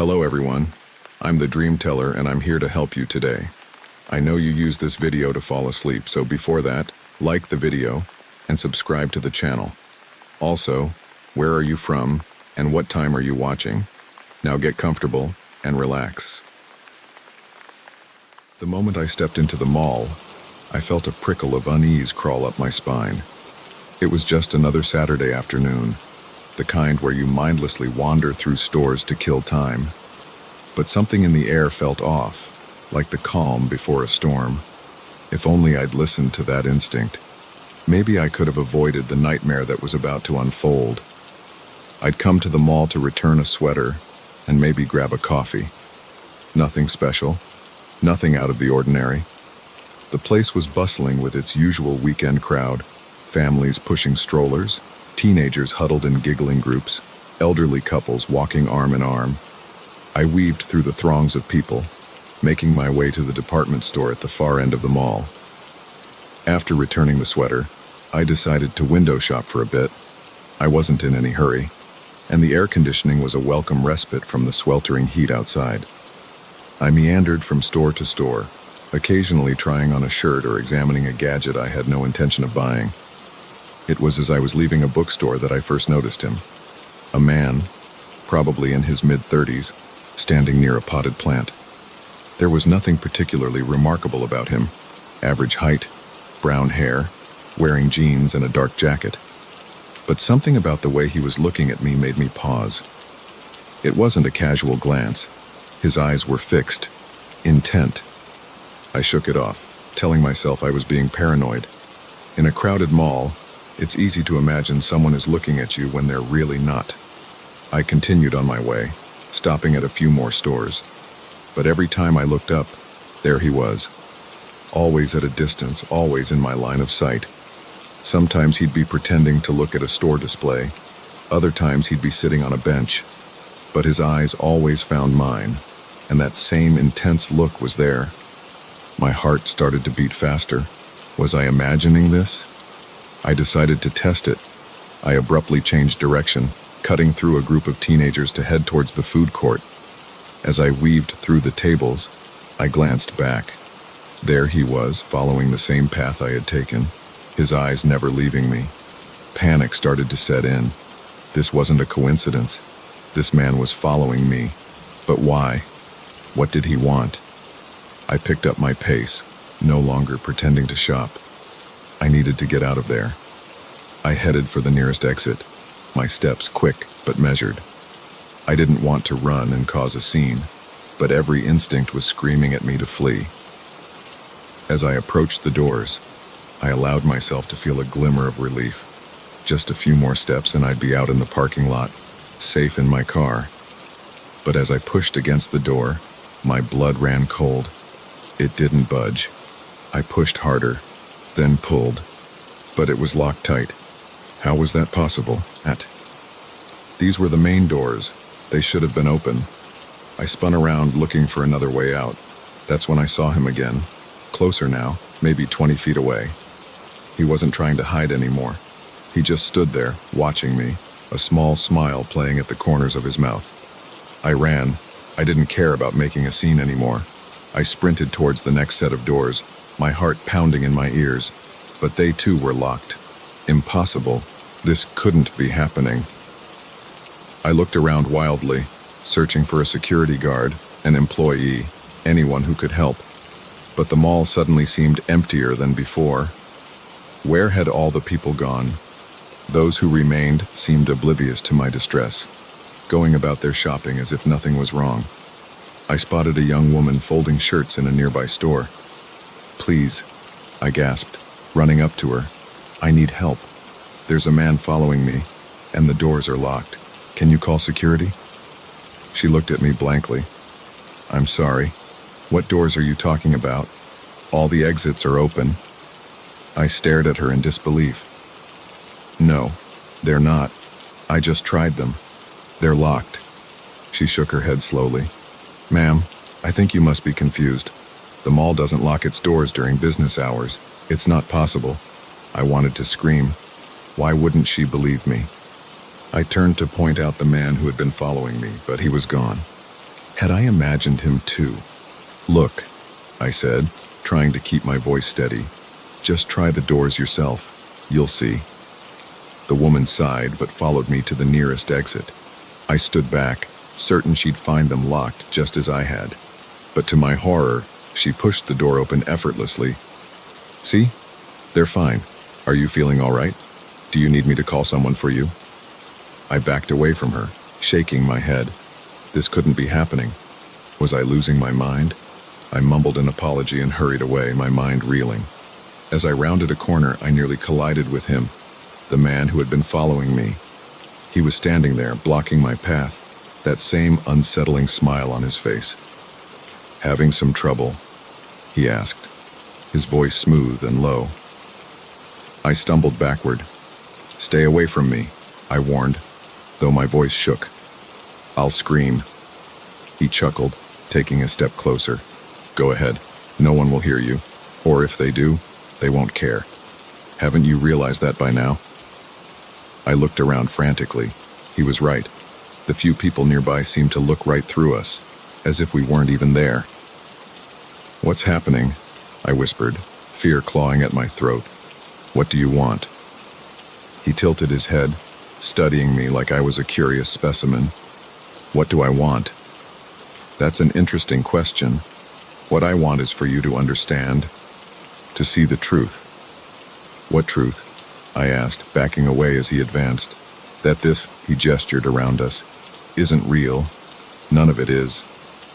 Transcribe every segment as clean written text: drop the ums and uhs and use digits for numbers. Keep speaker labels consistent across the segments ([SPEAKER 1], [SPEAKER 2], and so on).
[SPEAKER 1] Hello everyone, I'm the Dream Teller and I'm here to help you today. I know you use this video to fall asleep, so before that, like the video and subscribe to the channel. Also, where are you from and what time are you watching? Now get comfortable and relax. The moment I stepped into the mall, I felt a prickle of unease crawl up my spine. It was just another Saturday afternoon, the kind where you mindlessly wander through stores to kill time. But something in the air felt off, like the calm before a storm. If only I'd listened to that instinct, maybe I could have avoided the nightmare that was about to unfold. I'd come to the mall to return a sweater and maybe grab a coffee. Nothing special, nothing out of the ordinary. The place was bustling with its usual weekend crowd, families pushing strollers, teenagers huddled in giggling groups, elderly couples walking arm in arm. I weaved through the throngs of people, making my way to the department store at the far end of the mall. After returning the sweater, I decided to window shop for a bit. I wasn't in any hurry, and the air conditioning was a welcome respite from the sweltering heat outside. I meandered from store to store, occasionally trying on a shirt or examining a gadget I had no intention of buying. It was as I was leaving a bookstore that I first noticed him. A man, probably in his mid-30s, standing near a potted plant. There was nothing particularly remarkable about him. Average height, brown hair, wearing jeans and a dark jacket. But something about the way he was looking at me made me pause. It wasn't a casual glance. His eyes were fixed, intent. I shook it off, telling myself I was being paranoid. In a crowded mall, it's easy to imagine someone is looking at you when they're really not. I continued on my way, stopping at a few more stores. But every time I looked up, there he was. Always at a distance, always in my line of sight. Sometimes he'd be pretending to look at a store display. Other times he'd be sitting on a bench. But his eyes always found mine, and that same intense look was there. My heart started to beat faster. Was I imagining this? I decided to test it. I abruptly changed direction, cutting through a group of teenagers to head towards the food court. As I weaved through the tables, I glanced back. There he was, following the same path I had taken, his eyes never leaving me. Panic started to set in. This wasn't a coincidence. This man was following me. But why? What did he want? I picked up my pace, no longer pretending to shop. I needed to get out of there. I headed for the nearest exit, my steps quick but measured. I didn't want to run and cause a scene, but every instinct was screaming at me to flee. As I approached the doors, I allowed myself to feel a glimmer of relief. Just a few more steps and I'd be out in the parking lot, safe in my car. But as I pushed against the door, my blood ran cold. It didn't budge. I pushed harder, then pulled, but it was locked tight. How was that possible? These were the main doors. They should have been open. I spun around looking for another way out. That's when I saw him again. Closer now, maybe 20 feet away. He wasn't trying to hide anymore. He just stood there, watching me, a small smile playing at the corners of his mouth. I ran. I didn't care about making a scene anymore. I sprinted towards the next set of doors, my heart pounding in my ears. But they too were locked. Impossible. This couldn't be happening. I looked around wildly, searching for a security guard, an employee, anyone who could help. But the mall suddenly seemed emptier than before. Where had all the people gone? Those who remained seemed oblivious to my distress, going about their shopping as if nothing was wrong. I spotted a young woman folding shirts in a nearby store. "Please," I gasped, running up to her. "I need help. There's a man following me, and the doors are locked. Can you call security?" She looked at me blankly. "I'm sorry. What doors are you talking about? All the exits are open." I stared at her in disbelief. "No, they're not. I just tried them. They're locked." She shook her head slowly. "Ma'am, I think you must be confused. The mall doesn't lock its doors during business hours. It's not possible." I wanted to scream. Why wouldn't she believe me? I turned to point out the man who had been following me, but he was gone. Had I imagined him too? "Look," I said, trying to keep my voice steady. "Just try the doors yourself. You'll see." The woman sighed but followed me to the nearest exit. I stood back, certain she'd find them locked just as I had. But to my horror, she pushed the door open effortlessly. "See? They're fine. Are you feeling all right? Do you need me to call someone for you?" I backed away from her, shaking my head. This couldn't be happening. Was I losing my mind? I mumbled an apology and hurried away, my mind reeling. As I rounded a corner, I nearly collided with him, the man who had been following me. He was standing there, blocking my path, that same unsettling smile on his face. "Having some trouble?" he asked, his voice smooth and low. I stumbled backward. "Stay away from me," I warned, though my voice shook. "I'll scream." He chuckled, taking a step closer. "Go ahead. No one will hear you. Or if they do, they won't care. Haven't you realized that by now?" I looked around frantically. He was right. The few people nearby seemed to look right through us, as if we weren't even there. "What's happening?" I whispered, fear clawing at my throat. "What do you want?" He tilted his head, studying me like I was a curious specimen. "What do I want?" That's an interesting question. What I want is for you to understand, to see the truth. "What truth?" I asked, backing away as he advanced. "That this," he gestured around us, "isn't real. None of it is.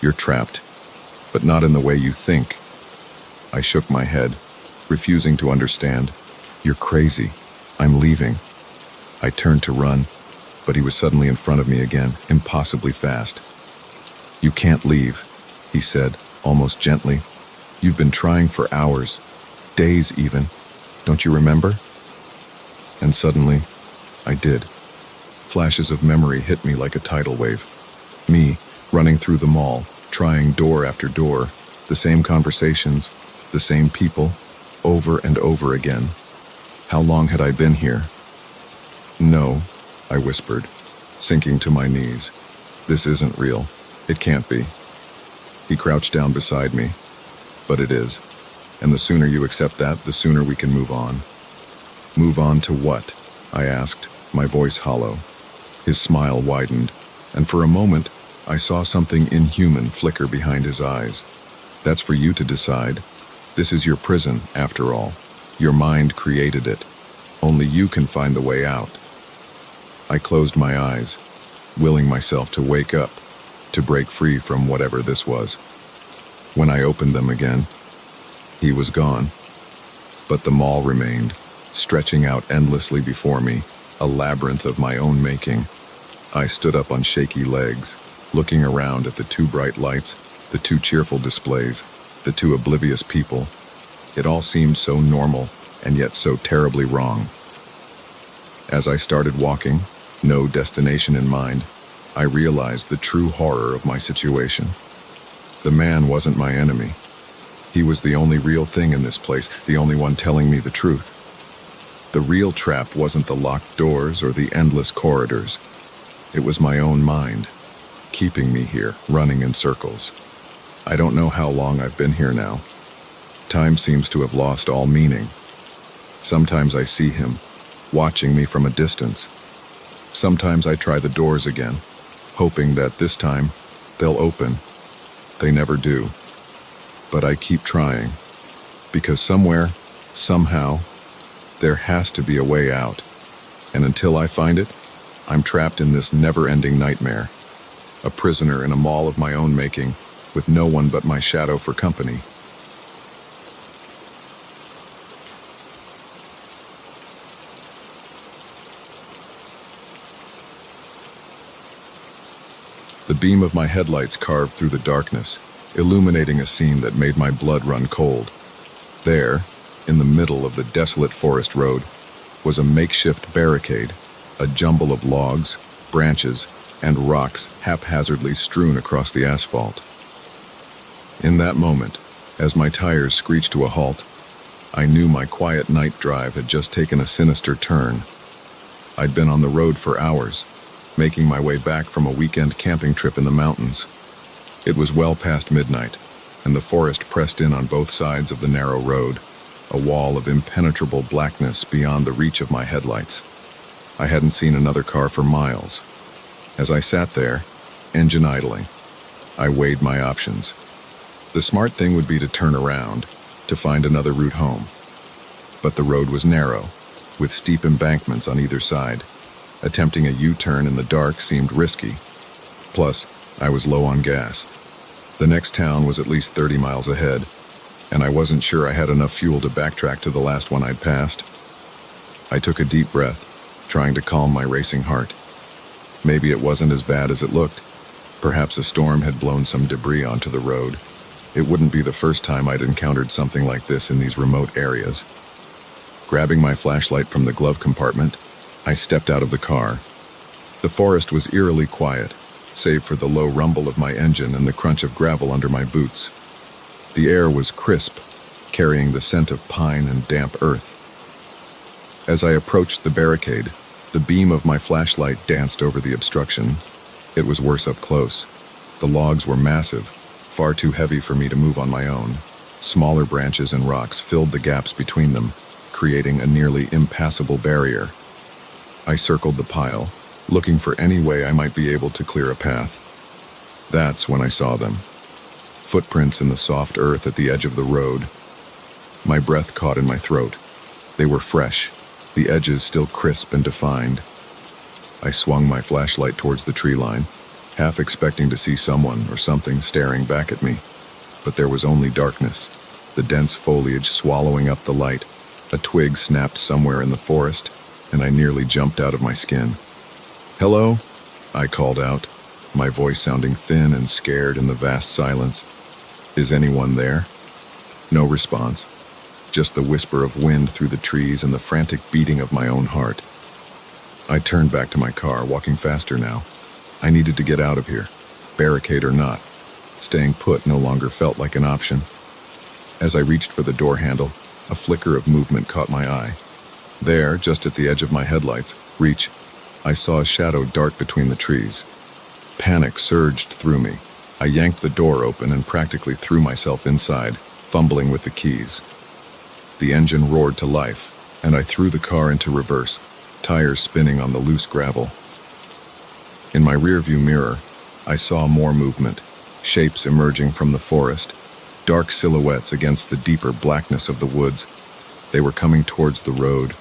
[SPEAKER 1] You're trapped. But not in the way you think." I shook my head, refusing to understand. "You're crazy. I'm leaving." I turned to run, but he was suddenly in front of me again, impossibly fast. "You can't leave," he said, almost gently. "You've been trying for hours, days even. Don't you remember?" And suddenly, I did. Flashes of memory hit me like a tidal wave. Me, running through the mall, trying door after door, the same conversations, the same people, over and over again. How long had I been here? "No," I whispered, sinking to my knees. "This isn't real. It can't be." He crouched down beside me. "But it is. And the sooner you accept that, the sooner we can move on." "Move on to what?" I asked, my voice hollow. His smile widened, and for a moment, I saw something inhuman flicker behind his eyes. "That's for you to decide. This is your prison, after all. Your mind created it. Only you can find the way out." I closed my eyes, willing myself to wake up, to break free from whatever this was. When I opened them again, he was gone. But the mall remained, stretching out endlessly before me, a labyrinth of my own making. I stood up on shaky legs, looking around at the two bright lights, the two cheerful displays, the two oblivious people. It all seemed so normal, and yet so terribly wrong. As I started walking, no destination in mind, I realized the true horror of my situation. The man wasn't my enemy. He was the only real thing in this place, the only one telling me the truth. The real trap wasn't the locked doors or the endless corridors. It was my own mind, keeping me here, running in circles. I don't know how long I've been here now. Time seems to have lost all meaning. Sometimes I see him, watching me from a distance. Sometimes I try the doors again, hoping that this time they'll open. They never do. But I keep trying, because somewhere, somehow, there has to be a way out. And until I find it, I'm trapped in this never-ending nightmare. A prisoner in a mall of my own making, with no one but my shadow for company. The beam of my headlights carved through the darkness, illuminating a scene that made my blood run cold. There, in the middle of the desolate forest road, was a makeshift barricade, a jumble of logs, branches, and rocks haphazardly strewn across the asphalt. In that moment, as my tires screeched to a halt, I knew my quiet night drive had just taken a sinister turn. I'd been on the road for hours, making my way back from a weekend camping trip in the mountains. It was well past midnight, and the forest pressed in on both sides of the narrow road, a wall of impenetrable blackness beyond the reach of my headlights. I hadn't seen another car for miles. As I sat there, engine idling, I weighed my options. The smart thing would be to turn around, to find another route home. But the road was narrow, with steep embankments on either side. Attempting a U-turn in the dark seemed risky. Plus, I was low on gas. The next town was at least 30 miles ahead, and I wasn't sure I had enough fuel to backtrack to the last one I'd passed. I took a deep breath, trying to calm my racing heart. Maybe it wasn't as bad as it looked. Perhaps a storm had blown some debris onto the road. It wouldn't be the first time I'd encountered something like this in these remote areas. Grabbing my flashlight from the glove compartment, I stepped out of the car. The forest was eerily quiet, save for the low rumble of my engine and the crunch of gravel under my boots. The air was crisp, carrying the scent of pine and damp earth. As I approached the barricade, the beam of my flashlight danced over the obstruction. It was worse up close. The logs were massive, far too heavy for me to move on my own. Smaller branches and rocks filled the gaps between them, creating a nearly impassable barrier. I circled the pile, looking for any way I might be able to clear a path. That's when I saw them. Footprints in the soft earth at the edge of the road. My breath caught in my throat. They were fresh, the edges still crisp and defined. I swung my flashlight towards the tree line, half expecting to see someone or something staring back at me. But there was only darkness, the dense foliage swallowing up the light. A twig snapped somewhere in the forest, and I nearly jumped out of my skin. "Hello?" I called out, my voice sounding thin and scared in the vast silence. "Is anyone there?" No response, just the whisper of wind through the trees and the frantic beating of my own heart. I turned back to my car, walking faster now. I needed to get out of here, barricade or not. Staying put no longer felt like an option. As I reached for the door handle, a flicker of movement caught my eye. There, just at the edge of my headlights, reach, I saw a shadow dart between the trees. Panic surged through me. I yanked the door open and practically threw myself inside, fumbling with the keys. The engine roared to life, and I threw the car into reverse, tires spinning on the loose gravel. In my rearview mirror, I saw more movement, shapes emerging from the forest, dark silhouettes against the deeper blackness of the woods. They were coming towards the road,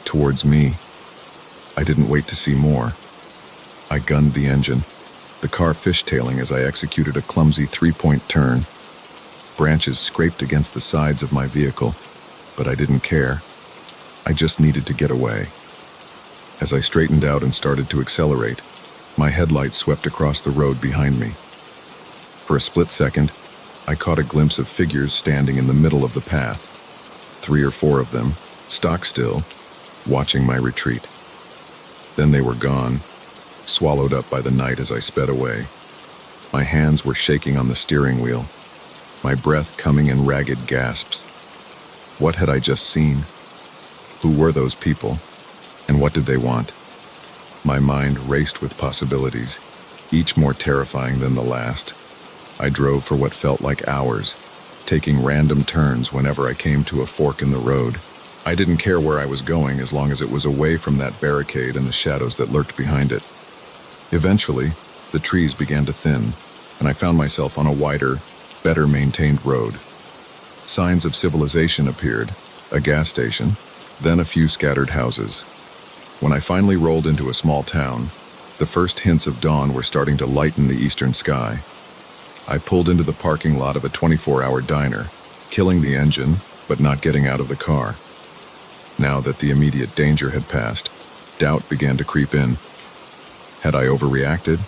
[SPEAKER 1] towards me. I didn't wait to see more. I gunned the engine, the car fishtailing as I executed a clumsy three-point turn. Branches scraped against the sides of my vehicle, but I didn't care. I just needed to get away. As I straightened out and started to accelerate, my headlights swept across the road behind me. For a split second, I caught a glimpse of figures standing in the middle of the path. 3 or 4 of them, stock still, watching my retreat. Then they were gone, swallowed up by the night as I sped away. My hands were shaking on the steering wheel, my breath coming in ragged gasps. What had I just seen? Who were those people? And what did they want? My mind raced with possibilities, each more terrifying than the last. I drove for what felt like hours, taking random turns whenever I came to a fork in the road. I didn't care where I was going as long as it was away from that barricade and the shadows that lurked behind it. Eventually, the trees began to thin, and I found myself on a wider, better maintained road. Signs of civilization appeared, a gas station, then a few scattered houses. When I finally rolled into a small town, the first hints of dawn were starting to lighten the eastern sky. I pulled into the parking lot of a 24-hour diner, killing the engine, but not getting out of the car. Now that the immediate danger had passed, doubt began to creep in. Had I overreacted?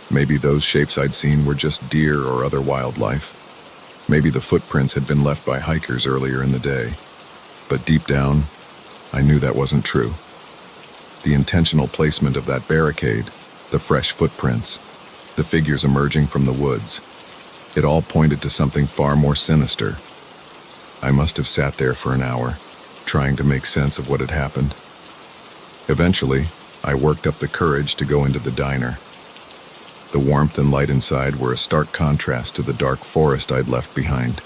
[SPEAKER 1] Maybe those shapes I'd seen were just deer or other wildlife. Maybe the footprints had been left by hikers earlier in the day. But deep down, I knew that wasn't true. The intentional placement of that barricade, the fresh footprints, the figures emerging from the woods, it all pointed to something far more sinister. I must have sat there for an hour, trying to make sense of what had happened. Eventually, I worked up the courage to go into the diner. The warmth and light inside were a stark contrast to the dark forest I'd left behind.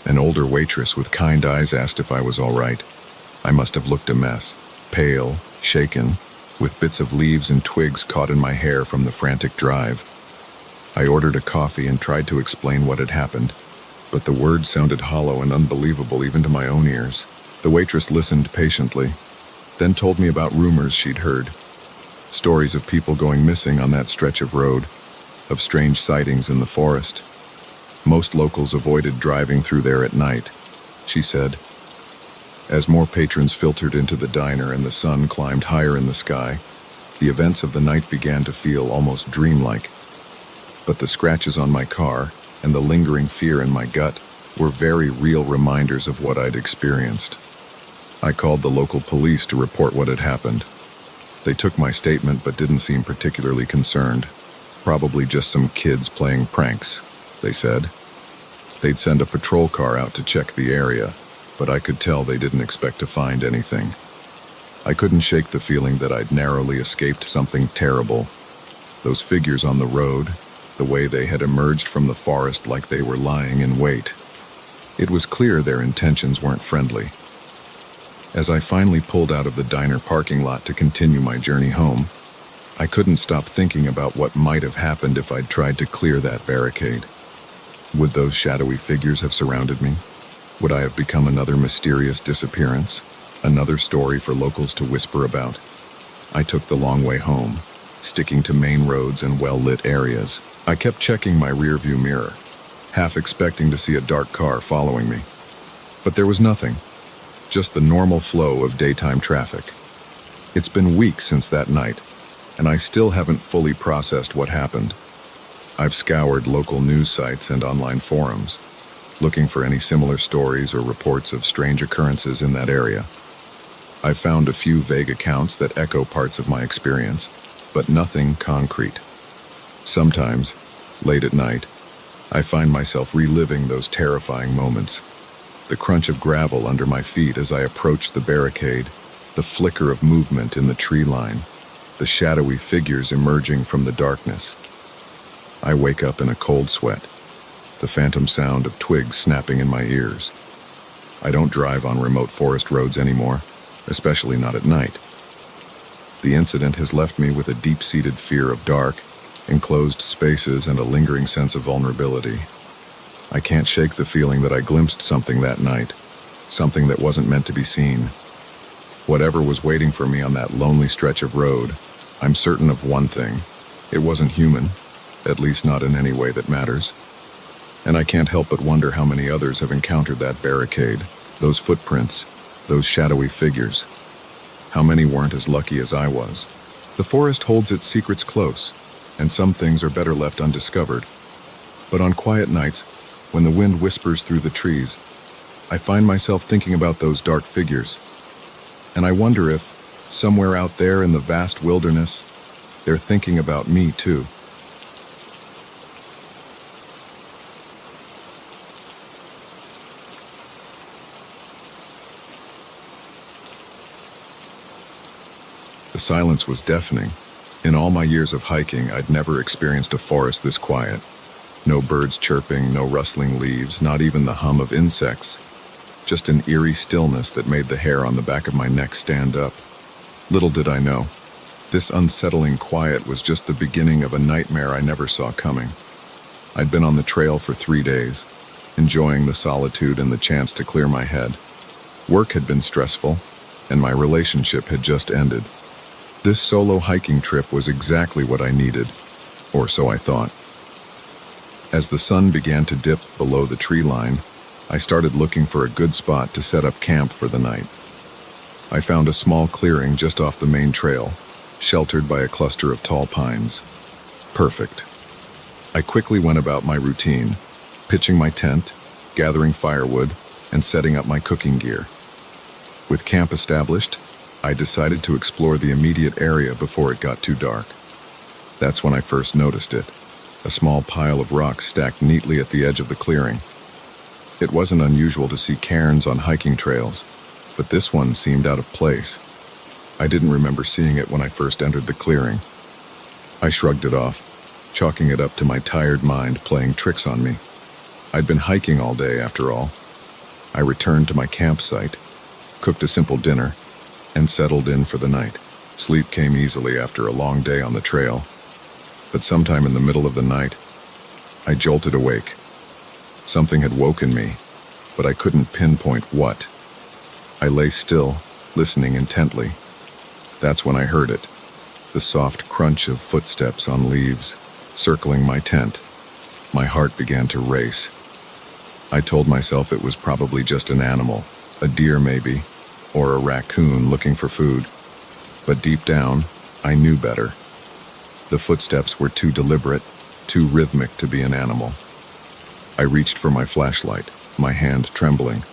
[SPEAKER 1] An older waitress with kind eyes asked if I was all right. I must have looked a mess, pale, shaken, with bits of leaves and twigs caught in my hair from the frantic drive. I ordered a coffee and tried to explain what had happened, but the words sounded hollow and unbelievable even to my own ears. The waitress listened patiently, then told me about rumors she'd heard. Stories of people going missing on that stretch of road, of strange sightings in the forest. Most locals avoided driving through there at night, she said. As more patrons filtered into the diner and the sun climbed higher in the sky, the events of the night began to feel almost dreamlike. But the scratches on my car and the lingering fear in my gut were very real reminders of what I'd experienced. I called the local police to report what had happened. They took my statement but didn't seem particularly concerned. Probably just some kids playing pranks, they said. They'd send a patrol car out to check the area, but I could tell they didn't expect to find anything. I couldn't shake the feeling that I'd narrowly escaped something terrible. Those figures on the road, the way they had emerged from the forest like they were lying in wait. It was clear their intentions weren't friendly. As I finally pulled out of the diner parking lot to continue my journey home, I couldn't stop thinking about what might have happened if I'd tried to clear that barricade. Would those shadowy figures have surrounded me? Would I have become another mysterious disappearance? Another story for locals to whisper about? I took the long way home, sticking to main roads and well-lit areas. I kept checking my rearview mirror, half expecting to see a dark car following me. But there was nothing, just the normal flow of daytime traffic. It's been weeks since that night, and I still haven't fully processed what happened. I've scoured local news sites and online forums, looking for any similar stories or reports of strange occurrences in that area. I've found a few vague accounts that echo parts of my experience, but nothing concrete. Sometimes, late at night, I find myself reliving those terrifying moments. The crunch of gravel under my feet as I approach the barricade, the flicker of movement in the tree line, the shadowy figures emerging from the darkness. I wake up in a cold sweat, the phantom sound of twigs snapping in my ears. I don't drive on remote forest roads anymore, especially not at night. The incident has left me with a deep-seated fear of dark, enclosed spaces, and a lingering sense of vulnerability. I can't shake the feeling that I glimpsed something that night, something that wasn't meant to be seen. Whatever was waiting for me on that lonely stretch of road, I'm certain of one thing: it wasn't human, at least not in any way that matters. And I can't help but wonder how many others have encountered that barricade, those footprints, those shadowy figures. How many weren't as lucky as I was? The forest holds its secrets close, and some things are better left undiscovered. But on quiet nights, when the wind whispers through the trees, I find myself thinking about those dark figures. And I wonder if, somewhere out there in the vast wilderness, they're thinking about me too. The silence was deafening. In all my years of hiking, I'd never experienced a forest this quiet. No birds chirping, no rustling leaves, not even the hum of insects. Just an eerie stillness that made the hair on the back of my neck stand up. Little did I know, this unsettling quiet was just the beginning of a nightmare I never saw coming. I'd been on the trail for 3 days, enjoying the solitude and the chance to clear my head. Work had been stressful, and my relationship had just ended. This solo hiking trip was exactly what I needed, or so I thought. As the sun began to dip below the tree line, I started looking for a good spot to set up camp for the night. I found a small clearing just off the main trail, sheltered by a cluster of tall pines. Perfect. I quickly went about my routine, pitching my tent, gathering firewood, and setting up my cooking gear. With camp established, I decided to explore the immediate area before it got too dark. That's when I first noticed it, a small pile of rocks stacked neatly at the edge of the clearing. It wasn't unusual to see cairns on hiking trails, but this one seemed out of place. I didn't remember seeing it when I first entered the clearing. I shrugged it off, chalking it up to my tired mind playing tricks on me. I'd been hiking all day, after all. I returned to my campsite, cooked a simple dinner, and settled in for the night. Sleep came easily after a long day on the trail, but sometime in the middle of the night, I jolted awake. Something had woken me, but I couldn't pinpoint what. I lay still, listening intently. That's when I heard it, the soft crunch of footsteps on leaves, circling my tent. My heart began to race. I told myself it was probably just an animal, a deer maybe, or a raccoon looking for food. But deep down, I knew better. The footsteps were too deliberate, too rhythmic to be an animal. I reached for my flashlight, my hand trembling.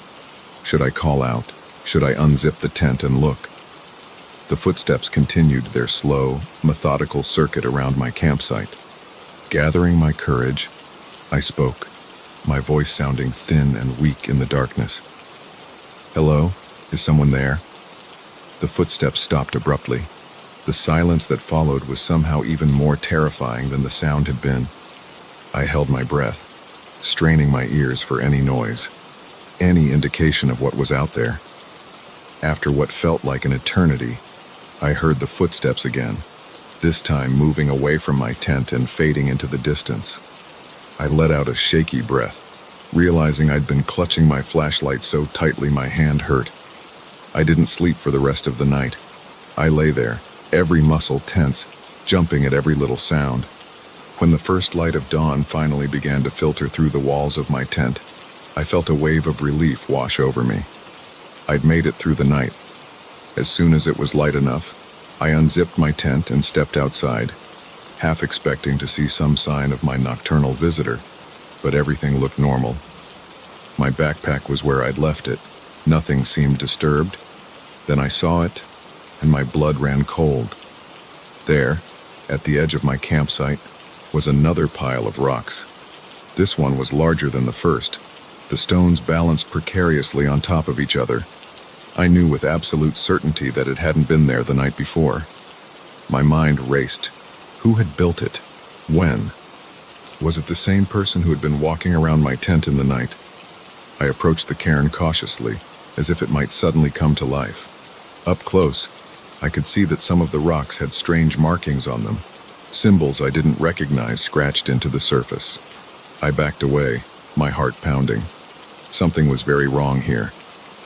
[SPEAKER 1] Should I call out? Should I unzip the tent and look? The footsteps continued their slow, methodical circuit around my campsite. Gathering my courage, I spoke, my voice sounding thin and weak in the darkness. "Hello? Is someone there?" The footsteps stopped abruptly. The silence that followed was somehow even more terrifying than the sound had been. I held my breath, straining my ears for any noise, any indication of what was out there. After what felt like an eternity, I heard the footsteps again, this time moving away from my tent and fading into the distance. I let out a shaky breath, realizing I'd been clutching my flashlight so tightly my hand hurt. I didn't sleep for the rest of the night. I lay there, every muscle tense, jumping at every little sound. When the first light of dawn finally began to filter through the walls of my tent, I felt a wave of relief wash over me. I'd made it through the night. As soon as it was light enough, I unzipped my tent and stepped outside, half expecting to see some sign of my nocturnal visitor, but everything looked normal. My backpack was where I'd left it. Nothing seemed disturbed. Then I saw it, and my blood ran cold. There, at the edge of my campsite, was another pile of rocks. This one was larger than the first. The stones balanced precariously on top of each other. I knew with absolute certainty that it hadn't been there the night before. My mind raced. Who had built it? When? Was it the same person who had been walking around my tent in the night? I approached the cairn cautiously, as if it might suddenly come to life. Up close, I could see that some of the rocks had strange markings on them, symbols I didn't recognize scratched into the surface. I backed away, my heart pounding. Something was very wrong here.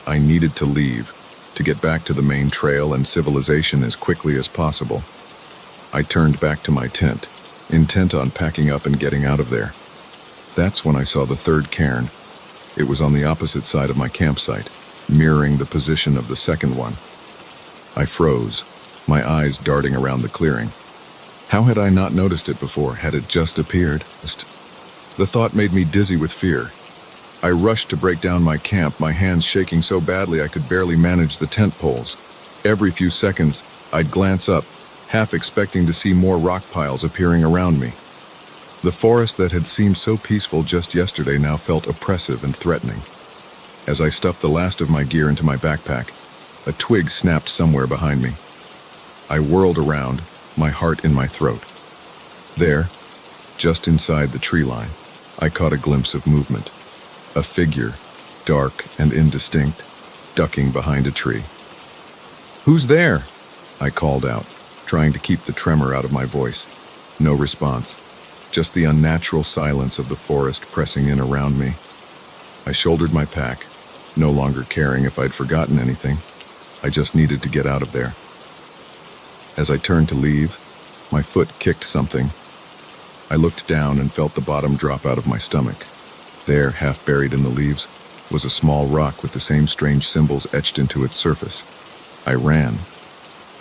[SPEAKER 1] I needed to leave, to get back to the main trail and civilization as quickly as possible. I turned back to my tent, intent on packing up and getting out of there. That's when I saw the third cairn. It was on the opposite side of my campsite, mirroring the position of the second one. I froze, my eyes darting around the clearing. How had I not noticed it before? Had it just appeared? The thought made me dizzy with fear. I rushed to break down my camp, my hands shaking so badly I could barely manage the tent poles. Every few seconds, I'd glance up, half expecting to see more rock piles appearing around me. The forest that had seemed so peaceful just yesterday now felt oppressive and threatening. As I stuffed the last of my gear into my backpack, a twig snapped somewhere behind me. I whirled around, my heart in my throat. There, just inside the tree line, I caught a glimpse of movement. A figure, dark and indistinct, ducking behind a tree. "Who's there?" I called out, trying to keep the tremor out of my voice. No response, just the unnatural silence of the forest pressing in around me. I shouldered my pack, no longer caring if I'd forgotten anything. I just needed to get out of there. As I turned to leave, my foot kicked something. I looked down and felt the bottom drop out of my stomach. There, half buried in the leaves, was a small rock with the same strange symbols etched into its surface. I ran.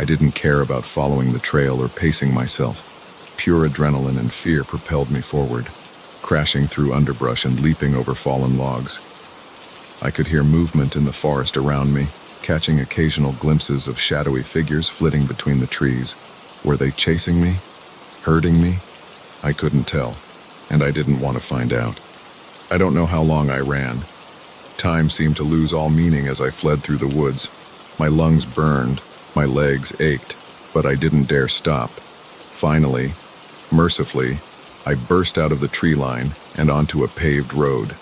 [SPEAKER 1] I didn't care about following the trail or pacing myself. Pure adrenaline and fear propelled me forward, crashing through underbrush and leaping over fallen logs. I could hear movement in the forest around me, catching occasional glimpses of shadowy figures flitting between the trees. Were they chasing me? Hurting me? I couldn't tell, and I didn't want to find out. I don't know how long I ran. Time seemed to lose all meaning as I fled through the woods. My lungs burned, my legs ached, but I didn't dare stop. Finally, mercifully, I burst out of the tree line and onto a paved road.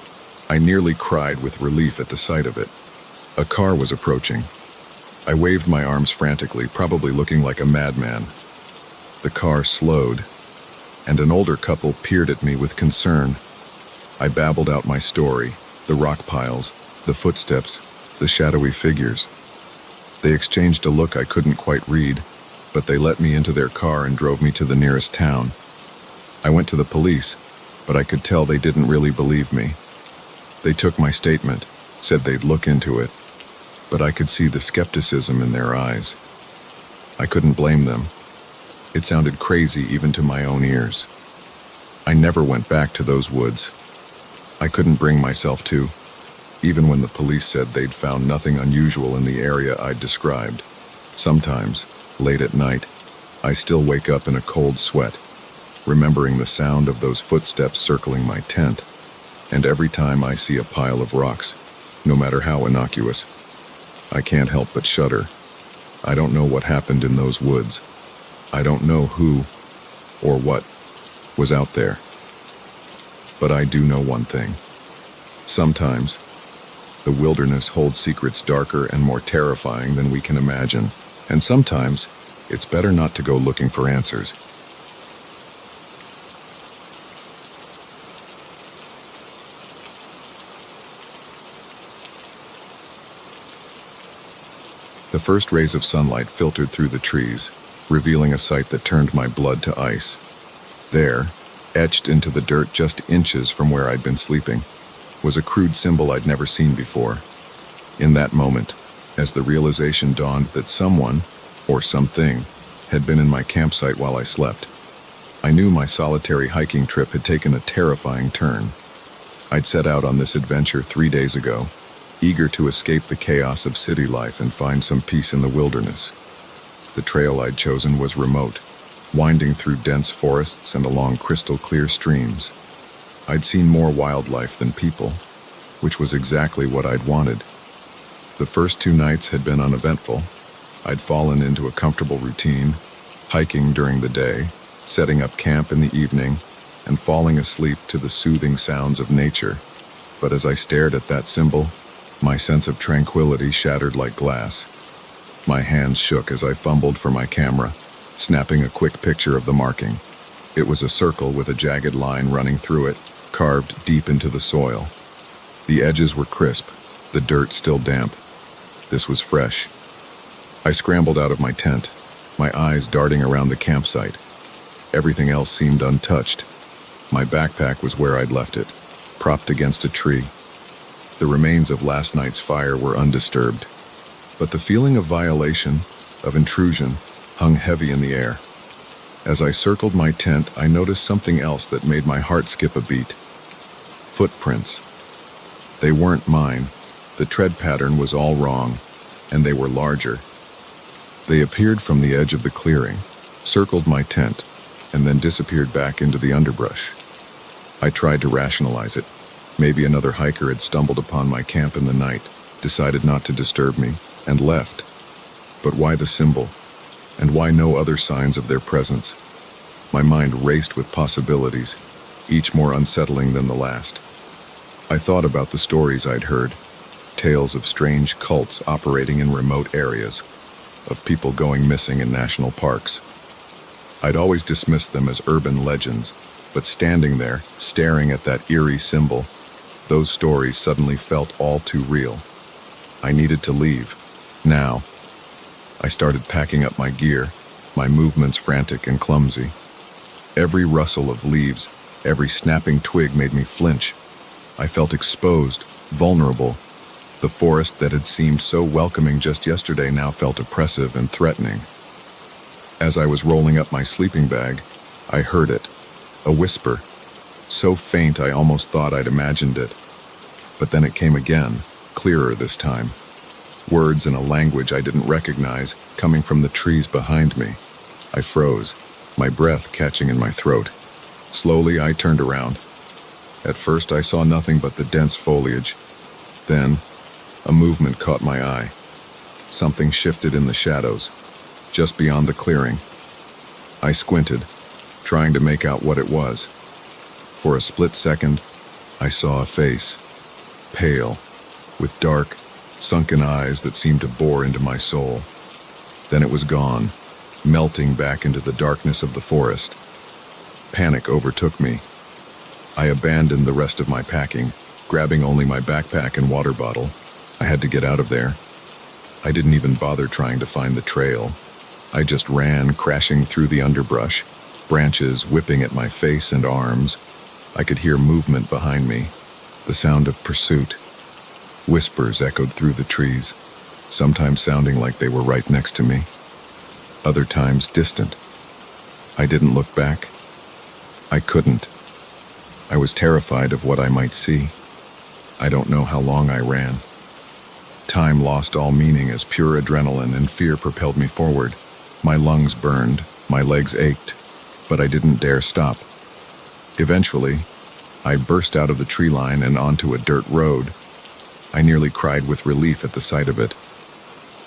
[SPEAKER 1] I nearly cried with relief at the sight of it. A car was approaching. I waved my arms frantically, probably looking like a madman. The car slowed, and an older couple peered at me with concern. I babbled out my story, the rock piles, the footsteps, the shadowy figures. They exchanged a look I couldn't quite read, but they let me into their car and drove me to the nearest town. I went to the police, but I could tell they didn't really believe me. They took my statement, said they'd look into it, but I could see the skepticism in their eyes. I couldn't blame them. It sounded crazy even to my own ears. I never went back to those woods. I couldn't bring myself to, even when the police said they'd found nothing unusual in the area I'd described. Sometimes, late at night, I still wake up in a cold sweat, remembering the sound of those footsteps circling my tent, and every time I see a pile of rocks, no matter how innocuous, I can't help but shudder. I don't know what happened in those woods. I don't know who or what was out there. But I do know one thing. Sometimes, the wilderness holds secrets darker and more terrifying than we can imagine, and sometimes, it's better not to go looking for answers. The first rays of sunlight filtered through the trees, revealing a sight that turned my blood to ice. There, etched into the dirt just inches from where I'd been sleeping, was a crude symbol I'd never seen before. In that moment, as the realization dawned that someone, or something, had been in my campsite while I slept, I knew my solitary hiking trip had taken a terrifying turn. I'd set out on this adventure 3 days ago, eager to escape the chaos of city life and find some peace in the wilderness. The trail I'd chosen was remote, winding through dense forests and along crystal-clear streams. I'd seen more wildlife than people, which was exactly what I'd wanted. The first 2 nights had been uneventful. I'd fallen into a comfortable routine, hiking during the day, setting up camp in the evening, and falling asleep to the soothing sounds of nature. But as I stared at that symbol, my sense of tranquility shattered like glass. My hands shook as I fumbled for my camera, snapping a quick picture of the marking. It was a circle with a jagged line running through it, carved deep into the soil. The edges were crisp, the dirt still damp. This was fresh. I scrambled out of my tent, my eyes darting around the campsite. Everything else seemed untouched. My backpack was where I'd left it, propped against a tree. The remains of last night's fire were undisturbed, but the feeling of violation, of intrusion, hung heavy in the air. As I circled my tent, I noticed something else that made my heart skip a beat. Footprints. They weren't mine. The tread pattern was all wrong, and they were larger. They appeared from the edge of the clearing, circled my tent, and then disappeared back into the underbrush. I tried to rationalize it. Maybe another hiker had stumbled upon my camp in the night, decided not to disturb me, and left. But why the symbol? And why no other signs of their presence? My mind raced with possibilities, each more unsettling than the last. I thought about the stories I'd heard, tales of strange cults operating in remote areas, of people going missing in national parks. I'd always dismissed them as urban legends, but standing there, staring at that eerie symbol, those stories suddenly felt all too real. I needed to leave, now. I started packing up my gear, my movements frantic and clumsy. Every rustle of leaves, every snapping twig made me flinch. I felt exposed, vulnerable. The forest that had seemed so welcoming just yesterday now felt oppressive and threatening. As I was rolling up my sleeping bag, I heard it, a whisper, so faint I almost thought I'd imagined it. But then it came again, clearer this time. Words in a language I didn't recognize, coming from the trees behind me. I froze, my breath catching in my throat. Slowly I turned around. At first I saw nothing but the dense foliage. Then, a movement caught my eye. Something shifted in the shadows, just beyond the clearing. I squinted, trying to make out what it was. For a split second, I saw a face, pale, with dark, sunken eyes that seemed to bore into my soul. Then it was gone, melting back into the darkness of the forest. Panic overtook me. I abandoned the rest of my packing, grabbing only my backpack and water bottle. I had to get out of there. I didn't even bother trying to find the trail. I just ran, crashing through the underbrush, branches whipping at my face and arms. I could hear movement behind me, the sound of pursuit. Whispers echoed through the trees, sometimes sounding like they were right next to me, other times distant. I didn't look back. I couldn't. I was terrified of what I might see. I don't know how long I ran. Time lost all meaning as pure adrenaline and fear propelled me forward. My lungs burned, my legs ached, but I didn't dare stop. Eventually, I burst out of the tree line and onto a dirt road. I nearly cried with relief at the sight of it.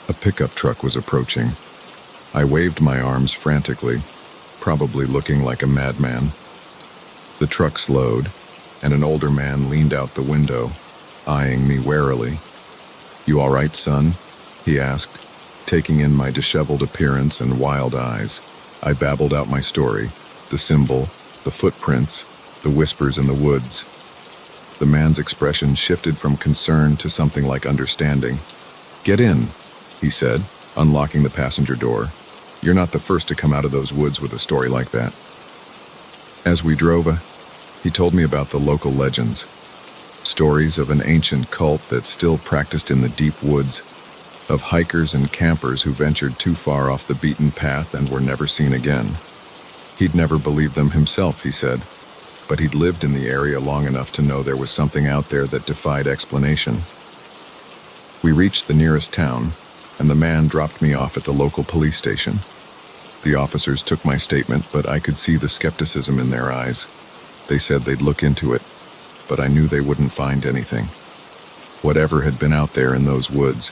[SPEAKER 1] A pickup truck was approaching. I waved my arms frantically, probably looking like a madman. The truck slowed, and an older man leaned out the window, eyeing me warily. "You all right, son?" he asked, taking in my disheveled appearance and wild eyes. I babbled out my story, the symbol, the footprints, the whispers in the woods. The man's expression shifted from concern to something like understanding. "Get in," he said, unlocking the passenger door. "You're not the first to come out of those woods with a story like that." As we drove, he told me about the local legends, stories of an ancient cult that still practiced in the deep woods, of hikers and campers who ventured too far off the beaten path and were never seen again. He'd never believed them himself, he said, but he'd lived in the area long enough to know there was something out there that defied explanation. We reached the nearest town, and the man dropped me off at the local police station. The officers took my statement, but I could see the skepticism in their eyes. They said they'd look into it, but I knew they wouldn't find anything. Whatever had been out there in those woods,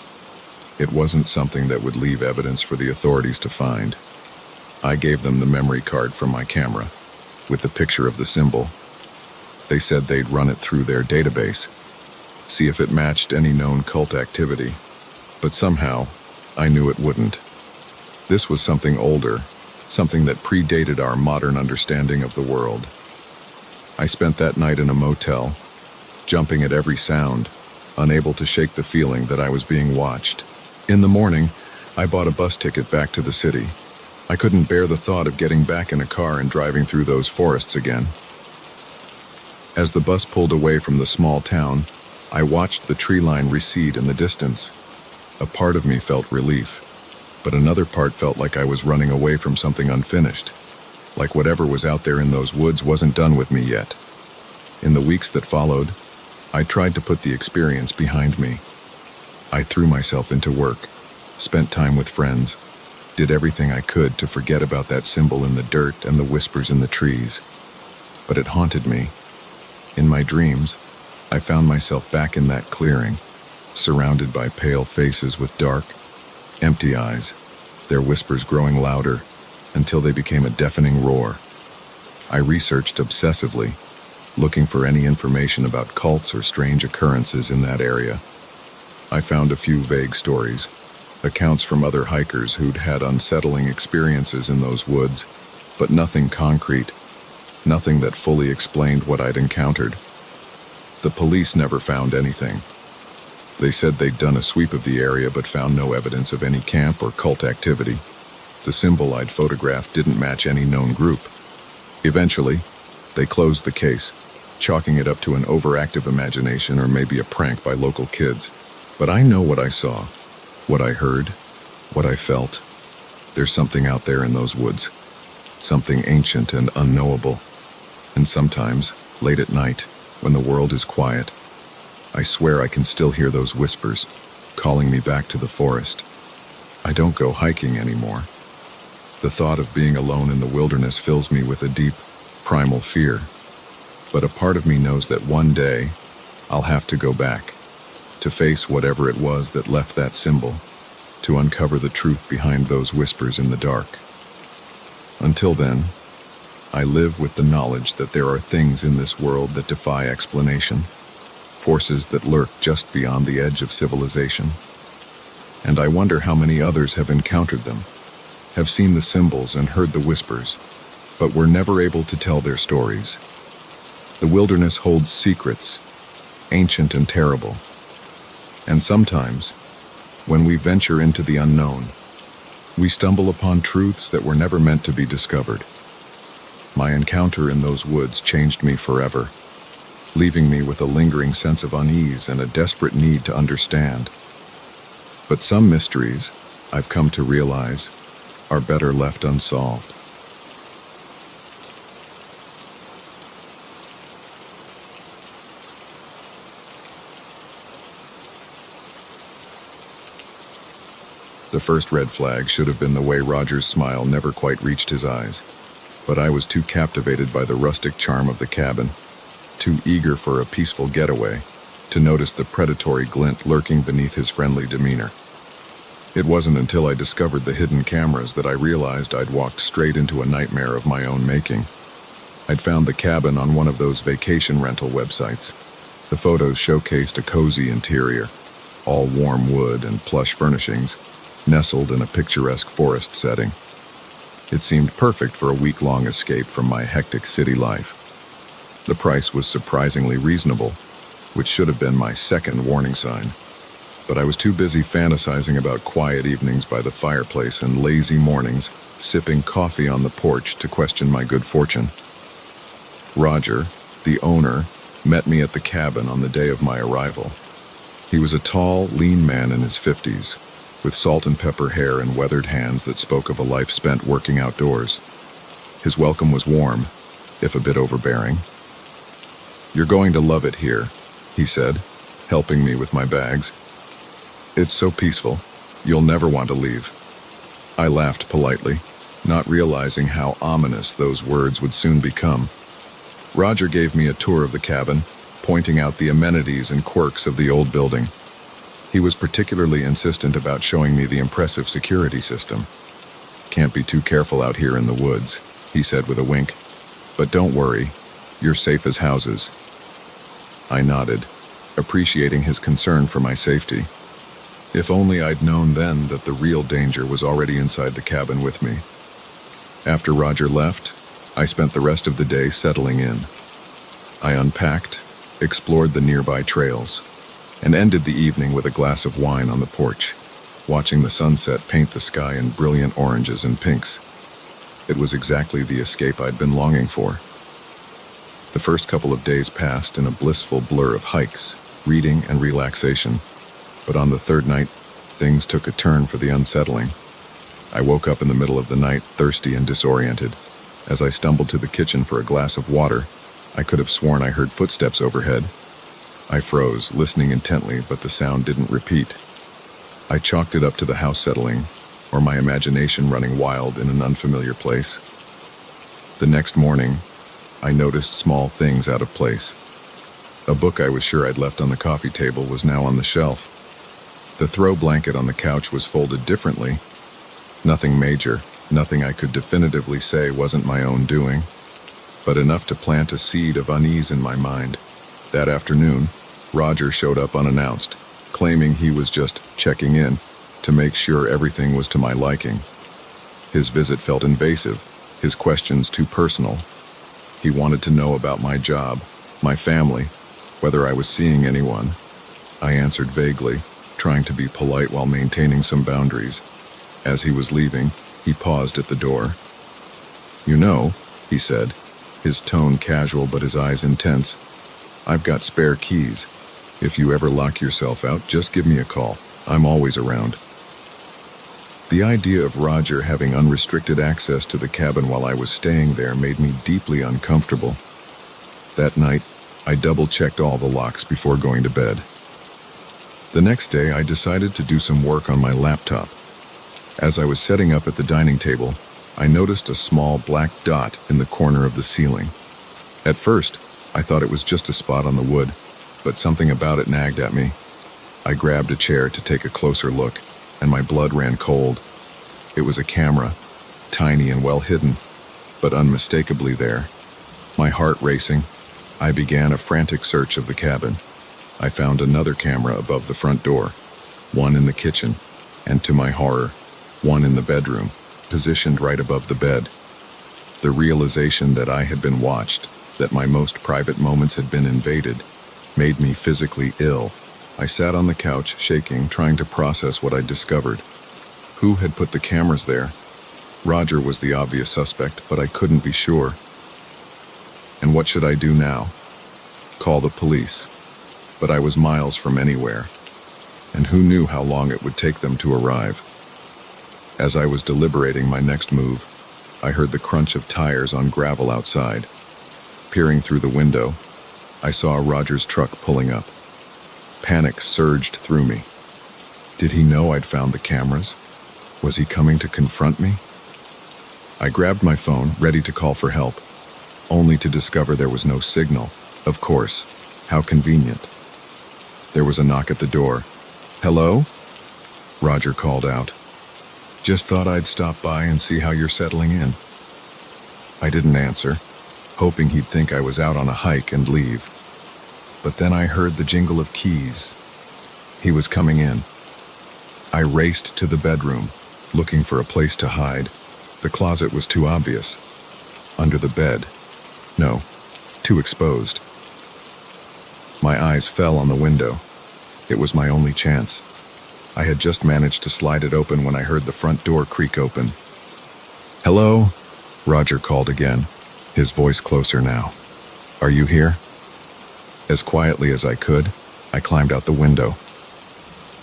[SPEAKER 1] it wasn't something that would leave evidence for the authorities to find. I gave them the memory card from my camera, with the picture of the symbol. They said they'd run it through their database, see if it matched any known cult activity, but somehow, I knew it wouldn't. This was something older, something that predated our modern understanding of the world. I spent that night in a motel, jumping at every sound, unable to shake the feeling that I was being watched. In the morning, I bought a bus ticket back to the city. I couldn't bear the thought of getting back in a car and driving through those forests again. As the bus pulled away from the small town, I watched the tree line recede in the distance. A part of me felt relief, but another part felt like I was running away from something unfinished, like whatever was out there in those woods wasn't done with me yet. In the weeks that followed, I tried to put the experience behind me. I threw myself into work, spent time with friends, did everything I could to forget about that symbol in the dirt and the whispers in the trees. But it haunted me. In my dreams, I found myself back in that clearing, surrounded by pale faces with dark, empty eyes, their whispers growing louder until they became a deafening roar. I researched obsessively, looking for any information about cults or strange occurrences in that area. I found a few vague stories, accounts from other hikers who'd had unsettling experiences in those woods, but nothing concrete, nothing that fully explained what I'd encountered. The police never found anything. They said they'd done a sweep of the area but found no evidence of any camp or cult activity. The symbol I'd photographed didn't match any known group. Eventually, they closed the case, chalking it up to an overactive imagination or maybe a prank by local kids. But I know what I saw, what I heard, what I felt. There's something out there in those woods, something ancient and unknowable. And sometimes, late at night, when the world is quiet, I swear I can still hear those whispers, calling me back to the forest. I don't go hiking anymore. The thought of being alone in the wilderness fills me with a deep, primal fear. But a part of me knows that one day, I'll have to go back, to face whatever it was that left that symbol, to uncover the truth behind those whispers in the dark. Until then, I live with the knowledge that there are things in this world that defy explanation, forces that lurk just beyond the edge of civilization. And I wonder how many others have encountered them, have seen the symbols and heard the whispers, but were never able to tell their stories. The wilderness holds secrets, ancient and terrible. And sometimes, when we venture into the unknown, we stumble upon truths that were never meant to be discovered. My encounter in those woods changed me forever, leaving me with a lingering sense of unease and a desperate need to understand. But some mysteries, I've come to realize, are better left unsolved. The first red flag should have been the way Roger's smile never quite reached his eyes, but I was too captivated by the rustic charm of the cabin, too eager for a peaceful getaway, to notice the predatory glint lurking beneath his friendly demeanor. It wasn't until I discovered the hidden cameras that I realized I'd walked straight into a nightmare of my own making. I'd found the cabin on one of those vacation rental websites. The photos showcased a cozy interior, all warm wood and plush furnishings, nestled in a picturesque forest setting. It seemed perfect for a week-long escape from my hectic city life. The price was surprisingly reasonable, which should have been my second warning sign. But I was too busy fantasizing about quiet evenings by the fireplace and lazy mornings, sipping coffee on the porch, to question my good fortune. Roger, the owner, met me at the cabin on the day of my arrival. He was a tall, lean man in his 50s, with salt and pepper hair and weathered hands that spoke of a life spent working outdoors. His welcome was warm, if a bit overbearing. "You're going to love it here," he said, helping me with my bags. "It's so peaceful, you'll never want to leave." I laughed politely, not realizing how ominous those words would soon become. Roger gave me a tour of the cabin, pointing out the amenities and quirks of the old building. He was particularly insistent about showing me the impressive security system. "Can't be too careful out here in the woods," he said with a wink. "But don't worry, you're safe as houses." I nodded, appreciating his concern for my safety. If only I'd known then that the real danger was already inside the cabin with me. After Roger left, I spent the rest of the day settling in. I unpacked, explored the nearby trails, and ended the evening with a glass of wine on the porch, watching the sunset paint the sky in brilliant oranges and pinks. It was exactly the escape I'd been longing for. The first couple of days passed in a blissful blur of hikes, reading, and relaxation, but on the third night, things took a turn for the unsettling. I woke up in the middle of the night, thirsty and disoriented. As I stumbled to the kitchen for a glass of water, I could have sworn I heard footsteps overhead. I froze, listening intently, but the sound didn't repeat. I chalked it up to the house settling, or my imagination running wild in an unfamiliar place. The next morning, I noticed small things out of place. A book I was sure I'd left on the coffee table was now on the shelf. The throw blanket on the couch was folded differently. Nothing major, nothing I could definitively say wasn't my own doing, but enough to plant a seed of unease in my mind. That afternoon, Roger showed up unannounced, claiming he was just checking in to make sure everything was to my liking. His visit felt invasive, his questions too personal. He wanted to know about my job, my family, whether I was seeing anyone. I answered vaguely, trying to be polite while maintaining some boundaries. As he was leaving, he paused at the door. "You know," he said, his tone casual but his eyes intense, "I've got spare keys. If you ever lock yourself out, just give me a call. I'm always around." The idea of Roger having unrestricted access to the cabin while I was staying there made me deeply uncomfortable. That night, I double-checked all the locks before going to bed. The next day, I decided to do some work on my laptop. As I was setting up at the dining table, I noticed a small black dot in the corner of the ceiling. At first, I thought it was just a spot on the wood, but something about it nagged at me. I grabbed a chair to take a closer look, and my blood ran cold. It was a camera, tiny and well hidden. but unmistakably there. My heart racing, I began a frantic search of the cabin. I found another camera above the front door, one in the kitchen, and to my horror, one in the bedroom, positioned right above the bed. The realization that I had been watched, that my most private moments had been invaded, made me physically ill. I sat on the couch, shaking, trying to process what I'd discovered. Who had put the cameras there? Roger was the obvious suspect, but I couldn't be sure. And what should I do now? Call the police. But I was miles from anywhere, and who knew how long it would take them to arrive? As I was deliberating my next move, I heard the crunch of tires on gravel outside. Peering through the window, I saw Roger's truck pulling up. Panic surged through me. Did he know I'd found the cameras? Was he coming to confront me? I grabbed my phone, ready to call for help, only to discover there was no signal. Of course, how convenient. There was a knock at the door. "Hello?" Roger called out. "Just thought I'd stop by and see how you're settling in." I didn't answer, hoping he'd think I was out on a hike and leave. But then I heard the jingle of keys. He was coming in. I raced to the bedroom, looking for a place to hide. The closet was too obvious. Under the bed. No, too exposed. My eyes fell on the window. It was my only chance. I had just managed to slide it open when I heard the front door creak open. "Hello?" Roger called again, his voice closer now. "Are you here?" As quietly as I could, I climbed out the window.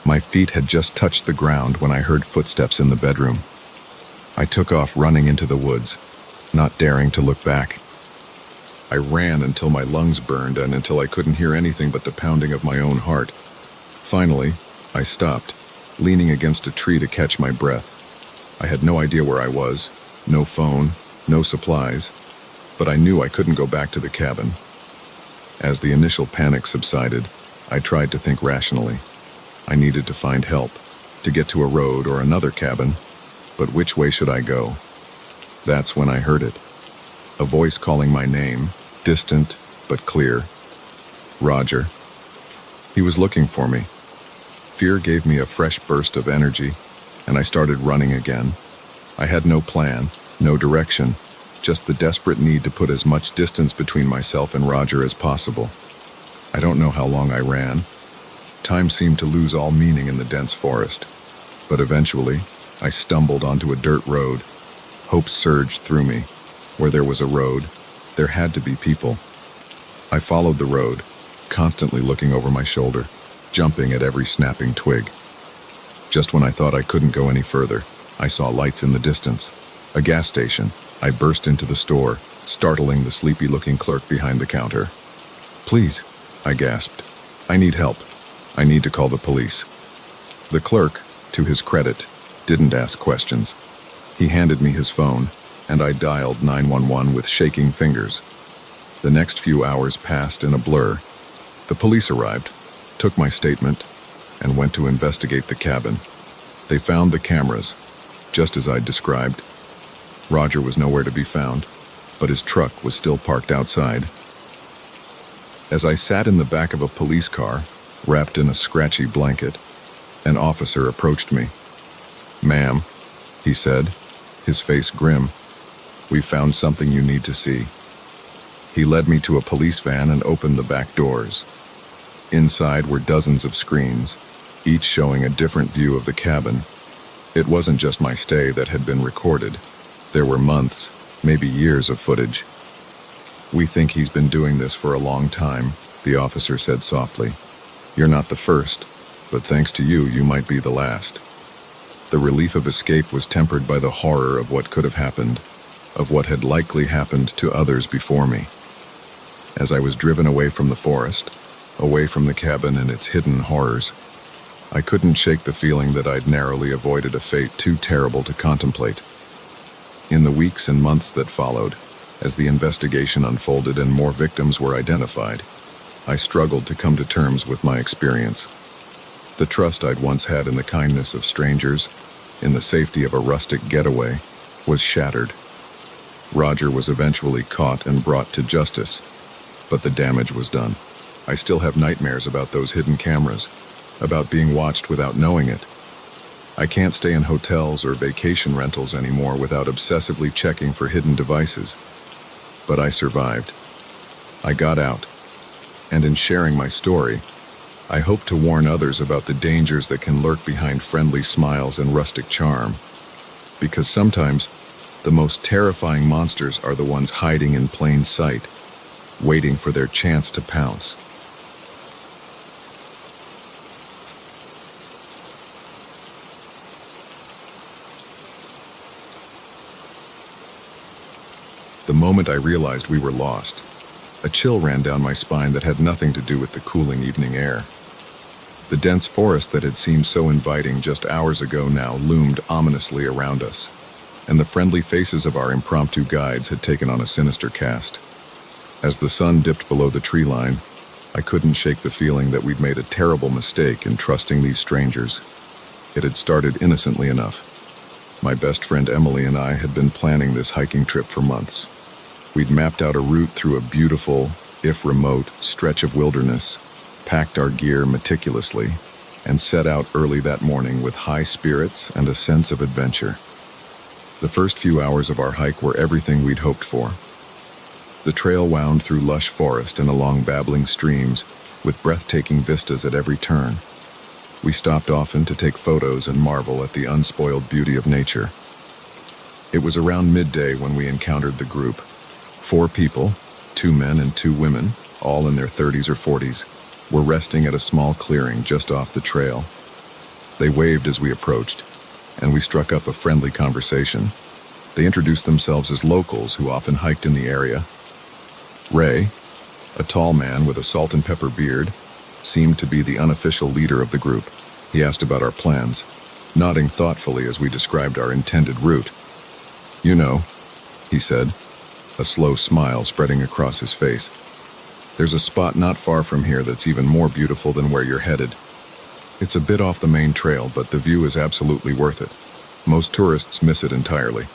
[SPEAKER 1] My feet had just touched the ground when I heard footsteps in the bedroom. I took off running into the woods, not daring to look back. I ran until my lungs burned and until I couldn't hear anything but the pounding of my own heart. Finally, I stopped, leaning against a tree to catch my breath. I had no idea where I was, no phone, no supplies, but I knew I couldn't go back to the cabin. As the initial panic subsided, I tried to think rationally. I needed to find help, to get to a road or another cabin, but which way should I go? That's when I heard it. A voice calling my name, distant but clear. Roger. He was looking for me. Fear gave me a fresh burst of energy, and I started running again. I had no plan, no direction, just the desperate need to put as much distance between myself and Roger as possible. I don't know how long I ran. Time seemed to lose all meaning in the dense forest, but eventually, I stumbled onto a dirt road. Hope surged through me. Where there was a road, there had to be people. I followed the road, constantly looking over my shoulder, jumping at every snapping twig. Just when I thought I couldn't go any further, I saw lights in the distance. A gas station. I burst into the store, startling the sleepy-looking clerk behind the counter. "Please," I gasped. "I need help. I need to call the police." The clerk, to his credit, didn't ask questions. He handed me his phone, and I dialed 911 with shaking fingers. The next few hours passed in a blur. The police arrived, took my statement, and went to investigate the cabin. They found the cameras, just as I'd described. Roger was nowhere to be found, but his truck was still parked outside. As I sat in the back of a police car, wrapped in a scratchy blanket, an officer approached me. "Ma'am," he said, his face grim, "we found something you need to see." He led me to a police van and opened the back doors. Inside were dozens of screens, each showing a different view of the cabin. It wasn't just my stay that had been recorded. There were months, maybe years of footage. "We think he's been doing this for a long time," the officer said softly. "You're not the first, but thanks to you, you might be the last." The relief of escape was tempered by the horror of what could have happened, of what had likely happened to others before me. As I was driven away from the forest, away from the cabin and its hidden horrors, I couldn't shake the feeling that I'd narrowly avoided a fate too terrible to contemplate. In the weeks and months that followed, as the investigation unfolded and more victims were identified, I struggled to come to terms with my experience. The trust I'd once had in the kindness of strangers, in the safety of a rustic getaway, was shattered. Roger was eventually caught and brought to justice, but the damage was done. I still have nightmares about those hidden cameras, about being watched without knowing it. I can't stay in hotels or vacation rentals anymore without obsessively checking for hidden devices. But I survived. I got out. And in sharing my story, I hope to warn others about the dangers that can lurk behind friendly smiles and rustic charm. Because sometimes, the most terrifying monsters are the ones hiding in plain sight, waiting for their chance to pounce. The moment I realized we were lost, a chill ran down my spine that had nothing to do with the cooling evening air. The dense forest that had seemed so inviting just hours ago now loomed ominously around us, and the friendly faces of our impromptu guides had taken on a sinister cast. As the sun dipped below the tree line, I couldn't shake the feeling that we'd made a terrible mistake in trusting these strangers. It had started innocently enough. My best friend Emily and I had been planning this hiking trip for months. We'd mapped out a route through a beautiful, if remote, stretch of wilderness, packed our gear meticulously, and set out early that morning with high spirits and a sense of adventure. The first few hours of our hike were everything we'd hoped for. The trail wound through lush forest and along babbling streams, with breathtaking vistas at every turn. We stopped often to take photos and marvel at the unspoiled beauty of nature. It was around midday when we encountered the group. 4 people, 2 men and 2 women, all in their 30s or 40s, were resting at a small clearing just off the trail. They waved as we approached, and we struck up a friendly conversation. They introduced themselves as locals who often hiked in the area. Ray, a tall man with a salt and pepper beard, seemed to be the unofficial leader of the group. He asked about our plans, nodding thoughtfully as we described our intended route. "You know," he said, a slow smile spreading across his face. "There's a spot not far from here that's even more beautiful than where you're headed. It's a bit off the main trail, but the view is absolutely worth it. Most tourists miss it entirely."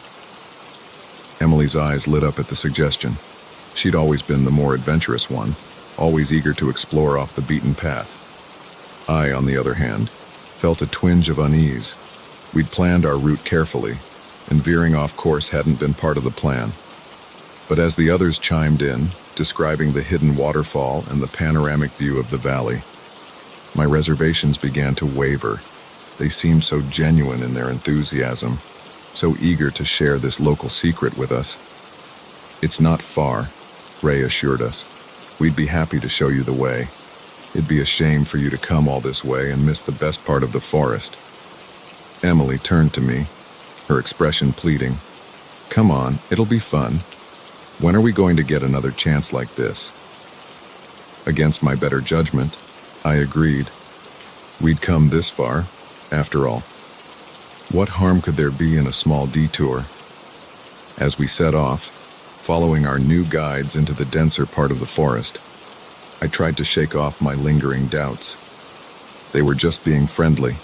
[SPEAKER 1] Emily's eyes lit up at the suggestion. She'd always been the more adventurous one, always eager to explore off the beaten path. I, on the other hand, felt a twinge of unease. We'd planned our route carefully, and veering off course hadn't been part of the plan. But as the others chimed in, describing the hidden waterfall and the panoramic view of the valley, my reservations began to waver. They seemed so genuine in their enthusiasm, so eager to share this local secret with us. "It's not far," Ray assured us. "We'd be happy to show you the way. It'd be a shame for you to come all this way and miss the best part of the forest." Emily turned to me, her expression pleading. "Come on, it'll be fun. When are we going to get another chance like this?" Against my better judgment, I agreed. We'd come this far, after all. What harm could there be in a small detour? As we set off, following our new guides into the denser part of the forest, I tried to shake off my lingering doubts. They were just being friendly,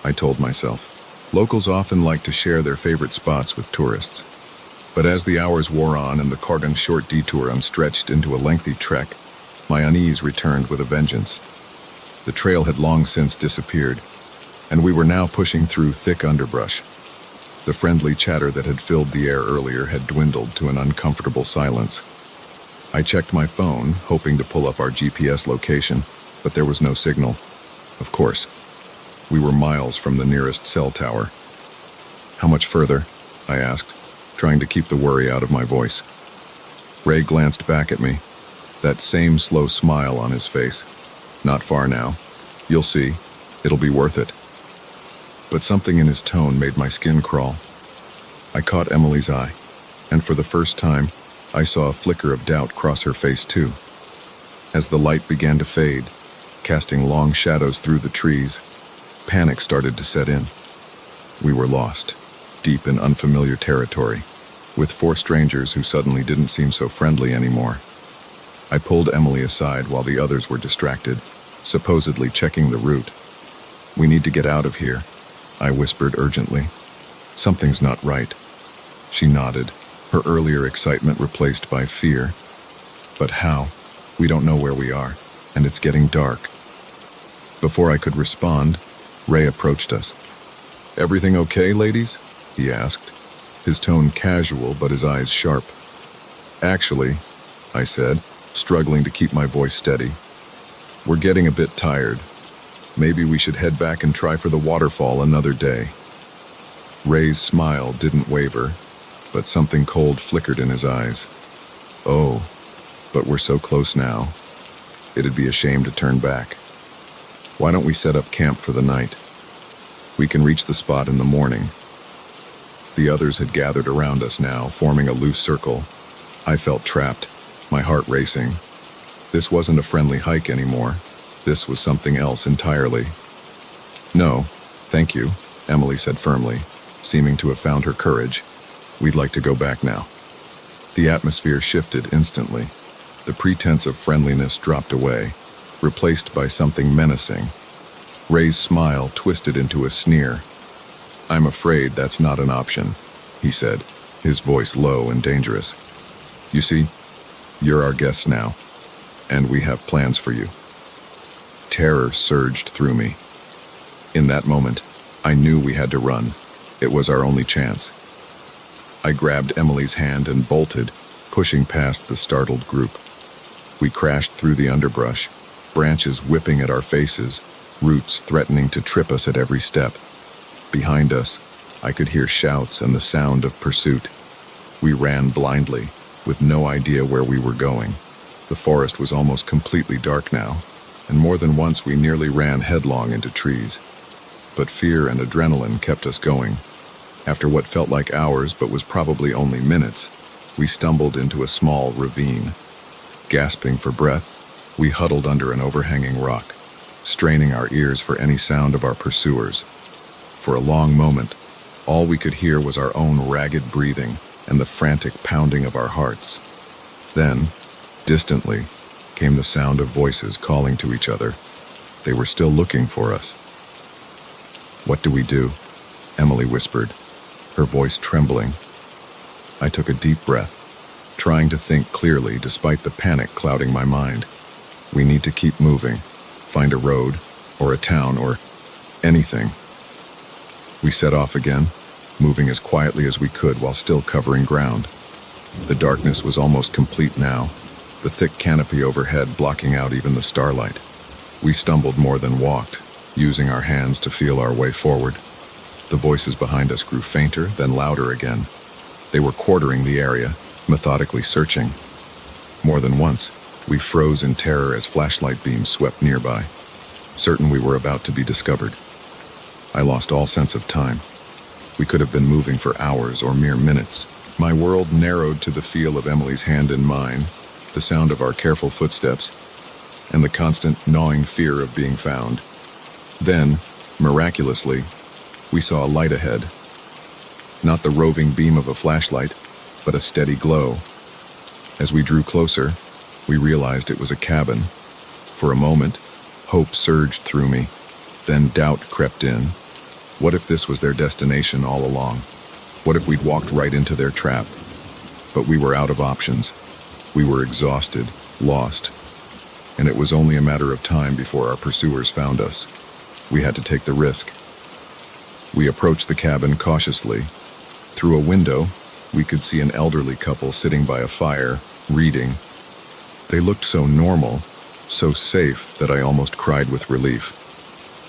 [SPEAKER 1] I told myself. Locals often like to share their favorite spots with tourists. But as the hours wore on and the Carden short detour stretched into a lengthy trek, my unease returned with a vengeance. The trail had long since disappeared, and we were now pushing through thick underbrush. The friendly chatter that had filled the air earlier had dwindled to an uncomfortable silence. I checked my phone, hoping to pull up our GPS location, but there was no signal. Of course, we were miles from the nearest cell tower. "How much further?" I asked, trying to keep the worry out of my voice. Ray glanced back at me, that same slow smile on his face. "Not far now. You'll see. It'll be worth it." But something in his tone made my skin crawl. I caught Emily's eye, and for the first time, I saw a flicker of doubt cross her face too. As the light began to fade, casting long shadows through the trees, panic started to set in. We were lost, deep in unfamiliar territory, with 4 strangers who suddenly didn't seem so friendly anymore. I pulled Emily aside while the others were distracted, supposedly checking the route. "We need to get out of here," I whispered urgently. "Something's not right." She nodded, her earlier excitement replaced by fear. But how? We don't know where we are, and it's getting dark. Before I could respond, Ray approached us. "Everything okay, ladies?" he asked, his tone casual but his eyes sharp. "Actually," I said, struggling to keep my voice steady, "we're getting a bit tired. Maybe we should head back and try for the waterfall another day." Ray's smile didn't waver, but something cold flickered in his eyes. "Oh, but we're so close now. It'd be a shame to turn back. Why don't we set up camp for the night? We can reach the spot in the morning." The others had gathered around us now, forming a loose circle. I felt trapped, my heart racing. This wasn't a friendly hike anymore. This was something else entirely. "No, thank you," Emily said firmly, seeming to have found her courage. "We'd like to go back now." The atmosphere shifted instantly. The pretense of friendliness dropped away, replaced by something menacing. Ray's smile twisted into a sneer. "I'm afraid that's not an option," he said, his voice low and dangerous. "You see, you're our guests now, and we have plans for you." Terror surged through me. In that moment, I knew we had to run. It was our only chance. I grabbed Emily's hand and bolted, pushing past the startled group. We crashed through the underbrush, branches whipping at our faces, roots threatening to trip us at every step. Behind us, I could hear shouts and the sound of pursuit. We ran blindly, with no idea where we were going. The forest was almost completely dark now, and more than once we nearly ran headlong into trees. But fear and adrenaline kept us going. After what felt like hours but was probably only minutes, we stumbled into a small ravine. Gasping for breath, we huddled under an overhanging rock, straining our ears for any sound of our pursuers. For a long moment, all we could hear was our own ragged breathing and the frantic pounding of our hearts. Then, distantly, came the sound of voices calling to each other. They were still looking for us. "What do we do?" Emily whispered, her voice trembling. I took a deep breath, trying to think clearly despite the panic clouding my mind. "We need to keep moving, find a road, or a town, or anything." We set off again, moving as quietly as we could while still covering ground. The darkness was almost complete now, the thick canopy overhead blocking out even the starlight. We stumbled more than walked, using our hands to feel our way forward. The voices behind us grew fainter, then louder again. They were quartering the area, methodically searching. More than once, we froze in terror as flashlight beams swept nearby, certain we were about to be discovered. I lost all sense of time. We could have been moving for hours or mere minutes. My world narrowed to the feel of Emily's hand in mine, the sound of our careful footsteps, and the constant gnawing fear of being found. Then, miraculously, we saw a light ahead. Not the roving beam of a flashlight, but a steady glow. As we drew closer, we realized it was a cabin. For a moment, hope surged through me. Then doubt crept in. What if this was their destination all along? What if we'd walked right into their trap? But we were out of options. We were exhausted, lost, and it was only a matter of time before our pursuers found us. We had to take the risk. We approached the cabin cautiously. Through a window, we could see an elderly couple sitting by a fire, reading. They looked so normal, so safe that I almost cried with relief.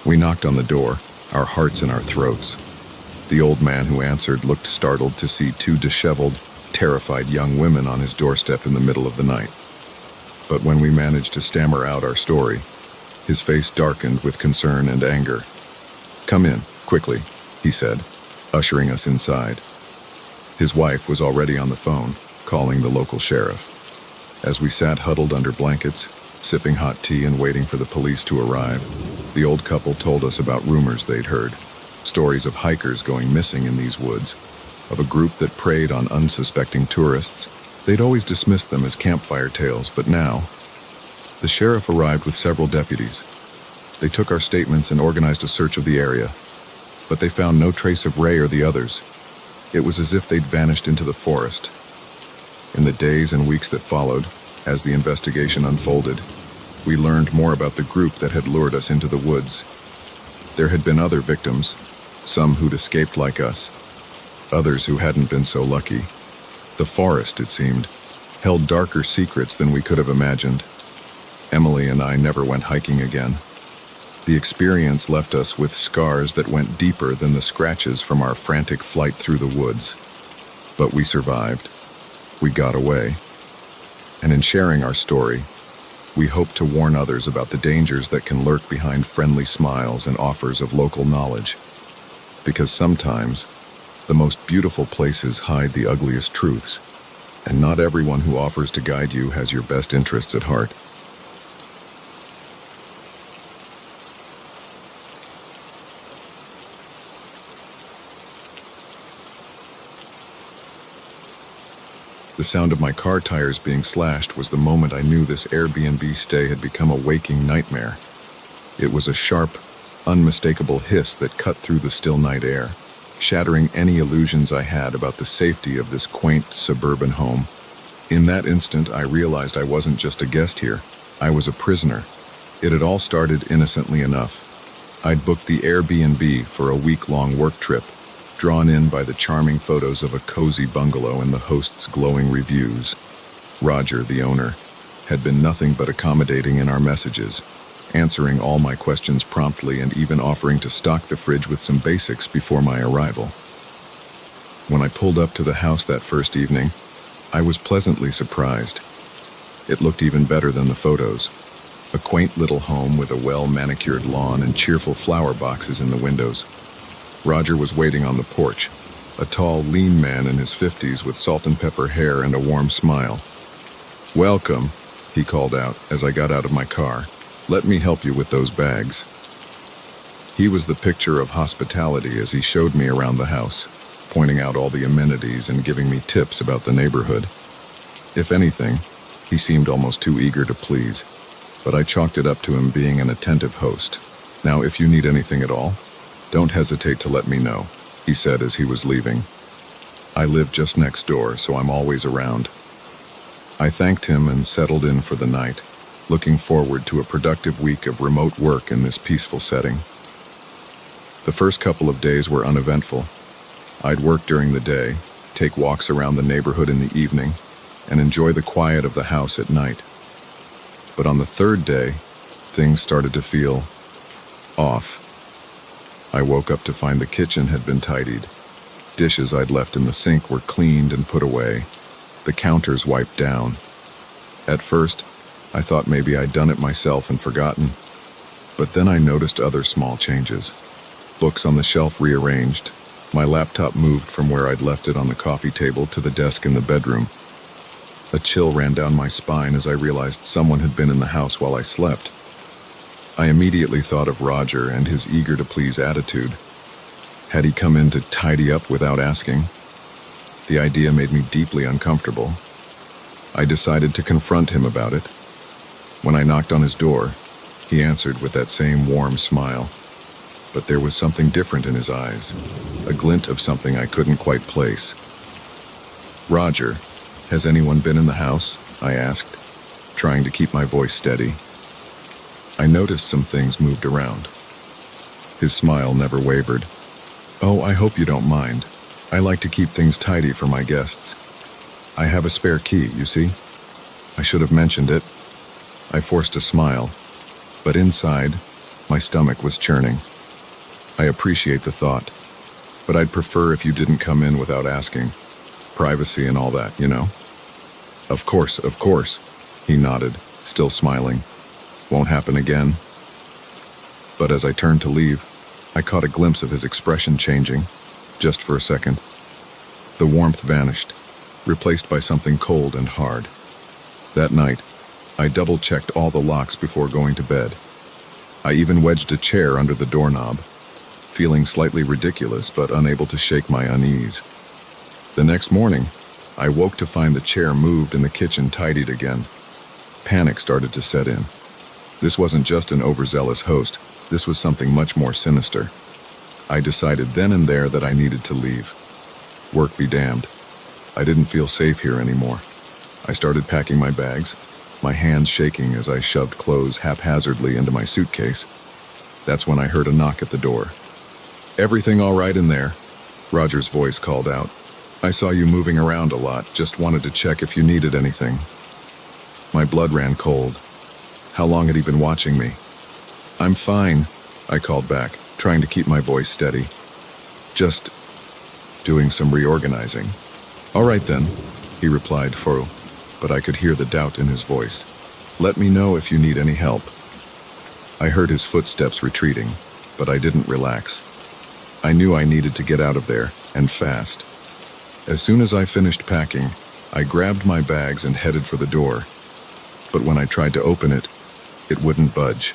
[SPEAKER 1] We knocked on the door, our hearts in our throats. The old man who answered looked startled to see two disheveled, terrified young women on his doorstep in the middle of the night. But when we managed to stammer out our story, his face darkened with concern and anger. "Come in, quickly," he said, ushering us inside. His wife was already on the phone, calling the local sheriff. As we sat huddled under blankets, sipping hot tea and waiting for the police to arrive, the old couple told us about rumors they'd heard. Stories of hikers going missing in these woods, of a group that preyed on unsuspecting tourists. They'd always dismissed them as campfire tales, but now, the sheriff arrived with several deputies. They took our statements and organized a search of the area, but they found no trace of Ray or the others. It was as if they'd vanished into the forest, In the days and weeks that followed, as the investigation unfolded, we learned more about the group that had lured us into the woods. There had been other victims, some who'd escaped like us, others who hadn't been so lucky. The forest, it seemed, held darker secrets than we could have imagined. Emily and I never went hiking again. The experience left us with scars that went deeper than the scratches from our frantic flight through the woods. But we survived. We got away. And in sharing our story, we hope to warn others about the dangers that can lurk behind friendly smiles and offers of local knowledge. Because sometimes, the most beautiful places hide the ugliest truths, and not everyone who offers to guide you has your best interests at heart. The sound of my car tires being slashed was the moment I knew this Airbnb stay had become a waking nightmare. It was a sharp, unmistakable hiss that cut through the still night air, shattering any illusions I had about the safety of this quaint suburban home. In that instant, I realized I wasn't just a guest here. I was a prisoner. It had all started innocently enough. I'd booked the Airbnb for a week-long work trip, drawn in by the charming photos of a cozy bungalow and the host's glowing reviews. Roger, the owner, had been nothing but accommodating in our messages, answering all my questions promptly and even offering to stock the fridge with some basics before my arrival. When I pulled up to the house that first evening, I was pleasantly surprised. It looked even better than the photos. A quaint little home with a well-manicured lawn and cheerful flower boxes in the windows. Roger was waiting on the porch, a tall, lean man in his 50s with salt and pepper hair and a warm smile. "Welcome," he called out as I got out of my car. "Let me help you with those bags." He was the picture of hospitality as he showed me around the house, pointing out all the amenities and giving me tips about the neighborhood. If anything, he seemed almost too eager to please, but I chalked it up to him being an attentive host. "Now, if you need anything at all, don't hesitate to let me know," he said as he was leaving. "I live just next door, so I'm always around." I thanked him and settled in for the night, looking forward to a productive week of remote work in this peaceful setting. The first couple of days were uneventful. I'd work during the day, take walks around the neighborhood in the evening, and enjoy the quiet of the house at night. But on the third day, things started to feel off. I woke up to find the kitchen had been tidied. Dishes I'd left in the sink were cleaned and put away, the counters wiped down. At first, I thought maybe I'd done it myself and forgotten. But then I noticed other small changes. Books on the shelf rearranged. My laptop moved from where I'd left it on the coffee table to the desk in the bedroom. A chill ran down my spine as I realized someone had been in the house while I slept. I immediately thought of Roger and his eager-to-please attitude. Had he come in to tidy up without asking? The idea made me deeply uncomfortable. I decided to confront him about it. When I knocked on his door, he answered with that same warm smile. But there was something different in his eyes, a glint of something I couldn't quite place. "Roger, has anyone been in the house?" I asked, trying to keep my voice steady. I noticed some things moved around. His smile never wavered. "Oh, I hope you don't mind. I like to keep things tidy for my guests. I have a spare key, you see? I should have mentioned it." I forced a smile, but inside, my stomach was churning. "I appreciate the thought, but I'd prefer if you didn't come in without asking. Privacy and all that, you know?" Of course," he nodded, still smiling. "Won't happen again." But as I turned to leave, I caught a glimpse of his expression changing, just for a second. The warmth vanished, replaced by something cold and hard. That night, I double-checked all the locks before going to bed. I even wedged a chair under the doorknob, feeling slightly ridiculous but unable to shake my unease. The next morning, I woke to find the chair moved and the kitchen tidied again. Panic started to set in. This wasn't just an overzealous host, this was something much more sinister. I decided then and there that I needed to leave. Work be damned. I didn't feel safe here anymore. I started packing my bags, my hands shaking as I shoved clothes haphazardly into my suitcase. That's when I heard a knock at the door. "Everything all right in there?" Roger's voice called out. "I saw you moving around a lot, just wanted to check if you needed anything." My blood ran cold. How long had he been watching me? "I'm fine," I called back, trying to keep my voice steady. "Just doing some reorganizing." "All right then," he replied, but I could hear the doubt in his voice. "Let me know if you need any help." I heard his footsteps retreating, but I didn't relax. I knew I needed to get out of there, and fast. As soon as I finished packing, I grabbed my bags and headed for the door. But when I tried to open it, it wouldn't budge.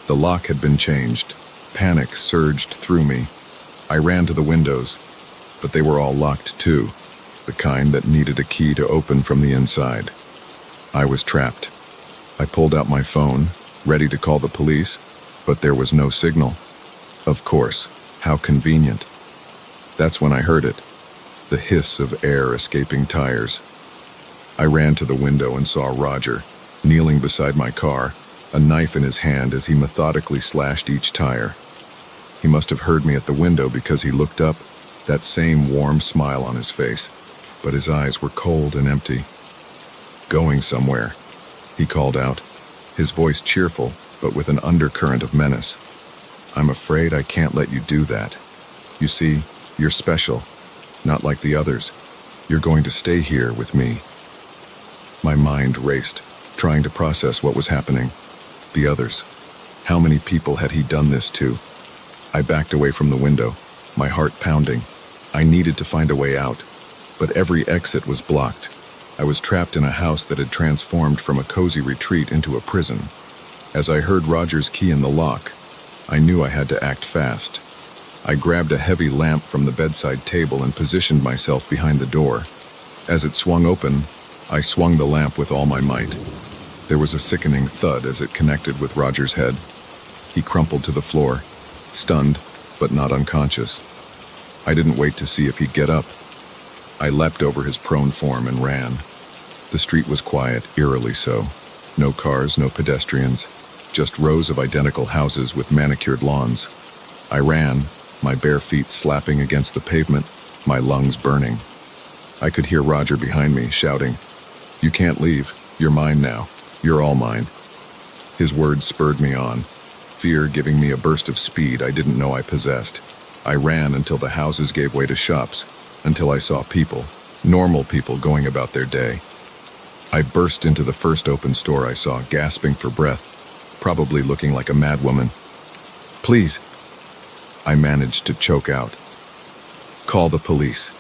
[SPEAKER 1] The lock had been changed. Panic surged through me. I ran to the windows, but they were all locked too, the kind that needed a key to open from the inside. I was trapped. I pulled out my phone, ready to call the police, but there was no signal. Of course, how convenient. That's when I heard it, the hiss of air escaping tires. I ran to the window and saw Roger, kneeling beside my car, a knife in his hand as he methodically slashed each tire. He must have heard me at the window because he looked up, that same warm smile on his face, but his eyes were cold and empty. "Going somewhere," he called out, his voice cheerful, but with an undercurrent of menace. "I'm afraid I can't let you do that. You see, you're special, not like the others. You're going to stay here with me." My mind raced, trying to process what was happening. The others. How many people had he done this to? I backed away from the window, my heart pounding. I needed to find a way out, but every exit was blocked. I was trapped in a house that had transformed from a cozy retreat into a prison. As I heard Roger's key in the lock, I knew I had to act fast. I grabbed a heavy lamp from the bedside table and positioned myself behind the door. As it swung open, I swung the lamp with all my might. There was a sickening thud as it connected with Roger's head. He crumpled to the floor, stunned, but not unconscious. I didn't wait to see if he'd get up. I leapt over his prone form and ran. The street was quiet, eerily so. No cars, no pedestrians, just rows of identical houses with manicured lawns. I ran, my bare feet slapping against the pavement, my lungs burning. I could hear Roger behind me shouting, "You can't leave. You're mine now. You're all mine." His words spurred me on, fear giving me a burst of speed I didn't know I possessed. I ran until the houses gave way to shops, until I saw people, normal people going about their day. I burst into the first open store I saw, gasping for breath, probably looking like a madwoman. "Please," I managed to choke out. "Call the police.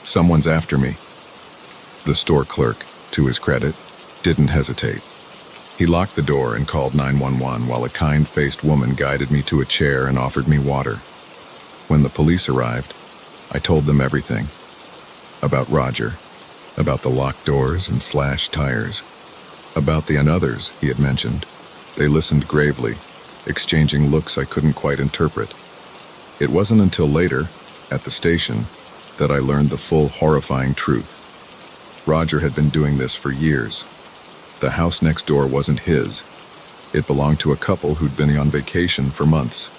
[SPEAKER 1] Someone's after me." The store clerk, to his credit, didn't hesitate. He locked the door and called 911 while a kind-faced woman guided me to a chair and offered me water. When the police arrived, I told them everything. About Roger, about the locked doors and slashed tires, about the others he had mentioned. They listened gravely, exchanging looks I couldn't quite interpret. It wasn't until later, at the station, that I learned the full horrifying truth. Roger had been doing this for years. The house next door wasn't his. It belonged to a couple who'd been on vacation for months.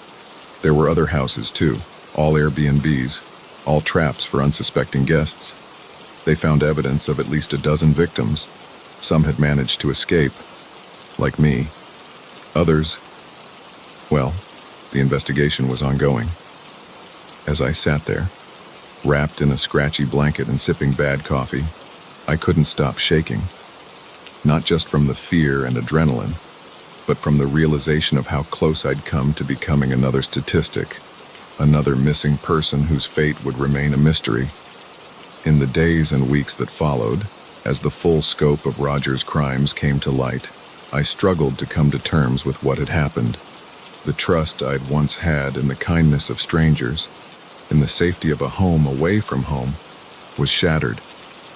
[SPEAKER 1] There were other houses too, all Airbnbs, all traps for unsuspecting guests. They found evidence of at least a dozen victims. Some had managed to escape, like me. Others, well, the investigation was ongoing. As I sat there, wrapped in a scratchy blanket and sipping bad coffee, I couldn't stop shaking. Not just from the fear and adrenaline, but from the realization of how close I'd come to becoming another statistic, another missing person whose fate would remain a mystery. In the days and weeks that followed, as the full scope of Roger's crimes came to light, I struggled to come to terms with what had happened. The trust I'd once had in the kindness of strangers, in the safety of a home away from home, was shattered.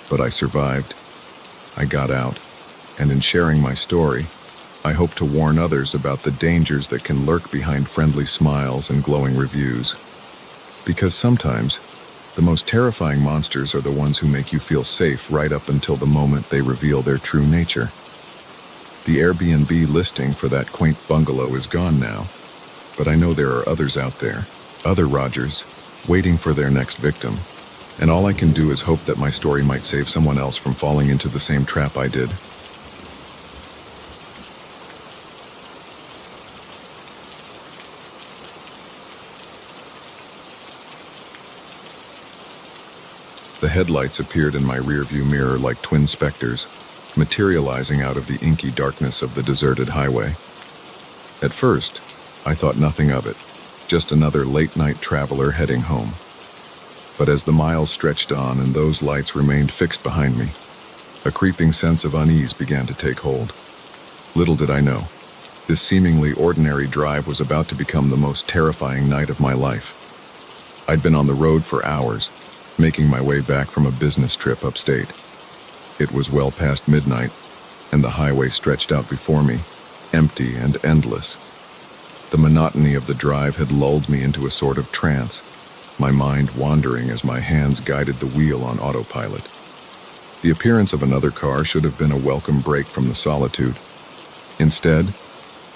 [SPEAKER 1] But I survived. I got out, and in sharing my story, I hope to warn others about the dangers that can lurk behind friendly smiles and glowing reviews. Because sometimes, The most terrifying monsters are the ones who make you feel safe right up until the moment they reveal their true nature. The Airbnb listing for that quaint bungalow is gone now, but I know there are others out there, other Rogers, waiting for their next victim. And all I can do is hope that my story might save someone else from falling into the same trap I did. The headlights appeared in my rearview mirror like twin specters, materializing out of the inky darkness of the deserted highway. At first, I thought nothing of it, just another late-night traveler heading home. But as the miles stretched on and those lights remained fixed behind me, a creeping sense of unease began to take hold. Little did I know, this seemingly ordinary drive was about to become the most terrifying night of my life. I'd been on the road for hours, making my way back from a business trip upstate. It was well past midnight, and the highway stretched out before me, empty and endless. The monotony of the drive had lulled me into a sort of trance, my mind wandering as my hands guided the wheel on autopilot. The appearance of another car should have been a welcome break from the solitude. Instead,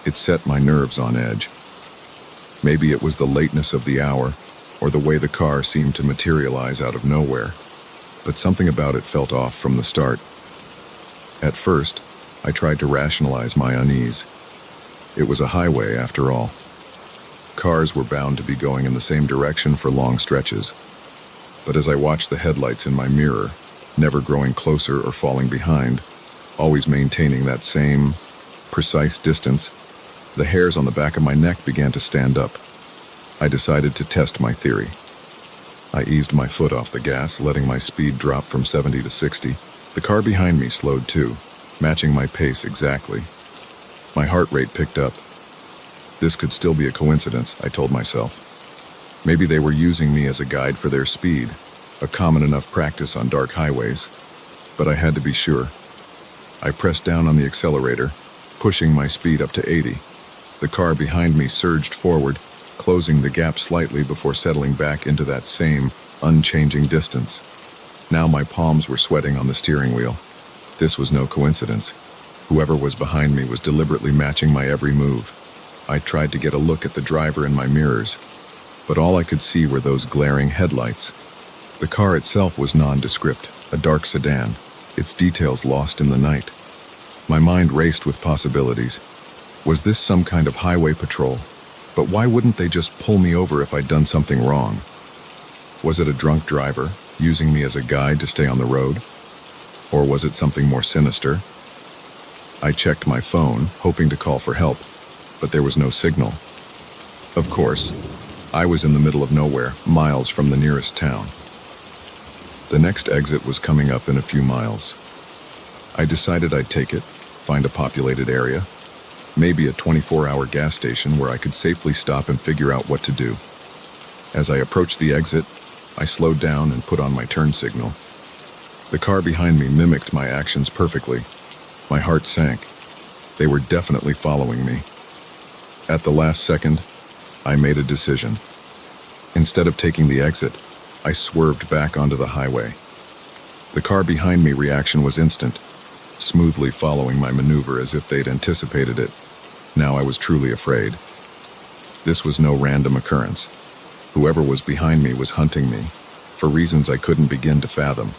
[SPEAKER 1] it set my nerves on edge. Maybe it was the lateness of the hour, or the way the car seemed to materialize out of nowhere, but something about it felt off from the start. At first, I tried to rationalize my unease. It was a highway, after all. Cars were bound to be going in the same direction for long stretches. But as I watched the headlights in my mirror, never growing closer or falling behind, always maintaining that same, precise distance, the hairs on the back of my neck began to stand up. I decided to test my theory. I eased my foot off the gas, letting my speed drop from 70 to 60. The car behind me slowed too, matching my pace exactly. My heart rate picked up. This could still be a coincidence, I told myself. Maybe they were using me as a guide for their speed, a common enough practice on dark highways. But I had to be sure. I pressed down on the accelerator, pushing my speed up to 80. The car behind me surged forward, closing the gap slightly before settling back into that same, unchanging distance. Now my palms were sweating on the steering wheel. This was no coincidence. Whoever was behind me was deliberately matching my every move. I tried to get a look at the driver in my mirrors, but all I could see were those glaring headlights. The car itself was nondescript, a dark sedan, its details lost in the night. My mind raced with possibilities. Was this some kind of highway patrol? But why wouldn't they just pull me over if I'd done something wrong? Was it a drunk driver, using me as a guide to stay on the road? Or was it something more sinister? I checked my phone, hoping to call for help, but there was no signal. Of course, I was in the middle of nowhere, miles from the nearest town. The next exit was coming up in a few miles. I decided I'd take it, find a populated area, maybe a 24-hour gas station where I could safely stop and figure out what to do. As I approached the exit, I slowed down and put on my turn signal. The car behind me mimicked my actions perfectly. My heart sank. They were definitely following me. At the last second, I made a decision. Instead of taking the exit, I swerved back onto the highway. The car behind me reaction was instant, smoothly following my maneuver as if they'd anticipated it. Now I was truly afraid. This was no random occurrence. Whoever was behind me was hunting me, for reasons I couldn't begin to fathom.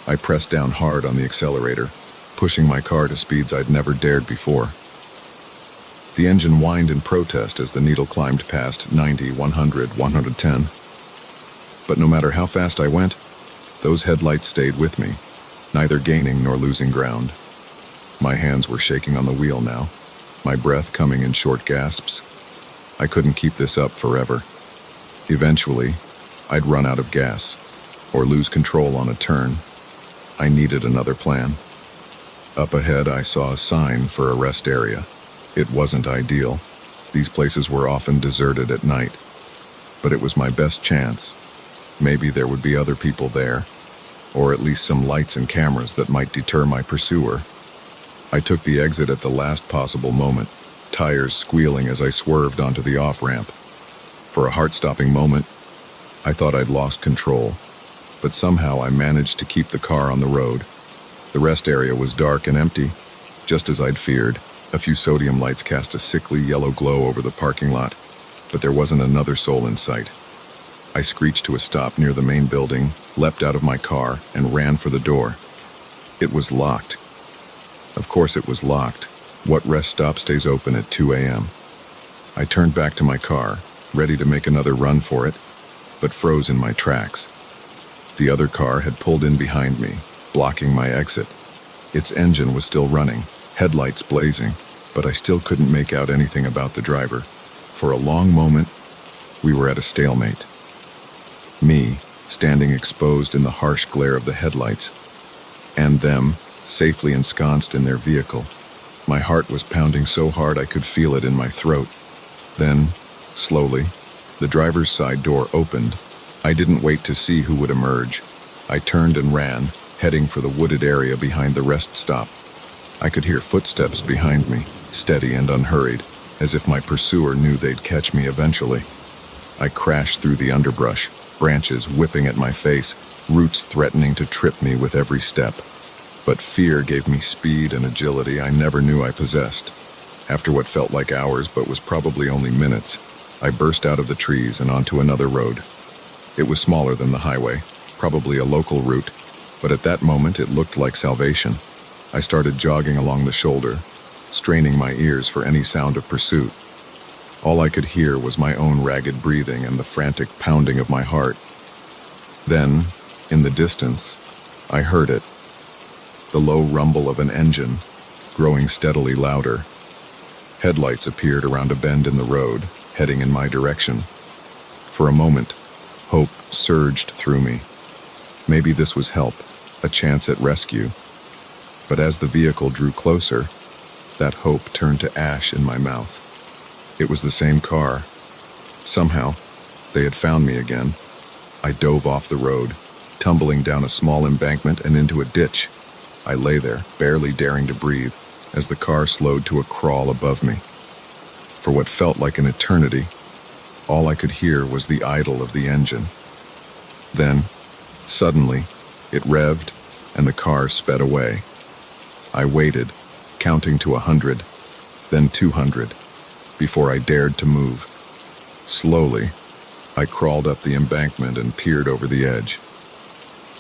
[SPEAKER 1] I pressed down hard on the accelerator, pushing my car to speeds I'd never dared before. The engine whined in protest as the needle climbed past 90, 100, 110. But no matter how fast I went, those headlights stayed with me, neither gaining nor losing ground. My hands were shaking on the wheel now, my breath coming in short gasps. I couldn't keep this up forever. Eventually, I'd run out of gas, or lose control on a turn. I needed another plan. Up ahead, I saw a sign for a rest area. It wasn't ideal. These places were often deserted at night. But it was my best chance. Maybe there would be other people there, or at least some lights and cameras that might deter my pursuer. I took the exit at the last possible moment, tires squealing as I swerved onto the off-ramp. For a heart-stopping moment, I thought I'd lost control, but somehow I managed to keep the car on the road. The rest area was dark and empty, just as I'd feared. A few sodium lights cast a sickly yellow glow over the parking lot, but there wasn't another soul in sight. I screeched to a stop near the main building, leapt out of my car, and ran for the door. It was locked. Of course it was locked. What rest stop stays open at 2 a.m.? I turned back to my car, ready to make another run for it, but froze in my tracks. The other car had pulled in behind me, blocking my exit. Its engine was still running, headlights blazing, but I still couldn't make out anything about the driver. For a long moment, we were at a stalemate. Me, standing exposed in the harsh glare of the headlights, and them, safely ensconced in their vehicle. My heart was pounding so hard I could feel it in my throat. Then, slowly, the driver's side door opened. I didn't wait to see who would emerge. I turned and ran, heading for the wooded area behind the rest stop. I could hear footsteps behind me, steady and unhurried, as if my pursuer knew they'd catch me eventually. I crashed through the underbrush, branches whipping at my face, roots threatening to trip me with every step. But fear gave me speed and agility I never knew I possessed. After what felt like hours but was probably only minutes, I burst out of the trees and onto another road. It was smaller than the highway, probably a local route, but at that moment it looked like salvation. I started jogging along the shoulder, straining my ears for any sound of pursuit. All I could hear was my own ragged breathing and the frantic pounding of my heart. Then, in the distance, I heard it. The low rumble of an engine, growing steadily louder. Headlights appeared around a bend in the road, heading in my direction. For a moment, hope surged through me. Maybe this was help, a chance at rescue. But as the vehicle drew closer, that hope turned to ash in my mouth. It was the same car. Somehow, they had found me again. I dove off the road, tumbling down a small embankment and into a ditch. I lay there, barely daring to breathe, as the car slowed to a crawl above me. For what felt like an eternity, all I could hear was the idle of the engine. Then, suddenly, it revved, and the car sped away. I waited, counting to 100, then 200, before I dared to move. Slowly, I crawled up the embankment and peered over the edge.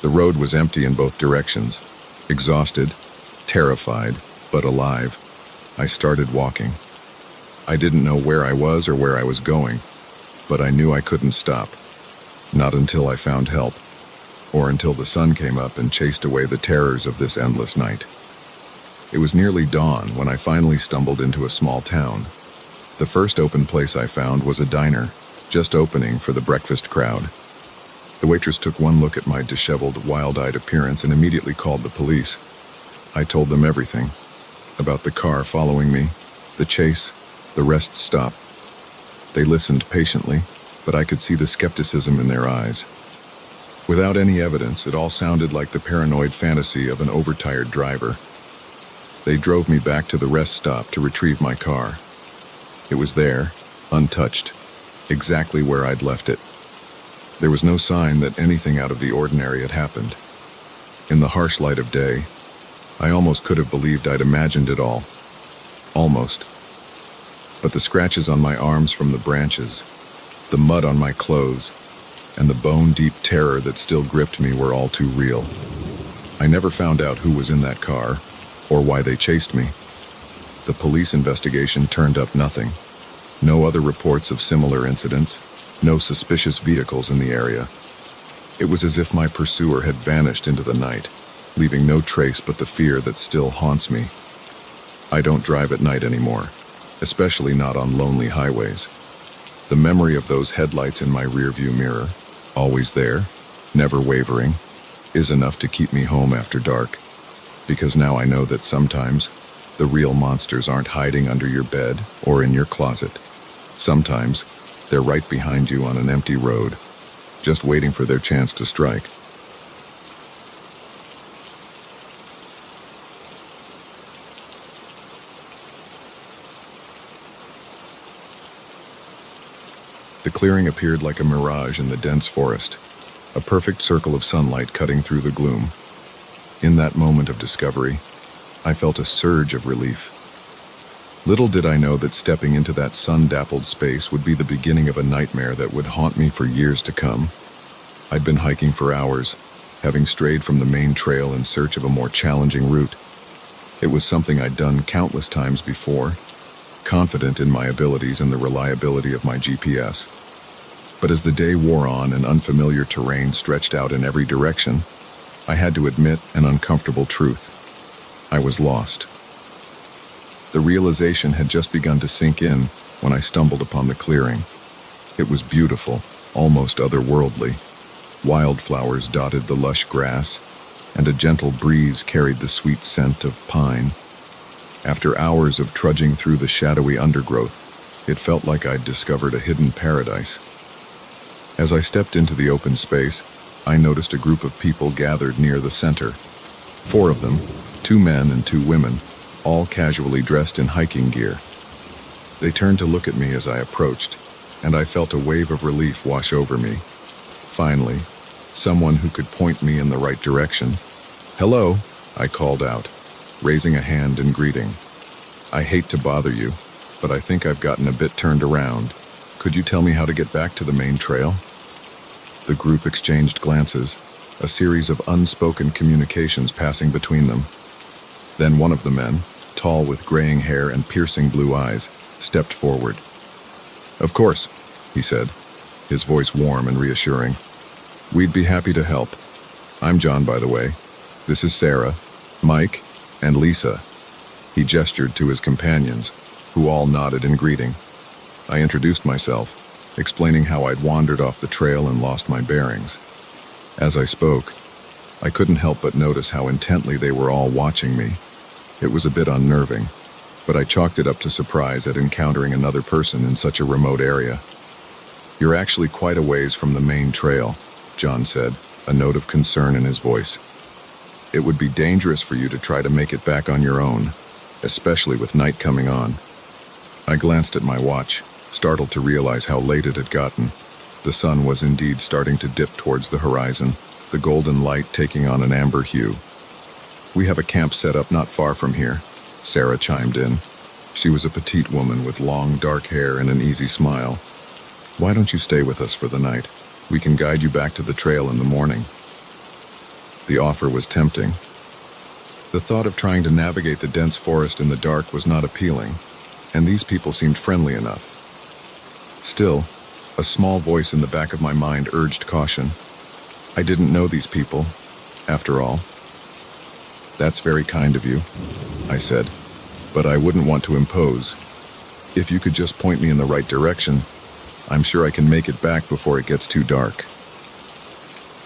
[SPEAKER 1] The road was empty in both directions. Exhausted, terrified, but alive, I started walking. I didn't know where I was or where I was going, but I knew I couldn't stop. Not until I found help, or until the sun came up and chased away the terrors of this endless night. It was nearly dawn when I finally stumbled into a small town. The first open place I found was a diner, just opening for the breakfast crowd. The waitress took one look at my disheveled, wild-eyed appearance and immediately called the police. I told them everything. About the car following me, the chase, the rest stop. They listened patiently, but I could see the skepticism in their eyes. Without any evidence, it all sounded like the paranoid fantasy of an overtired driver. They drove me back to the rest stop to retrieve my car. It was there, untouched, exactly where I'd left it. There was no sign that anything out of the ordinary had happened. In the harsh light of day, I almost could have believed I'd imagined it all. Almost. But the scratches on my arms from the branches, the mud on my clothes, and the bone-deep terror that still gripped me were all too real. I never found out who was in that car, or why they chased me. The police investigation turned up nothing. No other reports of similar incidents, no suspicious vehicles in the area. It was as if my pursuer had vanished into the night, leaving no trace but the fear that still haunts me. I don't drive at night anymore, especially not on lonely highways. The memory of those headlights in my rearview mirror, always there, never wavering, is enough to keep me home after dark. Because now I know that sometimes the real monsters aren't hiding under your bed or in your closet. Sometimes they're right behind you on an empty road, just waiting for their chance to strike. The clearing appeared like a mirage in the dense forest, a perfect circle of sunlight cutting through the gloom. In that moment of discovery, I felt a surge of relief. Little did I know that stepping into that sun-dappled space would be the beginning of a nightmare that would haunt me for years to come. I'd been hiking for hours, having strayed from the main trail in search of a more challenging route. It was something I'd done countless times before, confident in my abilities and the reliability of my GPS. But as the day wore on and unfamiliar terrain stretched out in every direction, I had to admit an uncomfortable truth. I was lost. The realization had just begun to sink in when I stumbled upon the clearing. It was beautiful, almost otherworldly. Wildflowers dotted the lush grass, and a gentle breeze carried the sweet scent of pine. After hours of trudging through the shadowy undergrowth, it felt like I'd discovered a hidden paradise. As I stepped into the open space, I noticed a group of people gathered near the center. 4 of them, 2 men and 2 women, all casually dressed in hiking gear. They turned to look at me as I approached, and I felt a wave of relief wash over me. Finally, someone who could point me in the right direction. "Hello," I called out, raising a hand in greeting. "I hate to bother you, but I think I've gotten a bit turned around. Could you tell me how to get back to the main trail?" The group exchanged glances, a series of unspoken communications passing between them. Then one of the men, tall with graying hair and piercing blue eyes, stepped forward. "Of course," he said, his voice warm and reassuring. "We'd be happy to help. I'm John, by the way. This is Sarah, Mike, and Lisa." He gestured to his companions, who all nodded in greeting. I introduced myself, explaining how I'd wandered off the trail and lost my bearings. As I spoke, I couldn't help but notice how intently they were all watching me. It was a bit unnerving, but I chalked it up to surprise at encountering another person in such a remote area. "You're actually quite a ways from the main trail," John said, a note of concern in his voice. "It would be dangerous for you to try to make it back on your own, especially with night coming on." I glanced at my watch, startled to realize how late it had gotten. The sun was indeed starting to dip towards the horizon, the golden light taking on an amber hue. "We have a camp set up not far from here," Sarah chimed in. She was a petite woman with long, dark hair and an easy smile. "Why don't you stay with us for the night? We can guide you back to the trail in the morning." The offer was tempting. The thought of trying to navigate the dense forest in the dark was not appealing, and these people seemed friendly enough. Still, a small voice in the back of my mind urged caution. I didn't know these people, after all. "That's very kind of you," I said, "but I wouldn't want to impose. If you could just point me in the right direction, I'm sure I can make it back before it gets too dark."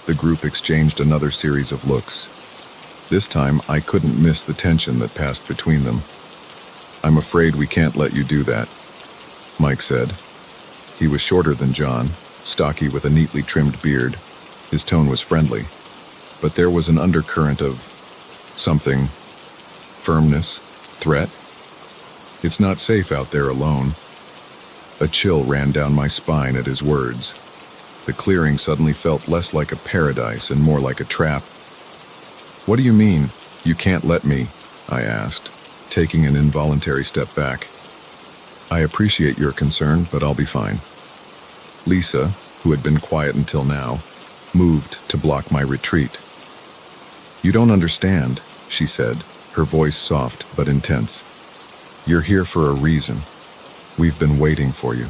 [SPEAKER 1] The group exchanged another series of looks. This time, I couldn't miss the tension that passed between them. "I'm afraid we can't let you do that," Mike said. He was shorter than John, stocky with a neatly trimmed beard. His tone was friendly, but there was an undercurrent of something. Firmness? Threat? "It's not safe out there alone." A chill ran down my spine at his words. The clearing suddenly felt less like a paradise and more like a trap. "What do you mean, you can't let me?" I asked, taking an involuntary step back. "I appreciate your concern, but I'll be fine." Lisa, who had been quiet until now, moved to block my retreat. "You don't understand," she said, her voice soft but intense. "You're here for a reason. We've been waiting for you."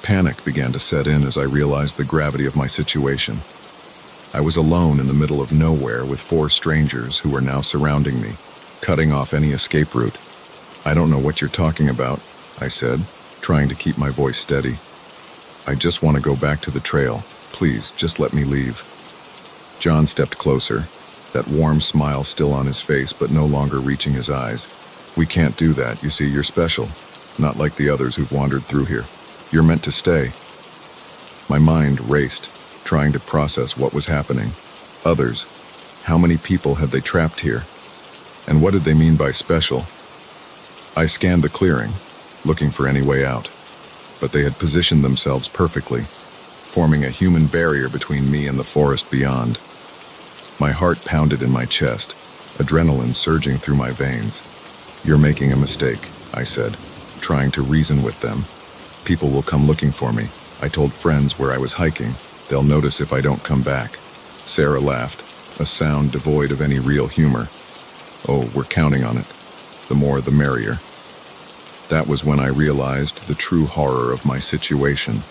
[SPEAKER 1] Panic began to set in as I realized the gravity of my situation. I was alone in the middle of nowhere with 4 strangers who were now surrounding me, cutting off any escape route. "I don't know what you're talking about," I said, trying to keep my voice steady. "I just want to go back to the trail. Please, just let me leave." John stepped closer, that warm smile still on his face but no longer reaching his eyes. "We can't do that. You see, you're special. Not like the others who've wandered through here. You're meant to stay." My mind raced, trying to process what was happening. Others. How many people had they trapped here? And what did they mean by special? I scanned the clearing, looking for any way out. but they had positioned themselves perfectly, forming a human barrier between me and the forest beyond. My heart pounded in my chest, adrenaline surging through my veins. "You're making a mistake," I said, trying to reason with them. "People will come looking for me. I told friends where I was hiking. They'll notice if I don't come back." Sarah laughed, a sound devoid of any real humor. "Oh, we're counting on it. The more the merrier." That was when I realized the true horror of my situation.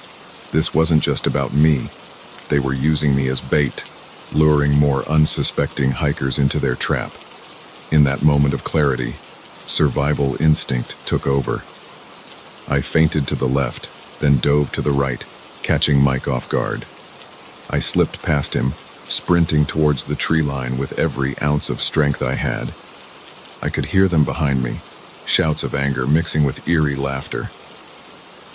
[SPEAKER 1] This wasn't just about me. They were using me as bait, luring more unsuspecting hikers into their trap. In that moment of clarity, survival instinct took over. I feinted to the left, then dove to the right, catching Mike off guard. I slipped past him, sprinting towards the tree line with every ounce of strength I had. I could hear them behind me, shouts of anger mixing with eerie laughter.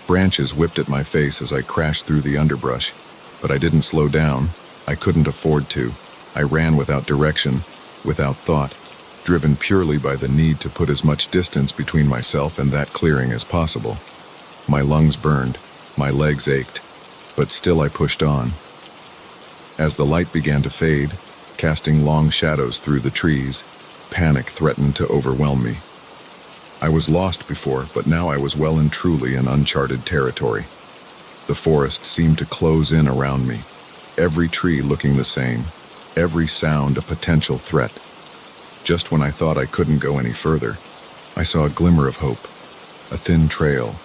[SPEAKER 1] Branches whipped at my face as I crashed through the underbrush, but I didn't slow down. I couldn't afford to. I ran without direction, without thought, driven purely by the need to put as much distance between myself and that clearing as possible. My lungs burned, my legs ached, but still I pushed on. As the light began to fade, casting long shadows through the trees, panic threatened to overwhelm me. I was lost before, but now I was well and truly in uncharted territory. The forest seemed to close in around me, every tree looking the same, every sound a potential threat. Just when I thought I couldn't go any further, I saw a glimmer of hope, a thin trail,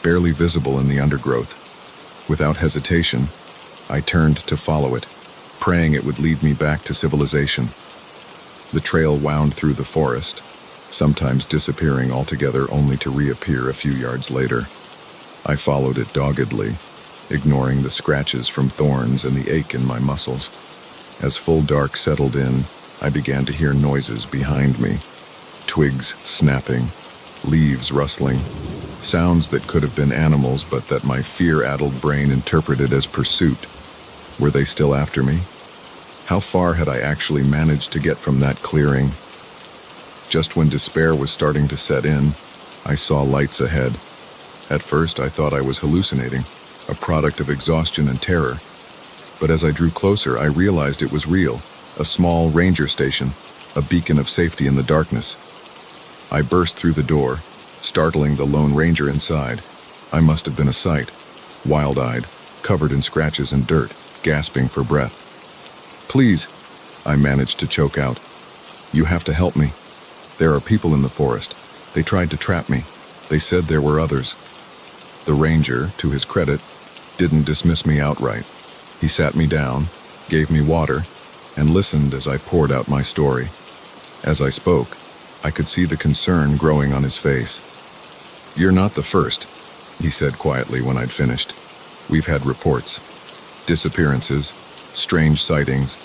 [SPEAKER 1] barely visible in the undergrowth. Without hesitation, I turned to follow it, praying it would lead me back to civilization. The trail wound through the forest, sometimes disappearing altogether only to reappear a few yards later. I followed it doggedly, ignoring the scratches from thorns and the ache in my muscles. As full dark settled in, I began to hear noises behind me. Twigs snapping, leaves rustling, sounds that could have been animals but that my fear-addled brain interpreted as pursuit. Were they still after me? How far had I actually managed to get from that clearing? Just when despair was starting to set in, I saw lights ahead. At first, I thought I was hallucinating, a product of exhaustion and terror. But as I drew closer, I realized it was real, a small ranger station, a beacon of safety in the darkness. I burst through the door, startling the lone ranger inside. I must have been a sight, wild-eyed, covered in scratches and dirt, gasping for breath. "Please," I managed to choke out. "You have to help me. There are people in the forest. They tried to trap me. They said there were others." The ranger, to his credit, didn't dismiss me outright. He sat me down, gave me water, and listened as I poured out my story. As I spoke, I could see the concern growing on his face. "You're not the first," he said quietly when I'd finished. "We've had reports. Disappearances, strange sightings,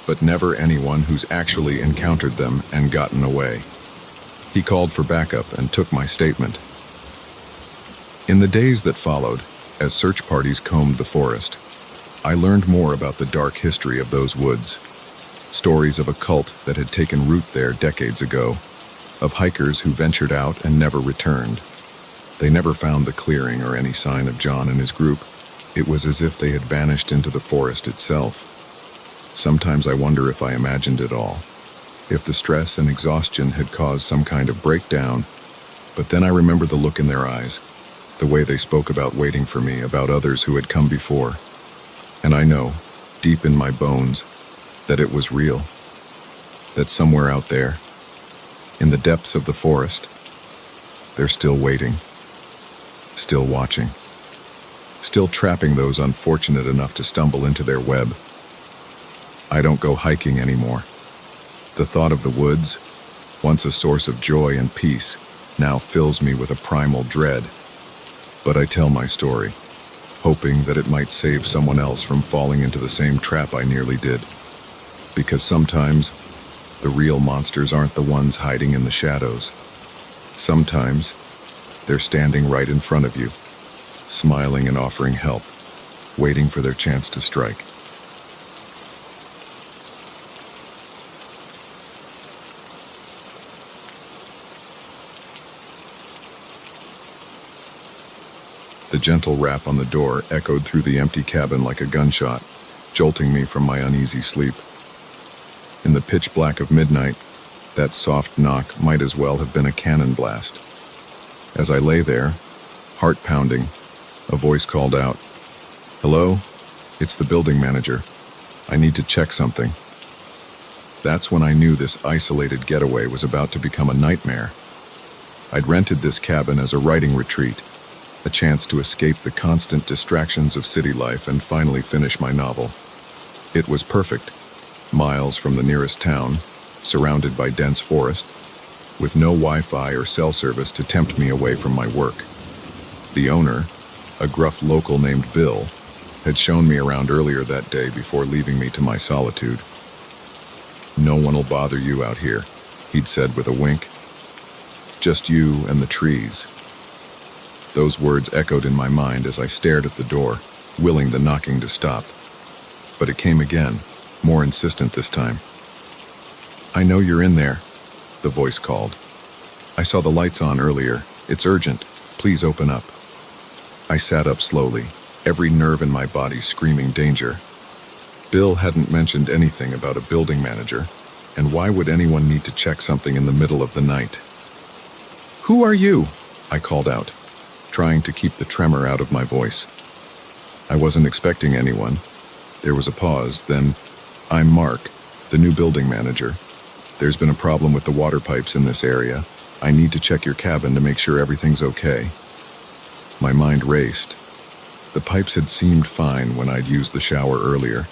[SPEAKER 1] but never anyone who's actually encountered them and gotten away." He called for backup and took my statement. In the days that followed, as search parties combed the forest, I learned more about the dark history of those woods. Stories of a cult that had taken root there decades ago, of hikers who ventured out and never returned. They never found the clearing or any sign of John and his group. It was as if they had vanished into the forest itself. Sometimes I wonder if I imagined it all, if the stress and exhaustion had caused some kind of breakdown, but then I remember the look in their eyes, the way they spoke about waiting for me, about others who had come before. And I know, deep in my bones, that it was real, that somewhere out there, in the depths of the forest, they're still waiting, still watching, still trapping those unfortunate enough to stumble into their web. I don't go hiking anymore. The thought of the woods, once a source of joy and peace, now fills me with a primal dread. But I tell my story, hoping that it might save someone else from falling into the same trap I nearly did. Because sometimes, the real monsters aren't the ones hiding in the shadows. Sometimes, they're standing right in front of you, smiling and offering help, waiting for their chance to strike. The gentle rap on the door echoed through the empty cabin like a gunshot, jolting me from my uneasy sleep. In the pitch black of midnight, that soft knock might as well have been a cannon blast. As I lay there, heart pounding, a voice called out, "Hello? It's the building manager. I need to check something." That's when I knew this isolated getaway was about to become a nightmare. I'd rented this cabin as a writing retreat, a chance to escape the constant distractions of city life and finally finish my novel. It was perfect, miles from the nearest town, surrounded by dense forest, with no Wi-Fi or cell service to tempt me away from my work. The owner, a gruff local named Bill, had shown me around earlier that day before leaving me to my solitude. "No one'll bother you out here," he'd said with a wink. "Just you and the trees." Those words echoed in my mind as I stared at the door, willing the knocking to stop. But it came again, more insistent this time. "I know you're in there," the voice called. "I saw the lights on earlier. It's urgent. Please open up." I sat up slowly, every nerve in my body screaming danger. Bill hadn't mentioned anything about a building manager, and why would anyone need to check something in the middle of the night? "Who are you?" I called out, trying to keep the tremor out of my voice. I wasn't expecting anyone. There was a pause, then, "I'm Mark, the new building manager. There's been a problem with the water pipes in this area. I need to check your cabin to make sure everything's okay." My mind raced. The pipes had seemed fine when I'd used the shower earlier,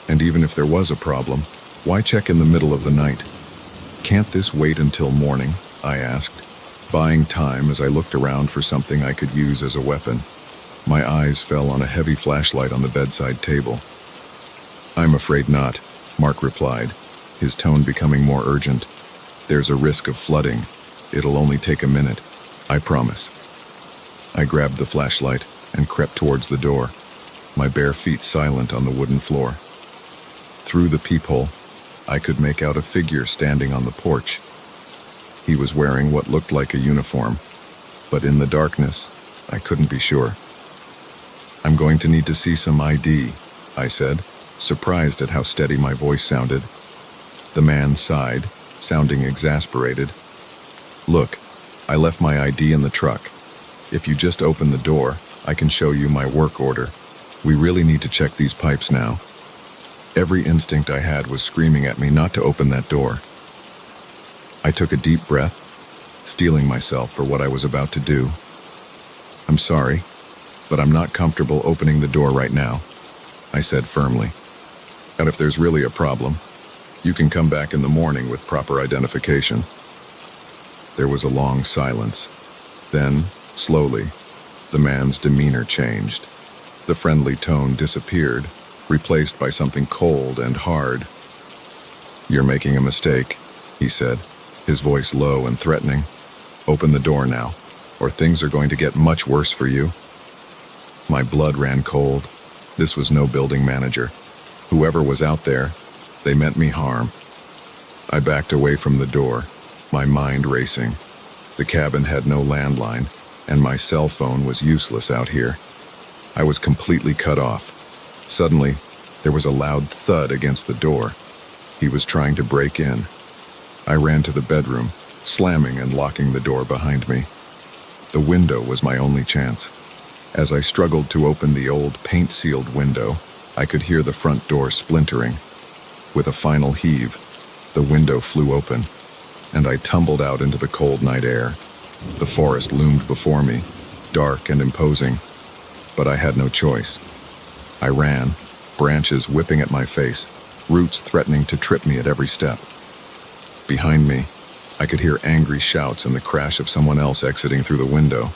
[SPEAKER 1] and even if there was a problem, why check in the middle of the night? "Can't this wait until morning?" I asked, buying time as I looked around for something I could use as a weapon. My eyes fell on a heavy flashlight on the bedside table. "I'm afraid not," Mark replied, his tone becoming more urgent. "There's a risk of flooding. It'll only take a minute. I promise." I grabbed the flashlight and crept towards the door, my bare feet silent on the wooden floor. Through the peephole, I could make out a figure standing on the porch. He was wearing what looked like a uniform, but in the darkness, I couldn't be sure. "I'm going to need to see some ID," I said, surprised at how steady my voice sounded. The man sighed, sounding exasperated. "Look, I left my ID in the truck. If you just open the door, I can show you my work order. We really need to check these pipes now." Every instinct I had was screaming at me not to open that door. I took a deep breath, steeling myself for what I was about to do. "I'm sorry, but I'm not comfortable opening the door right now," I said firmly. "And if there's really a problem, you can come back in the morning with proper identification." There was a long silence. Then, slowly, the man's demeanor changed. The friendly tone disappeared, replaced by something cold and hard. "You're making a mistake," he said, his voice low and threatening. "Open the door now, or things are going to get much worse for you." My blood ran cold. This was no building manager. Whoever was out there, they meant me harm. I backed away from the door, my mind racing. The cabin had no landline, and my cell phone was useless out here. I was completely cut off. Suddenly, there was a loud thud against the door. He was trying to break in. I ran to the bedroom, slamming and locking the door behind me. The window was my only chance. As I struggled to open the old paint-sealed window, I could hear the front door splintering. With a final heave, the window flew open, and I tumbled out into the cold night air. The forest loomed before me, dark and imposing, but I had no choice. I ran, branches whipping at my face, roots threatening to trip me at every step. Behind me, I could hear angry shouts and the crash of someone else exiting through the window.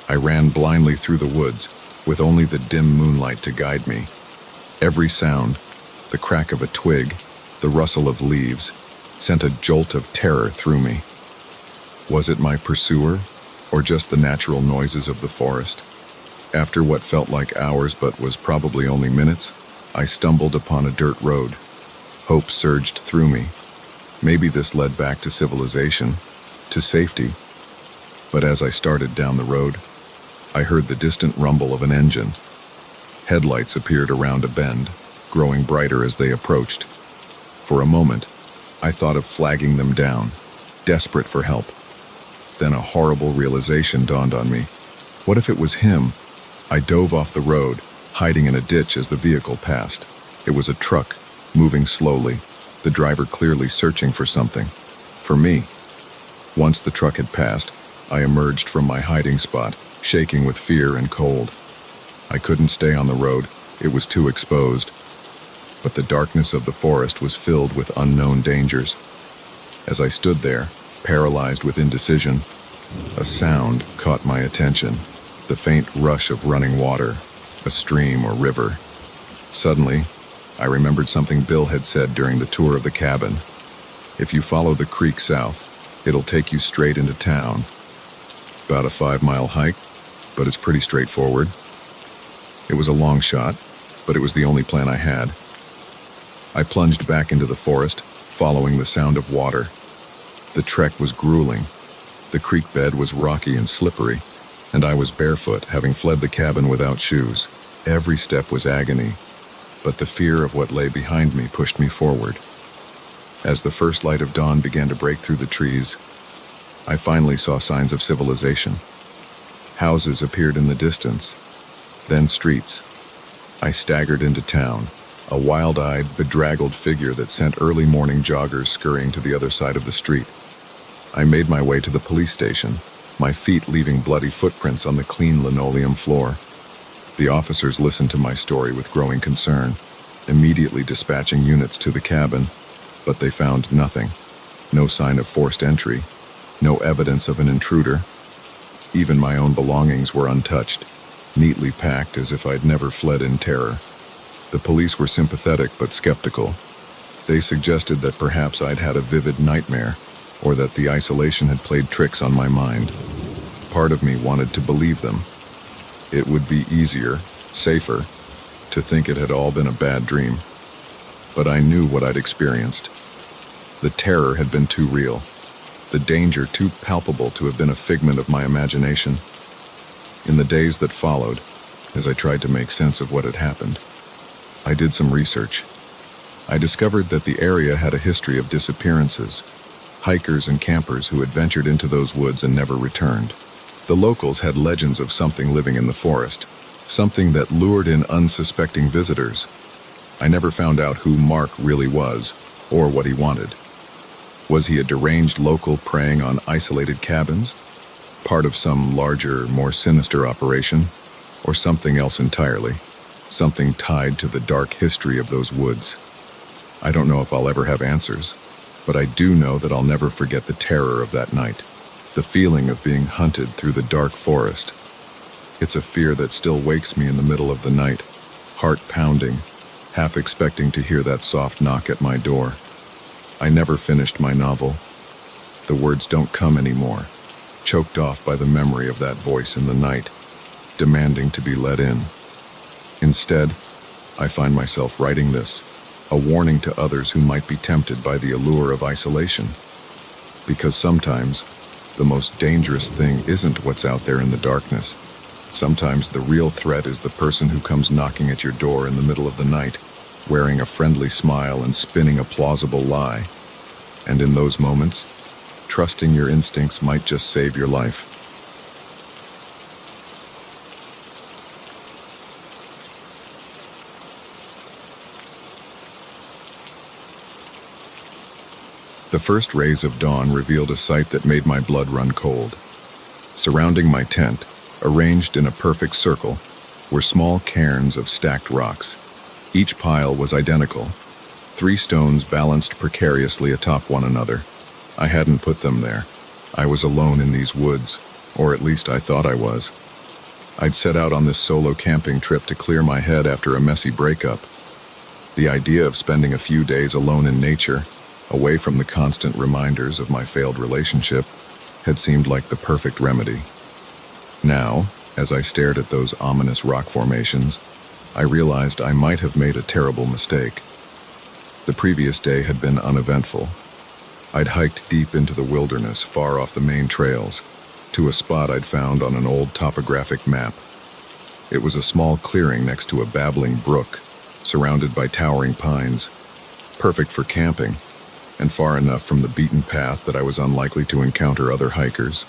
[SPEAKER 1] I ran blindly through the woods, with only the dim moonlight to guide me. Every sound, the crack of a twig, the rustle of leaves, sent a jolt of terror through me. Was it my pursuer, or just the natural noises of the forest? After what felt like hours but was probably only minutes, I stumbled upon a dirt road. Hope surged through me. Maybe this led back to civilization, to safety. But as I started down the road, I heard the distant rumble of an engine. Headlights appeared around a bend, growing brighter as they approached. For a moment, I thought of flagging them down, desperate for help. Then a horrible realization dawned on me. What if it was him? I dove off the road, hiding in a ditch as the vehicle passed. It was a truck, moving slowly, the driver clearly searching for something. For me. Once the truck had passed, I emerged from my hiding spot, shaking with fear and cold. I couldn't stay on the road, it was too exposed. But the darkness of the forest was filled with unknown dangers. As I stood there, paralyzed with indecision, a sound caught my attention, the faint rush of running water, a stream or river. Suddenly, I remembered something Bill had said during the tour of the cabin. If you follow the creek south, it'll take you straight into town. About a 5-mile hike, but it's pretty straightforward. It was a long shot, but it was the only plan I had. I plunged back into the forest, following the sound of water. The trek was grueling. The creek bed was rocky and slippery, and I was barefoot, having fled the cabin without shoes. Every step was agony, but the fear of what lay behind me pushed me forward. As the first light of dawn began to break through the trees, I finally saw signs of civilization. Houses appeared in the distance, then streets. I staggered into town, a wild-eyed, bedraggled figure that sent early morning joggers scurrying to the other side of the street. I made my way to the police station, my feet leaving bloody footprints on the clean linoleum floor. The officers listened to my story with growing concern, immediately dispatching units to the cabin, but they found nothing. No sign of forced entry, no evidence of an intruder. Even my own belongings were untouched, neatly packed as if I'd never fled in terror. The police were sympathetic but skeptical. They suggested that perhaps I'd had a vivid nightmare, or that the isolation had played tricks on my mind. Part of me wanted to believe them. It would be easier, safer, to think it had all been a bad dream. But I knew what I'd experienced. The terror had been too real, the danger too palpable to have been a figment of my imagination. In the days that followed, as I tried to make sense of what had happened, I did some research. I discovered that the area had a history of disappearances, hikers and campers who had ventured into those woods and never returned. The locals had legends of something living in the forest, something that lured in unsuspecting visitors. I never found out who Mark really was, or what he wanted. Was he a deranged local preying on isolated cabins? Part of some larger, more sinister operation? Or something else entirely? Something tied to the dark history of those woods? I don't know if I'll ever have answers, but I do know that I'll never forget the terror of that night. The feeling of being hunted through the dark forest. It's a fear that still wakes me in the middle of the night, heart pounding, half expecting to hear that soft knock at my door. I never finished my novel. The words don't come anymore, choked off by the memory of that voice in the night, demanding to be let in. Instead, I find myself writing this, a warning to others who might be tempted by the allure of isolation. Because sometimes, the most dangerous thing isn't what's out there in the darkness. Sometimes the real threat is the person who comes knocking at your door in the middle of the night, wearing a friendly smile and spinning a plausible lie. And in those moments, trusting your instincts might just save your life. The first rays of dawn revealed a sight that made my blood run cold. Surrounding my tent, arranged in a perfect circle, were small cairns of stacked rocks. Each pile was identical, 3 stones balanced precariously atop one another. I hadn't put them there. I was alone in these woods, or at least I thought I was. I'd set out on this solo camping trip to clear my head after a messy breakup. The idea of spending a few days alone in nature, away from the constant reminders of my failed relationship, had seemed like the perfect remedy. Now, as I stared at those ominous rock formations, I realized I might have made a terrible mistake. The previous day had been uneventful. I'd hiked deep into the wilderness, far off the main trails, to a spot I'd found on an old topographic map. It was a small clearing next to a babbling brook, surrounded by towering pines, perfect for camping, and far enough from the beaten path that I was unlikely to encounter other hikers.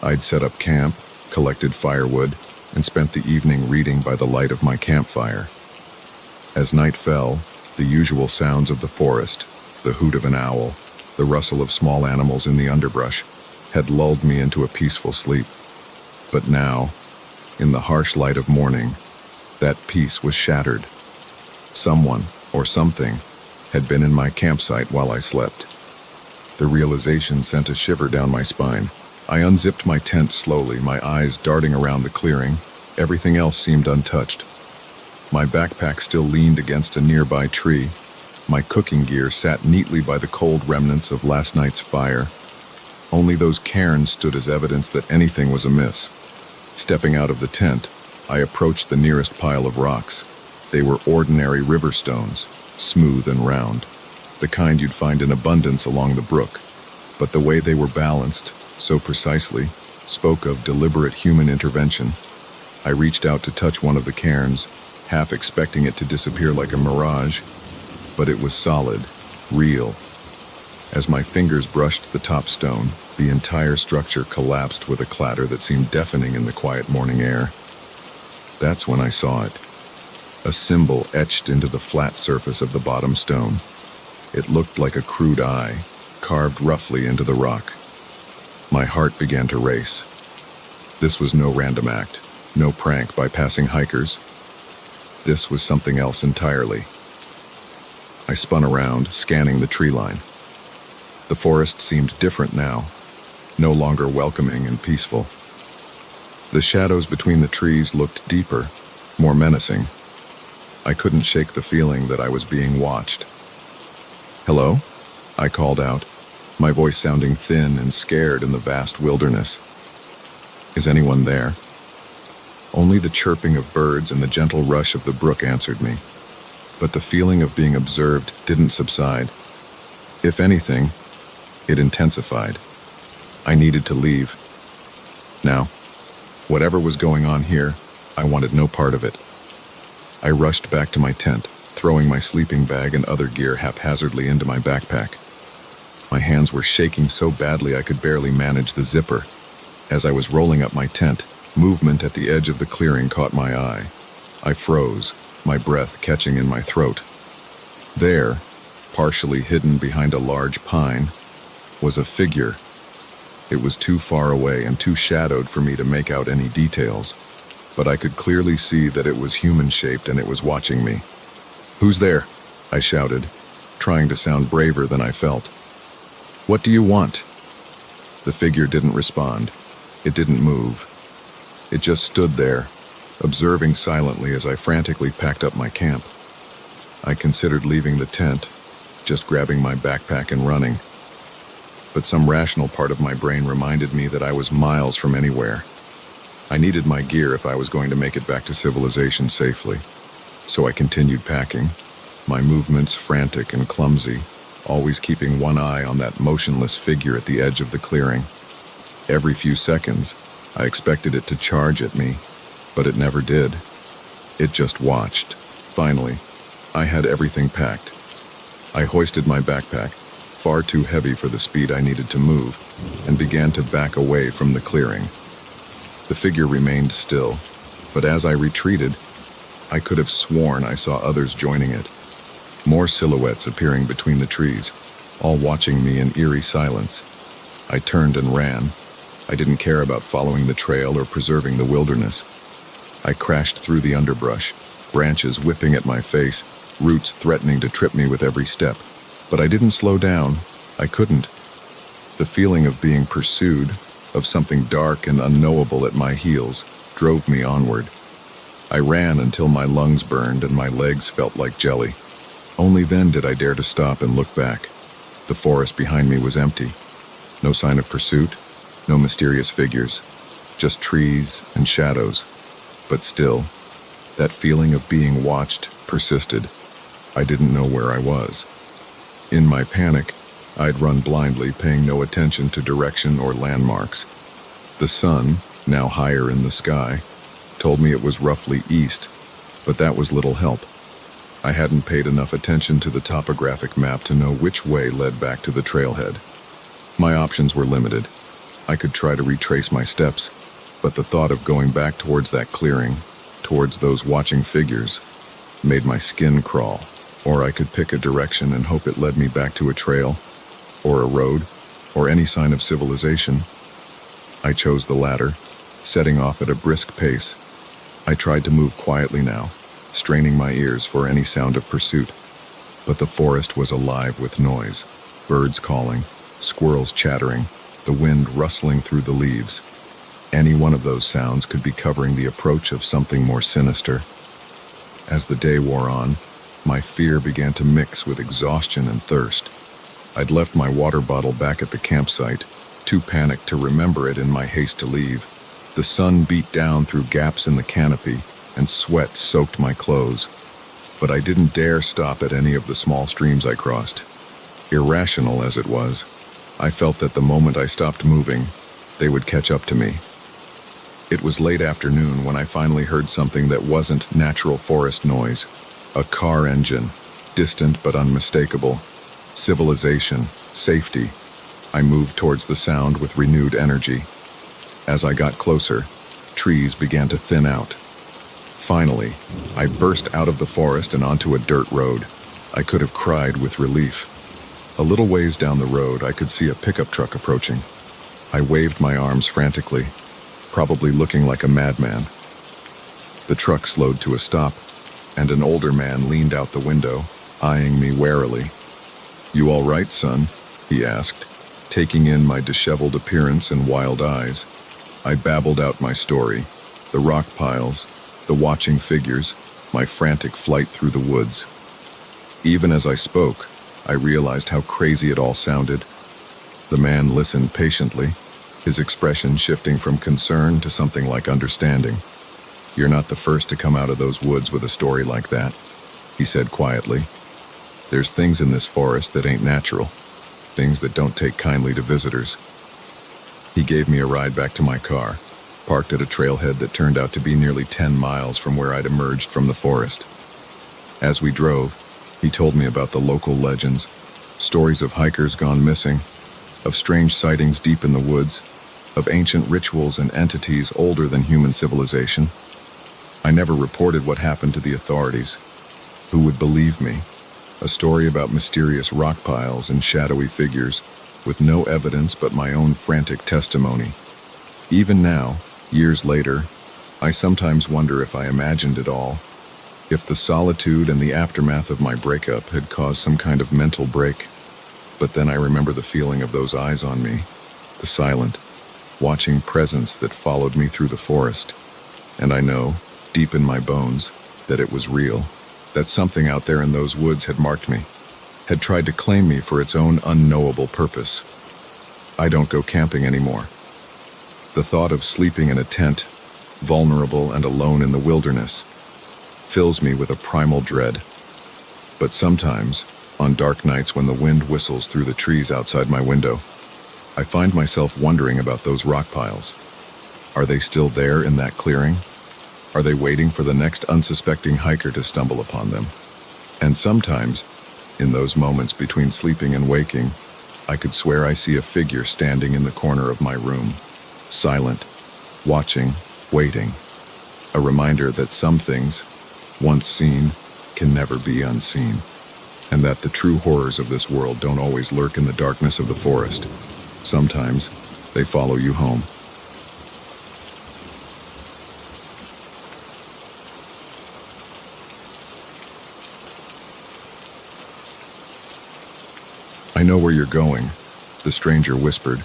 [SPEAKER 1] I'd set up camp, collected firewood, and spent the evening reading by the light of my campfire. As night fell, the usual sounds of the forest, the hoot of an owl, the rustle of small animals in the underbrush, had lulled me into a peaceful sleep. But now, in the harsh light of morning, that peace was shattered. Someone, or something, had been in my campsite while I slept. The realization sent a shiver down my spine. I unzipped my tent slowly, my eyes darting around the clearing. Everything else seemed untouched. My backpack still leaned against a nearby tree. My cooking gear sat neatly by the cold remnants of last night's fire. Only those cairns stood as evidence that anything was amiss. Stepping out of the tent, I approached the nearest pile of rocks. They were ordinary river stones, smooth and round, the kind you'd find in abundance along the brook. But the way they were balanced, so precisely, spoke of deliberate human intervention. I reached out to touch one of the cairns, half expecting it to disappear like a mirage, but it was solid, real. As my fingers brushed the top stone, the entire structure collapsed with a clatter that seemed deafening in the quiet morning air. That's when I saw it. A symbol etched into the flat surface of the bottom stone. It looked like a crude eye, carved roughly into the rock. My heart began to race. This was no random act, no prank by passing hikers. This was something else entirely. I spun around, scanning the tree line. The forest seemed different now, no longer welcoming and peaceful. The shadows between the trees looked deeper, more menacing. I couldn't shake the feeling that I was being watched. "Hello?" I called out, my voice sounding thin and scared in the vast wilderness. "Is anyone there?" Only the chirping of birds and the gentle rush of the brook answered me. But the feeling of being observed didn't subside. If anything, it intensified. I needed to leave. Now, whatever was going on here, I wanted no part of it. I rushed back to my tent, throwing my sleeping bag and other gear haphazardly into my backpack. My hands were shaking so badly I could barely manage the zipper. As I was rolling up my tent, movement at the edge of the clearing caught my eye. I froze, my breath catching in my throat. There, partially hidden behind a large pine, was a figure. It was too far away and too shadowed for me to make out any details, but I could clearly see that it was human-shaped and it was watching me. "Who's there?" I shouted, trying to sound braver than I felt. "What do you want?" The figure didn't respond. It didn't move. It just stood there, observing silently as I frantically packed up my camp. I considered leaving the tent, just grabbing my backpack and running. But some rational part of my brain reminded me that I was miles from anywhere. I needed my gear if I was going to make it back to civilization safely. So I continued packing, my movements frantic and clumsy, always keeping one eye on that motionless figure at the edge of the clearing. Every few seconds, I expected it to charge at me, but it never did. It just watched. Finally, I had everything packed. I hoisted my backpack, far too heavy for the speed I needed to move, and began to back away from the clearing. The figure remained still, but as I retreated, I could have sworn I saw others joining it. More silhouettes appearing between the trees, all watching me in eerie silence. I turned and ran. I didn't care about following the trail or preserving the wilderness. I crashed through the underbrush, branches whipping at my face, roots threatening to trip me with every step. But I didn't slow down. I couldn't. The feeling of being pursued, of something dark and unknowable at my heels, drove me onward. I ran until my lungs burned and my legs felt like jelly. Only then did I dare to stop and look back. The forest behind me was empty. No sign of pursuit, no mysterious figures, just trees and shadows. But still, that feeling of being watched persisted. I didn't know where I was. In my panic, I'd run blindly, paying no attention to direction or landmarks. The sun, now higher in the sky, told me it was roughly east, but that was little help. I hadn't paid enough attention to the topographic map to know which way led back to the trailhead. My options were limited. I could try to retrace my steps, but the thought of going back towards that clearing, towards those watching figures, made my skin crawl. Or I could pick a direction and hope it led me back to a trail, or a road, or any sign of civilization. I chose the latter, setting off at a brisk pace. I tried to move quietly now, straining my ears for any sound of pursuit. But the forest was alive with noise, birds calling, squirrels chattering, the wind rustling through the leaves. Any one of those sounds could be covering the approach of something more sinister. As the day wore on, my fear began to mix with exhaustion and thirst. I'd left my water bottle back at the campsite, too panicked to remember it in my haste to leave. The sun beat down through gaps in the canopy, and sweat soaked my clothes. But I didn't dare stop at any of the small streams I crossed. Irrational as it was, I felt that the moment I stopped moving, they would catch up to me. It was late afternoon when I finally heard something that wasn't natural forest noise. A car engine, distant but unmistakable. Civilization, safety. I moved towards the sound with renewed energy. As I got closer, trees began to thin out. Finally, I burst out of the forest and onto a dirt road. I could have cried with relief. A little ways down the road, I could see a pickup truck approaching. I waved my arms frantically, probably looking like a madman. The truck slowed to a stop, and an older man leaned out the window, eyeing me warily. "You all right, son?" he asked, taking in my disheveled appearance and wild eyes. I babbled out my story, the rock piles, the watching figures, my frantic flight through the woods. Even as I spoke, I realized how crazy it all sounded. The man listened patiently, his expression shifting from concern to something like understanding. "You're not the first to come out of those woods with a story like that," he said quietly. "There's things in this forest that ain't natural, things that don't take kindly to visitors." He gave me a ride back to my car, parked at a trailhead that turned out to be nearly 10 miles from where I'd emerged from the forest. As we drove, he told me about the local legends, stories of hikers gone missing, of strange sightings deep in the woods, of ancient rituals and entities older than human civilization. I never reported what happened to the authorities. Who would believe me? A story about mysterious rock piles and shadowy figures, with no evidence but my own frantic testimony. Even now, years later, I sometimes wonder if I imagined it all, if the solitude and the aftermath of my breakup had caused some kind of mental break. But then I remember the feeling of those eyes on me, the silent, watching presence that followed me through the forest. And I know, deep in my bones, that it was real, that something out there in those woods had marked me, had tried to claim me for its own unknowable purpose. I don't go camping anymore. The thought of sleeping in a tent, vulnerable and alone in the wilderness, fills me with a primal dread. But sometimes, on dark nights when the wind whistles through the trees outside my window, I find myself wondering about those rock piles. Are they still there in that clearing? Are they waiting for the next unsuspecting hiker to stumble upon them? And sometimes, in those moments between sleeping and waking, I could swear I see a figure standing in the corner of my room, silent, watching, waiting. A reminder that some things, once seen, can never be unseen, and that the true horrors of this world don't always lurk in the darkness of the forest. Sometimes, they follow you home. "I know where you're going," the stranger whispered,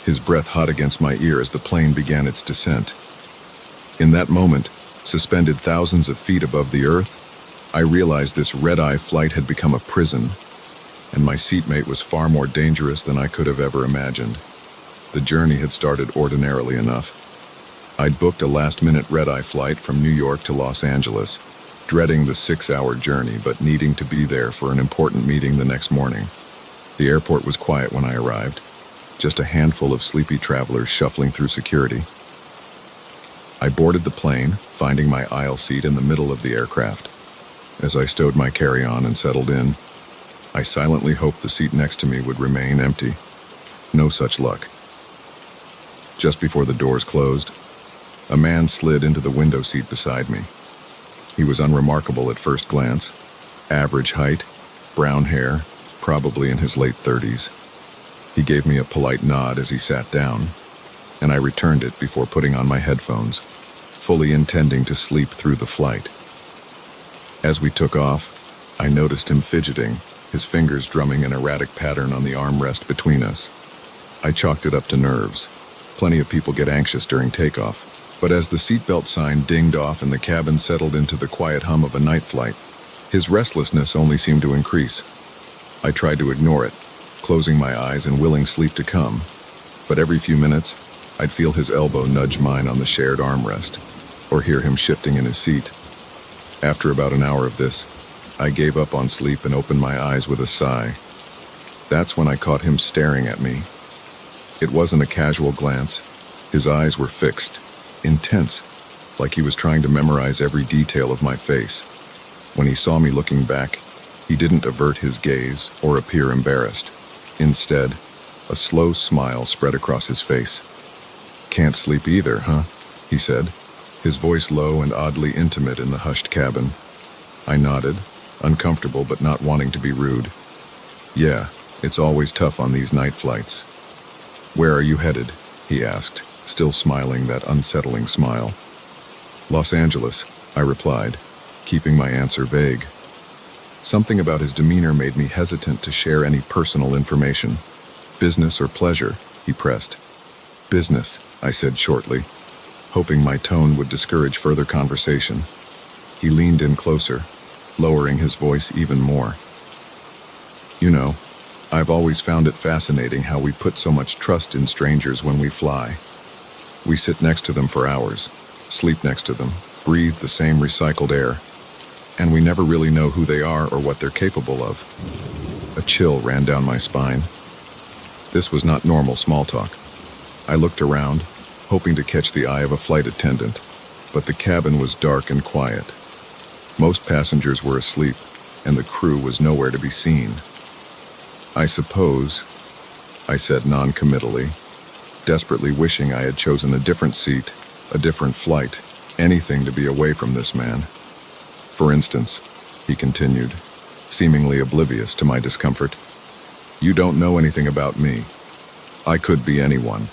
[SPEAKER 1] his breath hot against my ear as the plane began its descent. In that moment, suspended thousands of feet above the earth, I realized this red-eye flight had become a prison, and my seatmate was far more dangerous than I could have ever imagined. The journey had started ordinarily enough. I'd booked a last-minute red-eye flight from New York to Los Angeles, dreading the 6-hour journey but needing to be there for an important meeting the next morning. The airport was quiet when I arrived. just a handful of sleepy travelers shuffling through security. I boarded the plane, finding my aisle seat in the middle of the aircraft. As I stowed my carry-on and settled in, I silently hoped the seat next to me would remain empty. No such luck. Just before the doors closed, a man slid into the window seat beside me. He was unremarkable at first glance. Average height, brown hair, probably in his late 30s. He gave me a polite nod as he sat down, and I returned it before putting on my headphones, fully intending to sleep through the flight. As we took off, I noticed him fidgeting, his fingers drumming an erratic pattern on the armrest between us. I chalked it up to nerves. Plenty of people get anxious during takeoff, but as the seatbelt sign dinged off and the cabin settled into the quiet hum of a night flight, his restlessness only seemed to increase. I tried to ignore it, closing my eyes and willing sleep to come, but every few minutes, I'd feel his elbow nudge mine on the shared armrest, or hear him shifting in his seat. After about an hour of this, I gave up on sleep and opened my eyes with a sigh. That's when I caught him staring at me. It wasn't a casual glance. His eyes were fixed, intense, like he was trying to memorize every detail of my face. When he saw me looking back, he didn't avert his gaze or appear embarrassed. Instead, a slow smile spread across his face. "Can't sleep either, huh?" he said, his voice low and oddly intimate in the hushed cabin. I nodded, uncomfortable but not wanting to be rude. "Yeah, it's always tough on these night flights." "Where are you headed?" he asked, still smiling that unsettling smile. "Los Angeles," I replied, keeping my answer vague. Something about his demeanor made me hesitant to share any personal information. "Business or pleasure?" he pressed. "Business," I said shortly, hoping my tone would discourage further conversation. He leaned in closer, lowering his voice even more. "You know, I've always found it fascinating how we put so much trust in strangers when we fly. We sit next to them for hours, sleep next to them, breathe the same recycled air, and we never really know who they are or what they're capable of." A chill ran down my spine. This was not normal small talk. I looked around, hoping to catch the eye of a flight attendant, but the cabin was dark and quiet. Most passengers were asleep, and the crew was nowhere to be seen. "I suppose," I said non-committally, desperately wishing I had chosen a different seat, a different flight, anything to be away from this man. "For instance," he continued, seemingly oblivious to my discomfort, "you don't know anything about me. I could be anyone.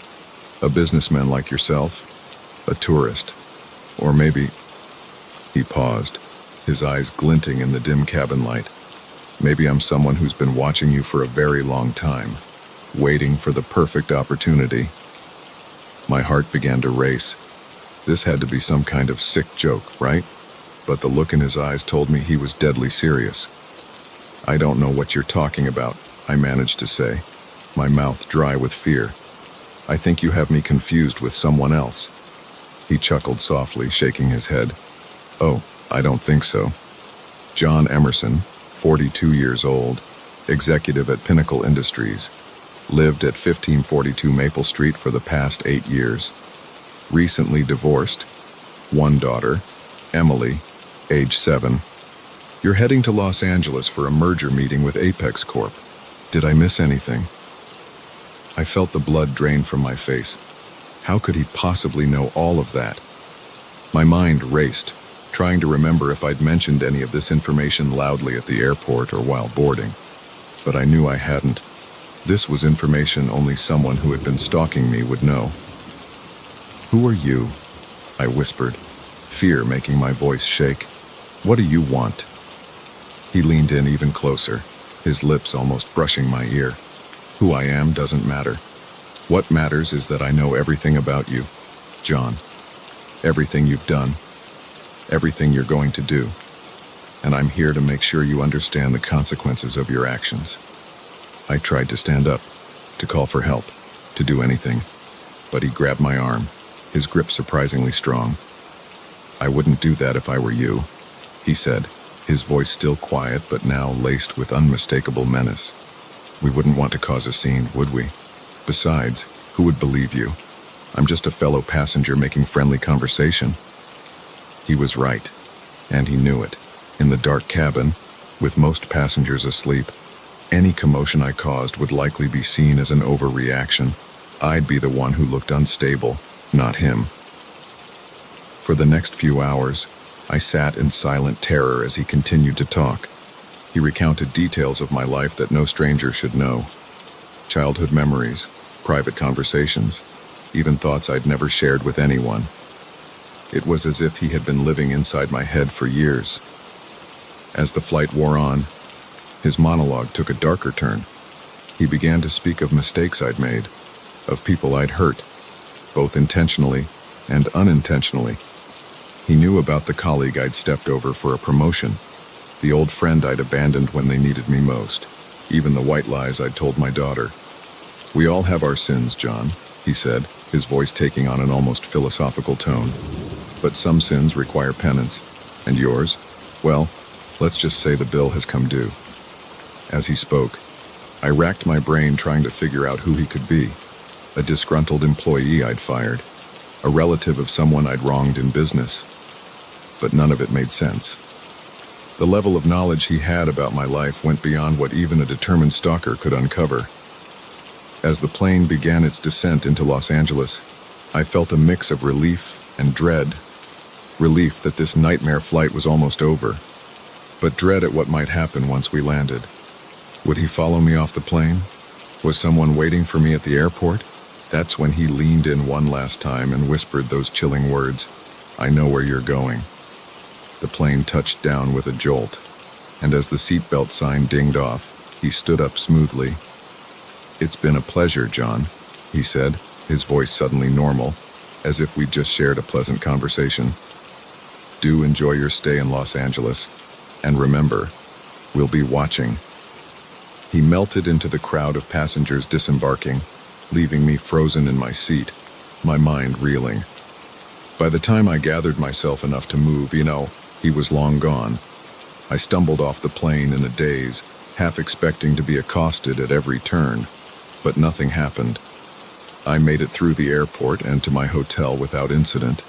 [SPEAKER 1] A businessman like yourself, a tourist, or maybe—" He paused, his eyes glinting in the dim cabin light. "Maybe I'm someone who's been watching you for a very long time, waiting for the perfect opportunity." My heart began to race. This had to be some kind of sick joke, right? But the look in his eyes told me he was deadly serious. "I don't know what you're talking about," I managed to say, my mouth dry with fear. "I think you have me confused with someone else." He chuckled softly, shaking his head. "Oh, I don't think so. John Emerson, 42 years old, executive at Pinnacle Industries, lived at 1542 Maple Street for the past 8 years. Recently divorced, one daughter, Emily, age 7. You're heading to Los Angeles for a merger meeting with Apex Corp. Did I miss anything?" I felt the blood drain from my face. How could he possibly know all of that? My mind raced, trying to remember if I'd mentioned any of this information loudly at the airport or while boarding. But I knew I hadn't. This was information only someone who had been stalking me would know. "Who are you?" I whispered, fear making my voice shake. "What do you want?" He leaned in even closer, his lips almost brushing my ear. "Who I am doesn't matter. What matters is that I know everything about you, John. Everything you've done. Everything you're going to do. And I'm here to make sure you understand the consequences of your actions." I tried to stand up, to call for help, to do anything, but he grabbed my arm, his grip surprisingly strong. "I wouldn't do that if I were you," he said, his voice still quiet but now laced with unmistakable menace. "We wouldn't want to cause a scene, would we?" Besides, who would believe you? I'm just a fellow passenger making friendly conversation. He was right, and he knew it. In the dark cabin, with most passengers asleep, any commotion I caused would likely be seen as an overreaction. I'd be the one who looked unstable, not him. For the next few hours, I sat in silent terror as he continued to talk. He recounted details of my life that no stranger should know. Childhood memories, private conversations, even thoughts I'd never shared with anyone. It was as if he had been living inside my head for years. As the flight wore on, his monologue took a darker turn. He began to speak of mistakes I'd made, of people I'd hurt, both intentionally and unintentionally. He knew about the colleague I'd stepped over for a promotion, the old friend I'd abandoned when they needed me most, even the white lies I'd told my daughter. "We all have our sins, John," he said, his voice taking on an almost philosophical tone. "But some sins require penance. And yours? Well, let's just say the bill has come due." As he spoke, I racked my brain trying to figure out who he could be. A disgruntled employee I'd fired, a relative of someone I'd wronged in business. But none of it made sense. The level of knowledge he had about my life went beyond what even a determined stalker could uncover. As the plane began its descent into Los Angeles, I felt a mix of relief and dread. Relief that this nightmare flight was almost over, but dread at what might happen once we landed. Would he follow me off the plane? Was someone waiting for me at the airport? That's when he leaned in one last time and whispered those chilling words, "I know where you're going." The plane touched down with a jolt, and as the seatbelt sign dinged off, he stood up smoothly. "It's been a pleasure, John," he said, his voice suddenly normal, as if we'd just shared a pleasant conversation. "Do enjoy your stay in Los Angeles, and remember, we'll be watching." He melted into the crowd of passengers disembarking, leaving me frozen in my seat, my mind reeling. By the time I gathered myself enough to move, he was long gone. I stumbled off the plane in a daze, half expecting to be accosted at every turn, but nothing happened. I made it through the airport and to my hotel without incident.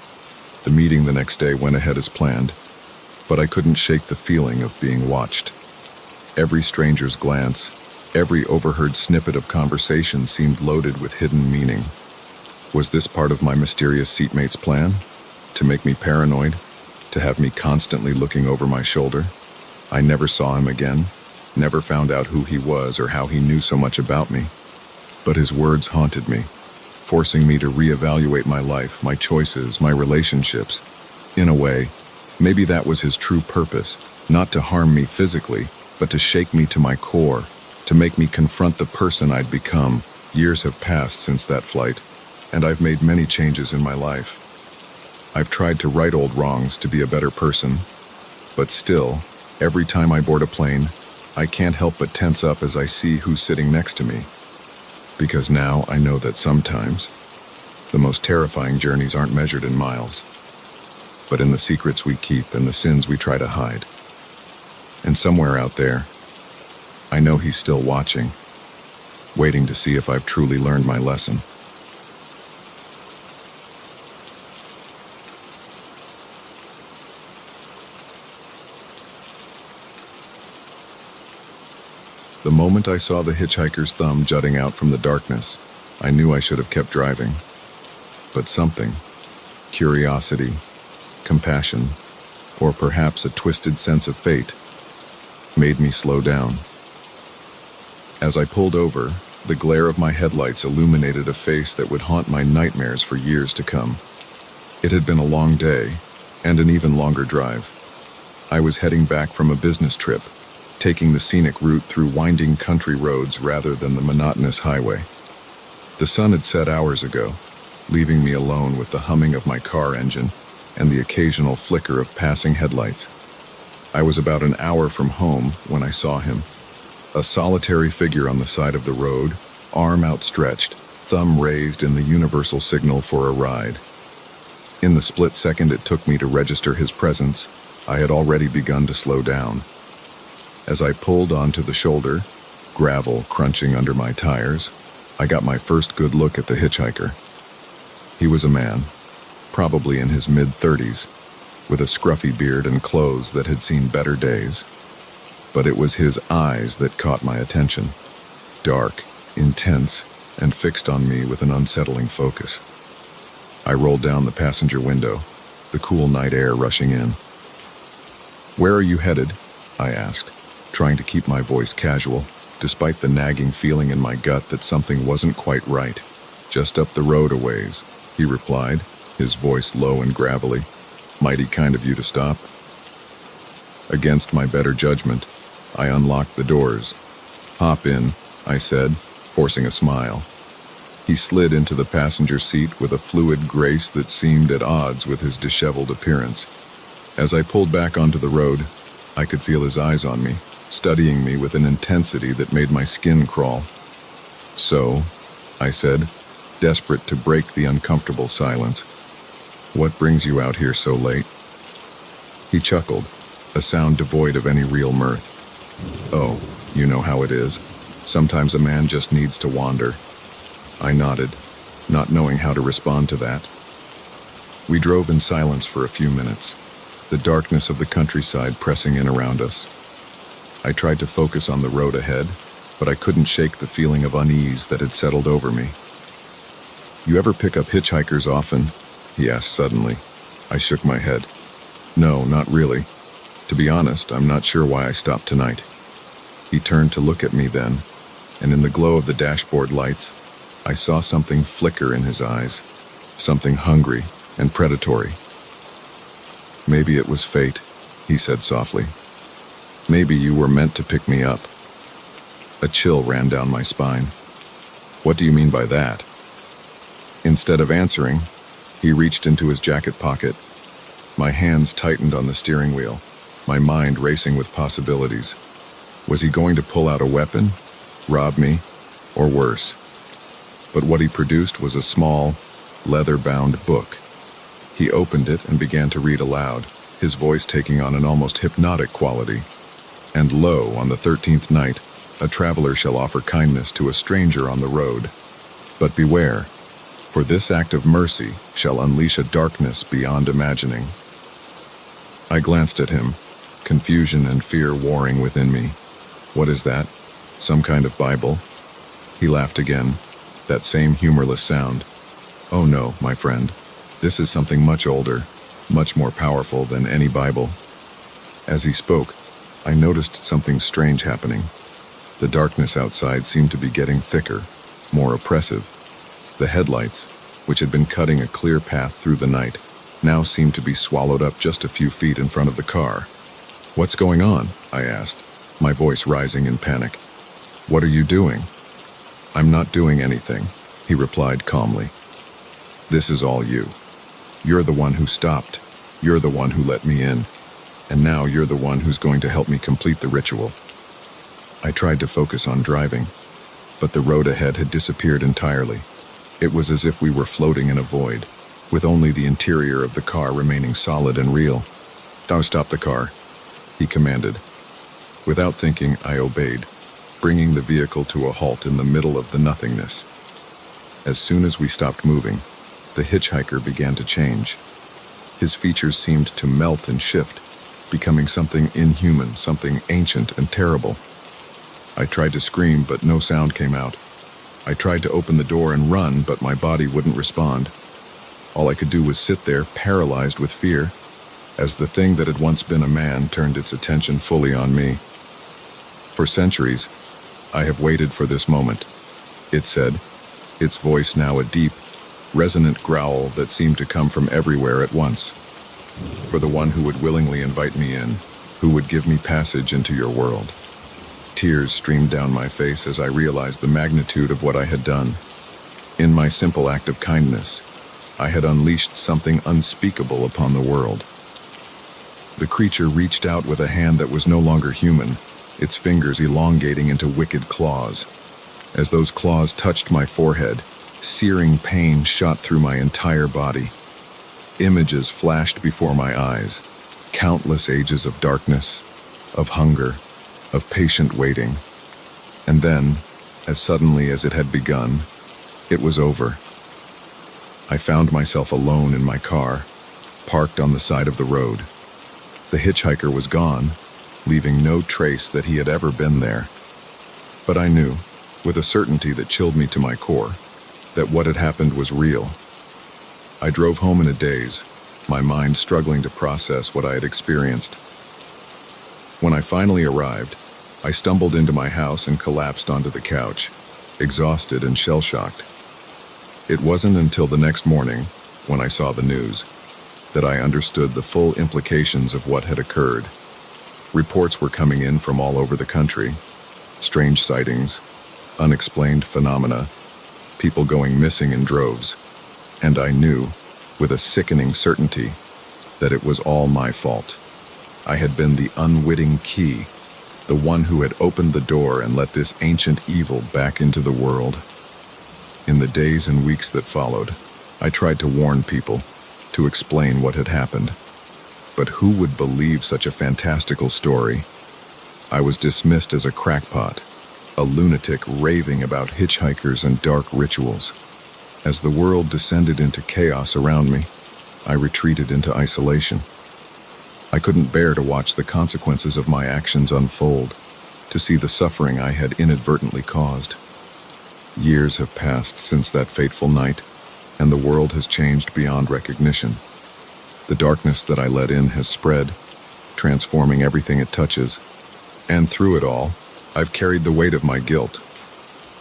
[SPEAKER 1] The meeting the next day went ahead as planned, but I couldn't shake the feeling of being watched. Every stranger's glance, every overheard snippet of conversation seemed loaded with hidden meaning. Was this part of my mysterious seatmate's plan? To make me paranoid? To have me constantly looking over my shoulder? I never saw him again, never found out who he was or how he knew so much about me. But his words haunted me, forcing me to reevaluate my life, my choices, my relationships. In a way, maybe that was his true purpose, not to harm me physically, but to shake me to my core, to make me confront the person I'd become. Years have passed since that flight, and I've made many changes in my life. I've tried to right old wrongs to be a better person, but still, every time I board a plane, I can't help but tense up as I see who's sitting next to me. Because now I know that sometimes, the most terrifying journeys aren't measured in miles, but in the secrets we keep and the sins we try to hide. And somewhere out there, I know he's still watching, waiting to see if I've truly learned my lesson. The moment I saw the hitchhiker's thumb jutting out from the darkness, I knew I should have kept driving. But something, curiosity, compassion, or perhaps a twisted sense of fate, made me slow down. As I pulled over, the glare of my headlights illuminated a face that would haunt my nightmares for years to come. It had been a long day, and an even longer drive. I was heading back from a business trip, taking the scenic route through winding country roads rather than the monotonous highway. The sun had set hours ago, leaving me alone with the humming of my car engine and the occasional flicker of passing headlights. I was about an hour from home when I saw him, a solitary figure on the side of the road, arm outstretched, thumb raised in the universal signal for a ride. In the split second it took me to register his presence, I had already begun to slow down. As I pulled onto the shoulder, gravel crunching under my tires, I got my first good look at the hitchhiker. He was a man, probably in his mid-30s, with a scruffy beard and clothes that had seen better days. But it was his eyes that caught my attention, dark, intense, and fixed on me with an unsettling focus. I rolled down the passenger window, the cool night air rushing in. "Where are you headed?" I asked, trying to keep my voice casual, despite the nagging feeling in my gut that something wasn't quite right. "Just up the road a ways," he replied, his voice low and gravelly. "Mighty kind of you to stop." Against my better judgment, I unlocked the doors. "Hop in," I said, forcing a smile. He slid into the passenger seat with a fluid grace that seemed at odds with his disheveled appearance. As I pulled back onto the road, I could feel his eyes on me, studying me with an intensity that made my skin crawl. "So," I said, desperate to break the uncomfortable silence, "what brings you out here so late?" He chuckled, a sound devoid of any real mirth. "Oh, you know how it is. Sometimes a man just needs to wander." I nodded, not knowing how to respond to that. We drove in silence for a few minutes, the darkness of the countryside pressing in around us. I tried to focus on the road ahead, but I couldn't shake the feeling of unease that had settled over me. "You ever pick up hitchhikers often?" he asked suddenly. I shook my head. "No, not really. To be honest, I'm not sure why I stopped tonight." He turned to look at me then, and in the glow of the dashboard lights, I saw something flicker in his eyes, something hungry and predatory. "Maybe it was fate," he said softly. "Maybe you were meant to pick me up." A chill ran down my spine. "What do you mean by that?" Instead of answering, he reached into his jacket pocket. My hands tightened on the steering wheel, my mind racing with possibilities. Was he going to pull out a weapon, rob me, or worse? But what he produced was a small, leather-bound book. He opened it and began to read aloud, his voice taking on an almost hypnotic quality. "And lo, on the 13th night, a traveler shall offer kindness to a stranger on the road. But beware, for this act of mercy shall unleash a darkness beyond imagining." I glanced at him, confusion and fear warring within me. "What is that? Some kind of Bible?" He laughed again, that same humorless sound. "Oh no, my friend. This is something much older, much more powerful than any Bible." As he spoke, I noticed something strange happening. The darkness outside seemed to be getting thicker, more oppressive. The headlights, which had been cutting a clear path through the night, now seemed to be swallowed up just a few feet in front of the car. "What's going on?" I asked, my voice rising in panic. "What are you doing?" "I'm not doing anything," he replied calmly. "This is all you. You're the one who stopped. You're the one who let me in. And now you're the one who's going to help me complete the ritual." I tried to focus on driving, but the road ahead had disappeared entirely. It was as if we were floating in a void, with only the interior of the car remaining solid and real. "Now stop the car," he commanded. Without thinking, I obeyed, bringing the vehicle to a halt in the middle of the nothingness. As soon as we stopped moving, the hitchhiker began to change. His features seemed to melt and shift, becoming something inhuman, something ancient and terrible. I tried to scream, but no sound came out. I tried to open the door and run, but my body wouldn't respond. All I could do was sit there, paralyzed with fear, as the thing that had once been a man turned its attention fully on me. "For centuries, I have waited for this moment," it said, its voice now a deep, resonant growl that seemed to come from everywhere at once. "For the one who would willingly invite me in, who would give me passage into your world." Tears streamed down my face as I realized the magnitude of what I had done. In my simple act of kindness, I had unleashed something unspeakable upon the world. The creature reached out with a hand that was no longer human, its fingers elongating into wicked claws. As those claws touched my forehead, searing pain shot through my entire body. Images flashed before my eyes, countless ages of darkness, of hunger, of patient waiting. And then, as suddenly as it had begun, It was over. I found myself alone in my car, parked on the side of the road. The hitchhiker was gone, leaving no trace that he had ever been there. But I knew, with a certainty that chilled me to my core, that what had happened was real. I drove home in a daze, my mind struggling to process what I had experienced. When I finally arrived, I stumbled into my house and collapsed onto the couch, exhausted and shell-shocked. It wasn't until the next morning, when I saw the news, that I understood the full implications of what had occurred. Reports were coming in from all over the country. Strange sightings, unexplained phenomena, people going missing in droves. And I knew, with a sickening certainty, that it was all my fault. I had been the unwitting key, the one who had opened the door and let this ancient evil back into the world. In the days and weeks that followed, I tried to warn people, to explain what had happened. But who would believe such a fantastical story? I was dismissed as a crackpot, a lunatic raving about hitchhikers and dark rituals. As the world descended into chaos around me, I retreated into isolation. I couldn't bear to watch the consequences of my actions unfold, to see the suffering I had inadvertently caused. Years have passed since that fateful night, and the world has changed beyond recognition. The darkness that I let in has spread, transforming everything it touches. And through it all, I've carried the weight of my guilt.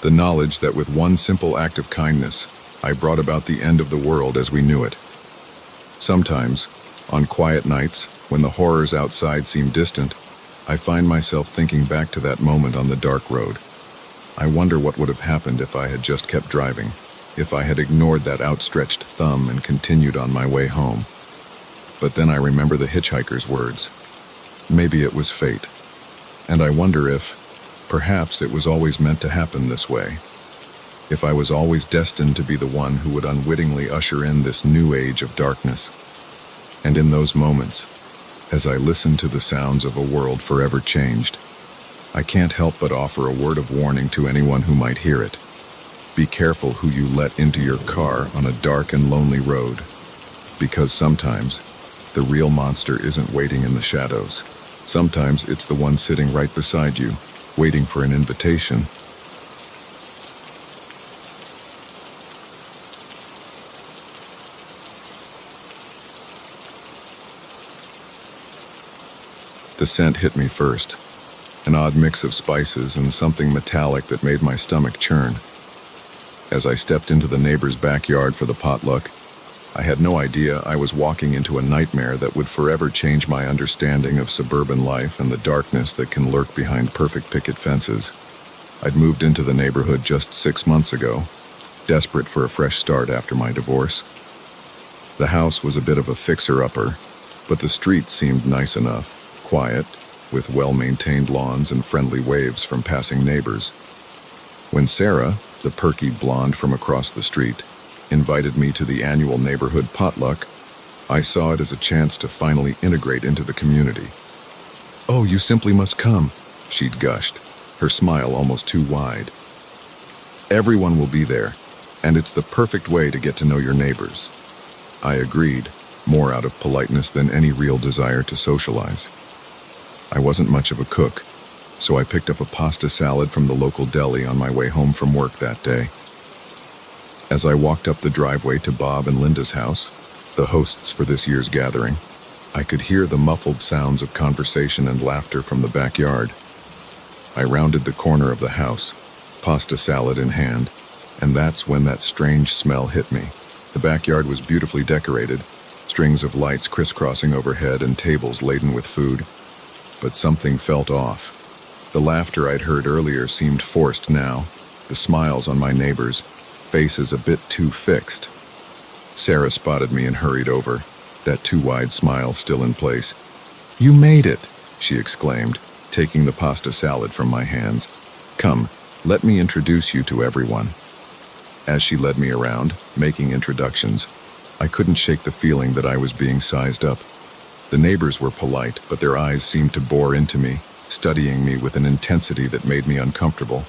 [SPEAKER 1] The knowledge that with one simple act of kindness, I brought about the end of the world as we knew it. Sometimes, on quiet nights, when the horrors outside seem distant, I find myself thinking back to that moment on the dark road. I wonder what would have happened if I had just kept driving, if I had ignored that outstretched thumb and continued on my way home. But then I remember the hitchhiker's words. Maybe it was fate. And I wonder if, perhaps it was always meant to happen this way. If I was always destined to be the one who would unwittingly usher in this new age of darkness. And in those moments, as I listen to the sounds of a world forever changed, I can't help but offer a word of warning to anyone who might hear it. Be careful who you let into your car on a dark and lonely road, because sometimes the real monster isn't waiting in the shadows. Sometimes it's the one sitting right beside you, waiting for an invitation. The scent hit me first, an odd mix of spices and something metallic that made my stomach churn. As I stepped into the neighbor's backyard for the potluck, I had no idea I was walking into a nightmare that would forever change my understanding of suburban life and the darkness that can lurk behind perfect picket fences. I'd moved into the neighborhood just 6 months ago, desperate for a fresh start after my divorce. The house was a bit of a fixer-upper, but the street seemed nice enough, quiet, with well-maintained lawns and friendly waves from passing neighbors. When Sarah, the perky blonde from across the street, invited me to the annual neighborhood potluck, I saw it as a chance to finally integrate into the community. "Oh, you simply must come," she'd gushed, her smile almost too wide. "Everyone will be there, and it's the perfect way to get to know your neighbors." I agreed, more out of politeness than any real desire to socialize. I wasn't much of a cook, so I picked up a pasta salad from the local deli on my way home from work that day. As I walked up the driveway to Bob and Linda's house, the hosts for this year's gathering, I could hear the muffled sounds of conversation and laughter from the backyard. I rounded the corner of the house, pasta salad in hand, and that's when that strange smell hit me. The backyard was beautifully decorated, strings of lights crisscrossing overhead and tables laden with food. But something felt off. The laughter I'd heard earlier seemed forced now, the smiles on my neighbors' faces a bit too fixed. Sarah spotted me and hurried over, that too wide smile still in place. "You made it," she exclaimed, taking the pasta salad from my hands. "Come, let me introduce you to everyone." As she led me around, making introductions, I couldn't shake the feeling that I was being sized up. The neighbors were polite, but their eyes seemed to bore into me, studying me with an intensity that made me uncomfortable.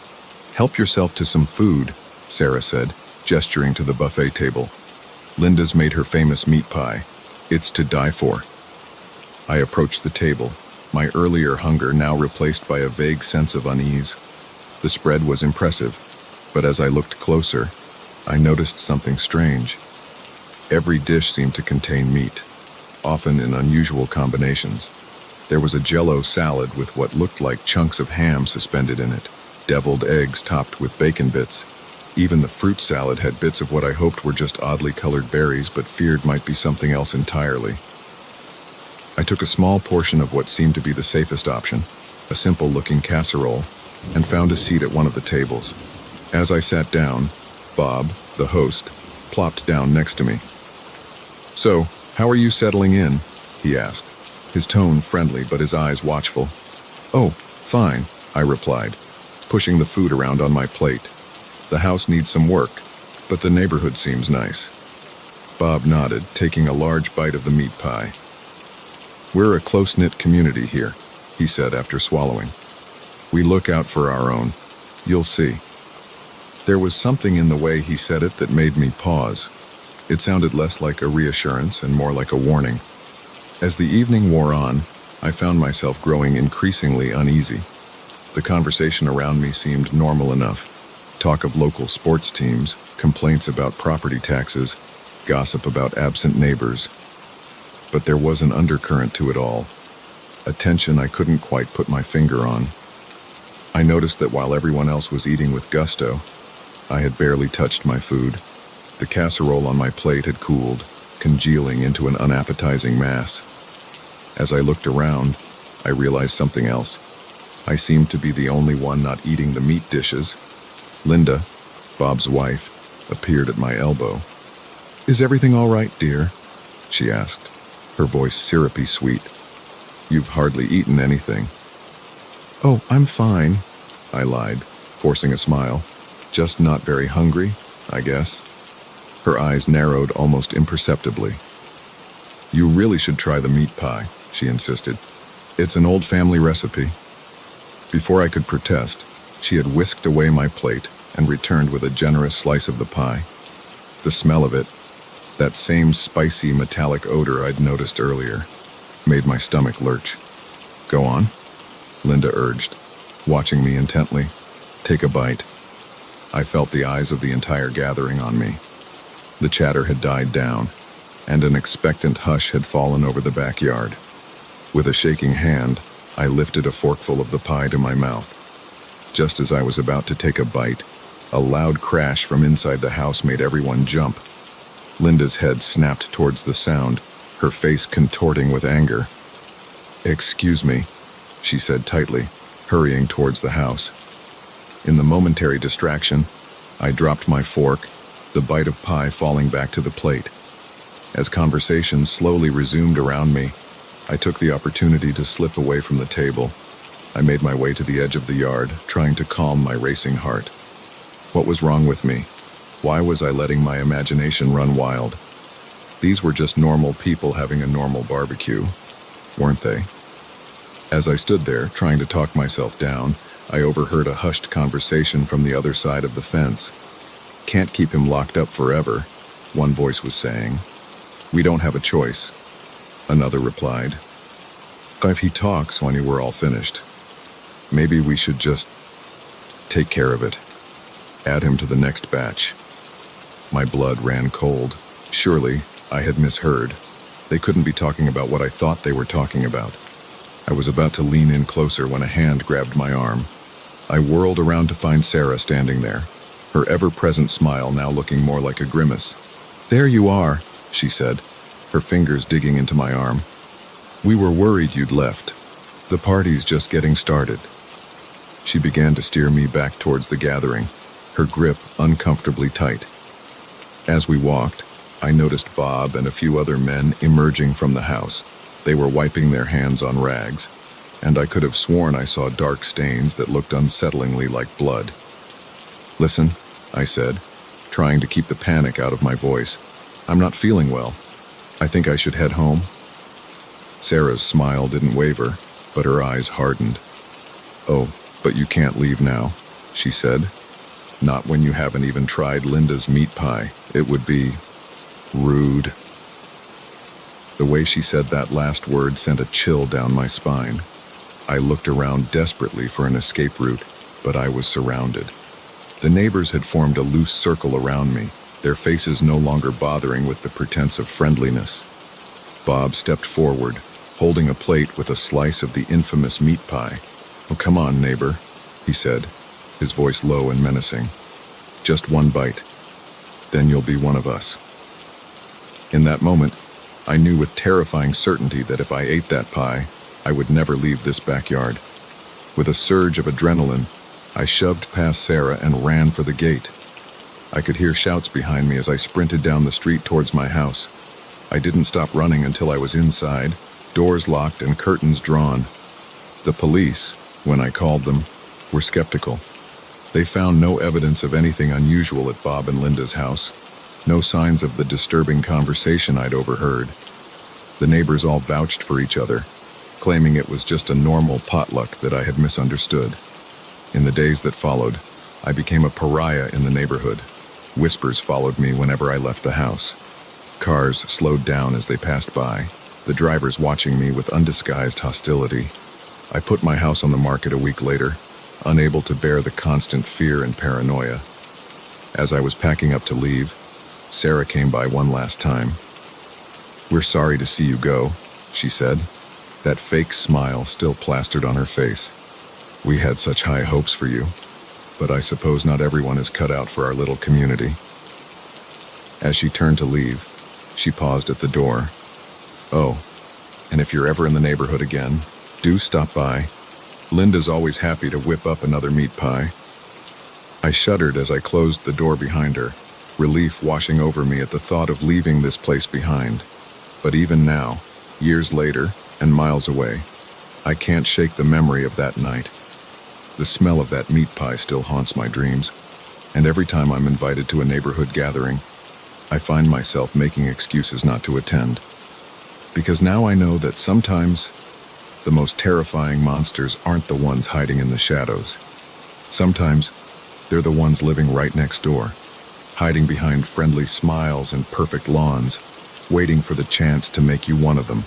[SPEAKER 1] "Help yourself to some food," Sarah said, gesturing to the buffet table. "Linda's made her famous meat pie. It's to die for." I approached the table, my earlier hunger now replaced by a vague sense of unease. The spread was impressive, but as I looked closer, I noticed something strange. Every dish seemed to contain meat, often in unusual combinations. There was a Jell-O salad with what looked like chunks of ham suspended in it, deviled eggs topped with bacon bits. Even the fruit salad had bits of what I hoped were just oddly colored berries but feared might be something else entirely. I took a small portion of what seemed to be the safest option, a simple-looking casserole, and found a seat at one of the tables. As I sat down, Bob, the host, plopped down next to me. "So, how are you settling in?" he asked, his tone friendly but his eyes watchful. "Oh, fine," I replied, pushing the food around on my plate. "The house needs some work, but the neighborhood seems nice." Bob nodded, taking a large bite of the meat pie. "We're a close-knit community here," he said after swallowing. "We look out for our own. You'll see." There was something in the way he said it that made me pause. It sounded less like a reassurance and more like a warning. As the evening wore on, I found myself growing increasingly uneasy. The conversation around me seemed normal enough. Talk of local sports teams, complaints about property taxes, gossip about absent neighbors. But there was an undercurrent to it all, a tension I couldn't quite put my finger on. I noticed that while everyone else was eating with gusto, I had barely touched my food. The casserole on my plate had cooled, congealing into an unappetizing mass. As I looked around, I realized something else. I seemed to be the only one not eating the meat dishes. Linda, Bob's wife, appeared at my elbow. "Is everything all right, dear?" she asked, her voice syrupy sweet. "You've hardly eaten anything." "Oh, I'm fine," I lied, forcing a smile. "Just not very hungry, I guess." Her eyes narrowed almost imperceptibly. "You really should try the meat pie," she insisted. "It's an old family recipe." Before I could protest, she had whisked away my plate and returned with a generous slice of the pie. The smell of it, that same spicy metallic odor I'd noticed earlier, made my stomach lurch. "Go on," Linda urged, watching me intently. "Take a bite." I felt the eyes of the entire gathering on me. The chatter had died down, and an expectant hush had fallen over the backyard. With a shaking hand, I lifted a forkful of the pie to my mouth. Just as I was about to take a bite, a loud crash from inside the house made everyone jump. Linda's head snapped towards the sound, her face contorting with anger. "Excuse me," she said tightly, hurrying towards the house. In the momentary distraction, I dropped my fork, the bite of pie falling back to the plate. As conversation slowly resumed around me, I took the opportunity to slip away from the table. I made my way to the edge of the yard, trying to calm my racing heart. What was wrong with me? Why was I letting my imagination run wild? These were just normal people having a normal barbecue, weren't they? As I stood there, trying to talk myself down, I overheard a hushed conversation from the other side of the fence. "Can't keep him locked up forever," one voice was saying. "We don't have a choice," another replied. "If he talks when we're all finished, maybe we should just take care of it. Add him to the next batch." My blood ran cold. Surely, I had misheard. They couldn't be talking about what I thought they were talking about. I was about to lean in closer when a hand grabbed my arm. I whirled around to find Sarah standing there, her ever-present smile now looking more like a grimace. "There you are," she said, her fingers digging into my arm. "We were worried you'd left. The party's just getting started." She began to steer me back towards the gathering, her grip uncomfortably tight. As we walked, I noticed Bob and a few other men emerging from the house. They were wiping their hands on rags, and I could have sworn I saw dark stains that looked unsettlingly like blood. "Listen," I said, trying to keep the panic out of my voice. "I'm not feeling well. I think I should head home." Sarah's smile didn't waver, but her eyes hardened. "Oh, but you can't leave now," she said. Not when you haven't even tried Linda's meat pie. It would be rude. The way she said that last word sent a chill down my spine. I looked around desperately for an escape route, but I was surrounded. The neighbors had formed a loose circle around me, their faces no longer bothering with the pretense of friendliness. Bob stepped forward, holding a plate with a slice of the infamous meat pie. "Oh, come on, neighbor," he said, his voice low and menacing. "Just one bite. Then you'll be one of us." In that moment, I knew with terrifying certainty that if I ate that pie, I would never leave this backyard. With a surge of adrenaline, I shoved past Sarah and ran for the gate. I could hear shouts behind me as I sprinted down the street towards my house. I didn't stop running until I was inside, doors locked and curtains drawn. The police, when I called them, were skeptical. They found no evidence of anything unusual at Bob and Linda's house, no signs of the disturbing conversation I'd overheard. The neighbors all vouched for each other, claiming it was just a normal potluck that I had misunderstood. In the days that followed, I became a pariah in the neighborhood. Whispers followed me whenever I left the house. Cars slowed down as they passed by, the drivers watching me with undisguised hostility. I put my house on the market a week later, unable to bear the constant fear and paranoia. As I was packing up to leave, Sarah came by one last time. "We're sorry to see you go," she said, that fake smile still plastered on her face. "We had such high hopes for you, but I suppose not everyone is cut out for our little community." As she turned to leave, she paused at the door. "Oh, and if you're ever in the neighborhood again, do stop by. Linda's always happy to whip up another meat pie." I shuddered as I closed the door behind her, relief washing over me at the thought of leaving this place behind. But even now, years later and miles away, I can't shake the memory of that night. The smell of that meat pie still haunts my dreams, and every time I'm invited to a neighborhood gathering, I find myself making excuses not to attend. Because now I know that sometimes the most terrifying monsters aren't the ones hiding in the shadows. Sometimes they're the ones living right next door, hiding behind friendly smiles and perfect lawns, waiting for the chance to make you one of them.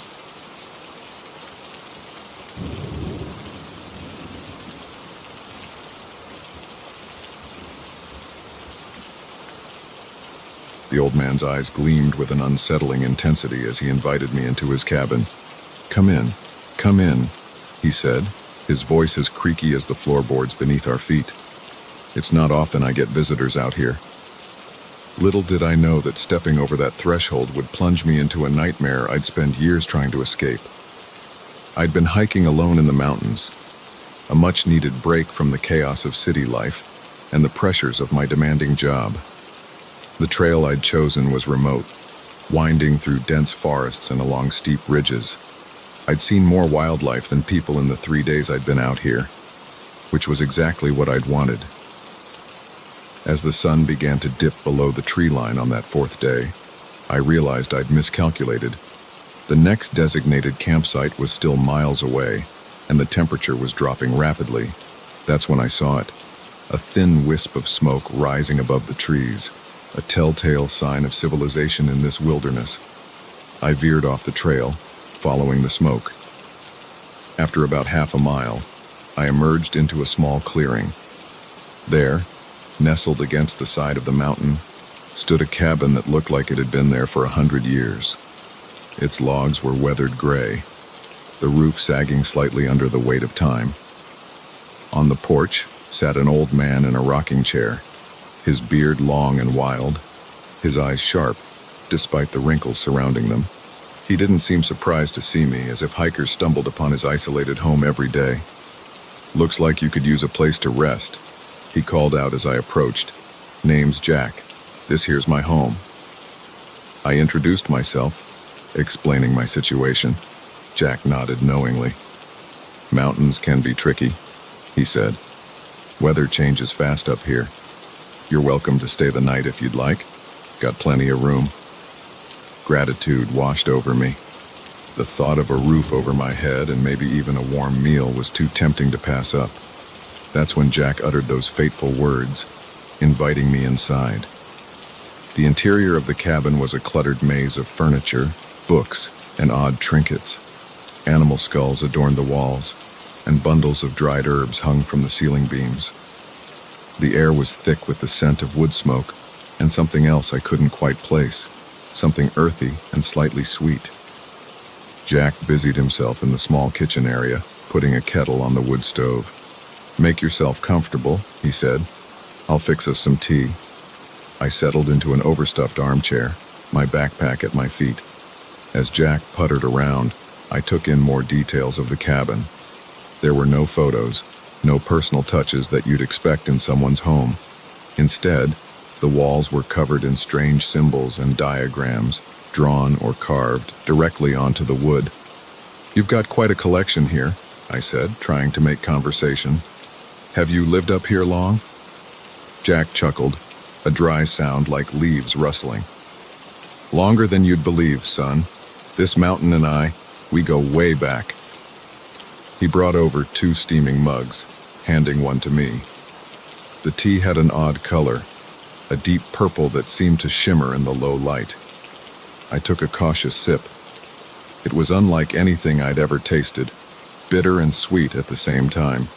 [SPEAKER 1] The old man's eyes gleamed with an unsettling intensity as he invited me into his cabin. Come in," he said, his voice as creaky as the floorboards beneath our feet. "It's not often I get visitors out here." Little did I know that stepping over that threshold would plunge me into a nightmare I'd spend years trying to escape. I'd been hiking alone in the mountains, a much-needed break from the chaos of city life and the pressures of my demanding job. The trail I'd chosen was remote, winding through dense forests and along steep ridges. I'd seen more wildlife than people in the 3 days I'd been out here, which was exactly what I'd wanted. As the sun began to dip below the tree line on that 4th day, I realized I'd miscalculated. The next designated campsite was still miles away, and the temperature was dropping rapidly. That's when I saw it, a thin wisp of smoke rising above the trees, a telltale sign of civilization in this wilderness. I veered off the trail, following the smoke. After about half a mile, I emerged into a small clearing. There, nestled against the side of the mountain, stood a cabin that looked like it had been there for 100 years. Its logs were weathered gray, the roof sagging slightly under the weight of time. On the porch sat an old man in a rocking chair, his beard long and wild, his eyes sharp, despite the wrinkles surrounding them. He didn't seem surprised to see me, as if hikers stumbled upon his isolated home every day. "Looks like you could use a place to rest," he called out as I approached. "Name's Jack. This here's my home." I introduced myself, explaining my situation. Jack nodded knowingly. "Mountains can be tricky," he said. "Weather changes fast up here. You're welcome to stay the night if you'd like. Got plenty of room." Gratitude washed over me. The thought of a roof over my head and maybe even a warm meal was too tempting to pass up. That's when Jack uttered those fateful words, inviting me inside. The interior of the cabin was a cluttered maze of furniture, books, and odd trinkets. Animal skulls adorned the walls, and bundles of dried herbs hung from the ceiling beams. The air was thick with the scent of wood smoke, and something else I couldn't quite place, something earthy and slightly sweet. Jack busied himself in the small kitchen area, putting a kettle on the wood stove. "Make yourself comfortable," he said. "I'll fix us some tea." I settled into an overstuffed armchair, my backpack at my feet. As Jack puttered around, I took in more details of the cabin. There were no photos, no personal touches that you'd expect in someone's home. Instead, the walls were covered in strange symbols and diagrams, drawn or carved directly onto the wood. "You've got quite a collection here," I said, trying to make conversation. "Have you lived up here long?" Jack chuckled, a dry sound like leaves rustling. "Longer than you'd believe, son. This mountain and I, we go way back." He brought over 2 steaming mugs, handing one to me. The tea had an odd color, a deep purple that seemed to shimmer in the low light. I took a cautious sip. It was unlike anything I'd ever tasted, bitter and sweet at the same time,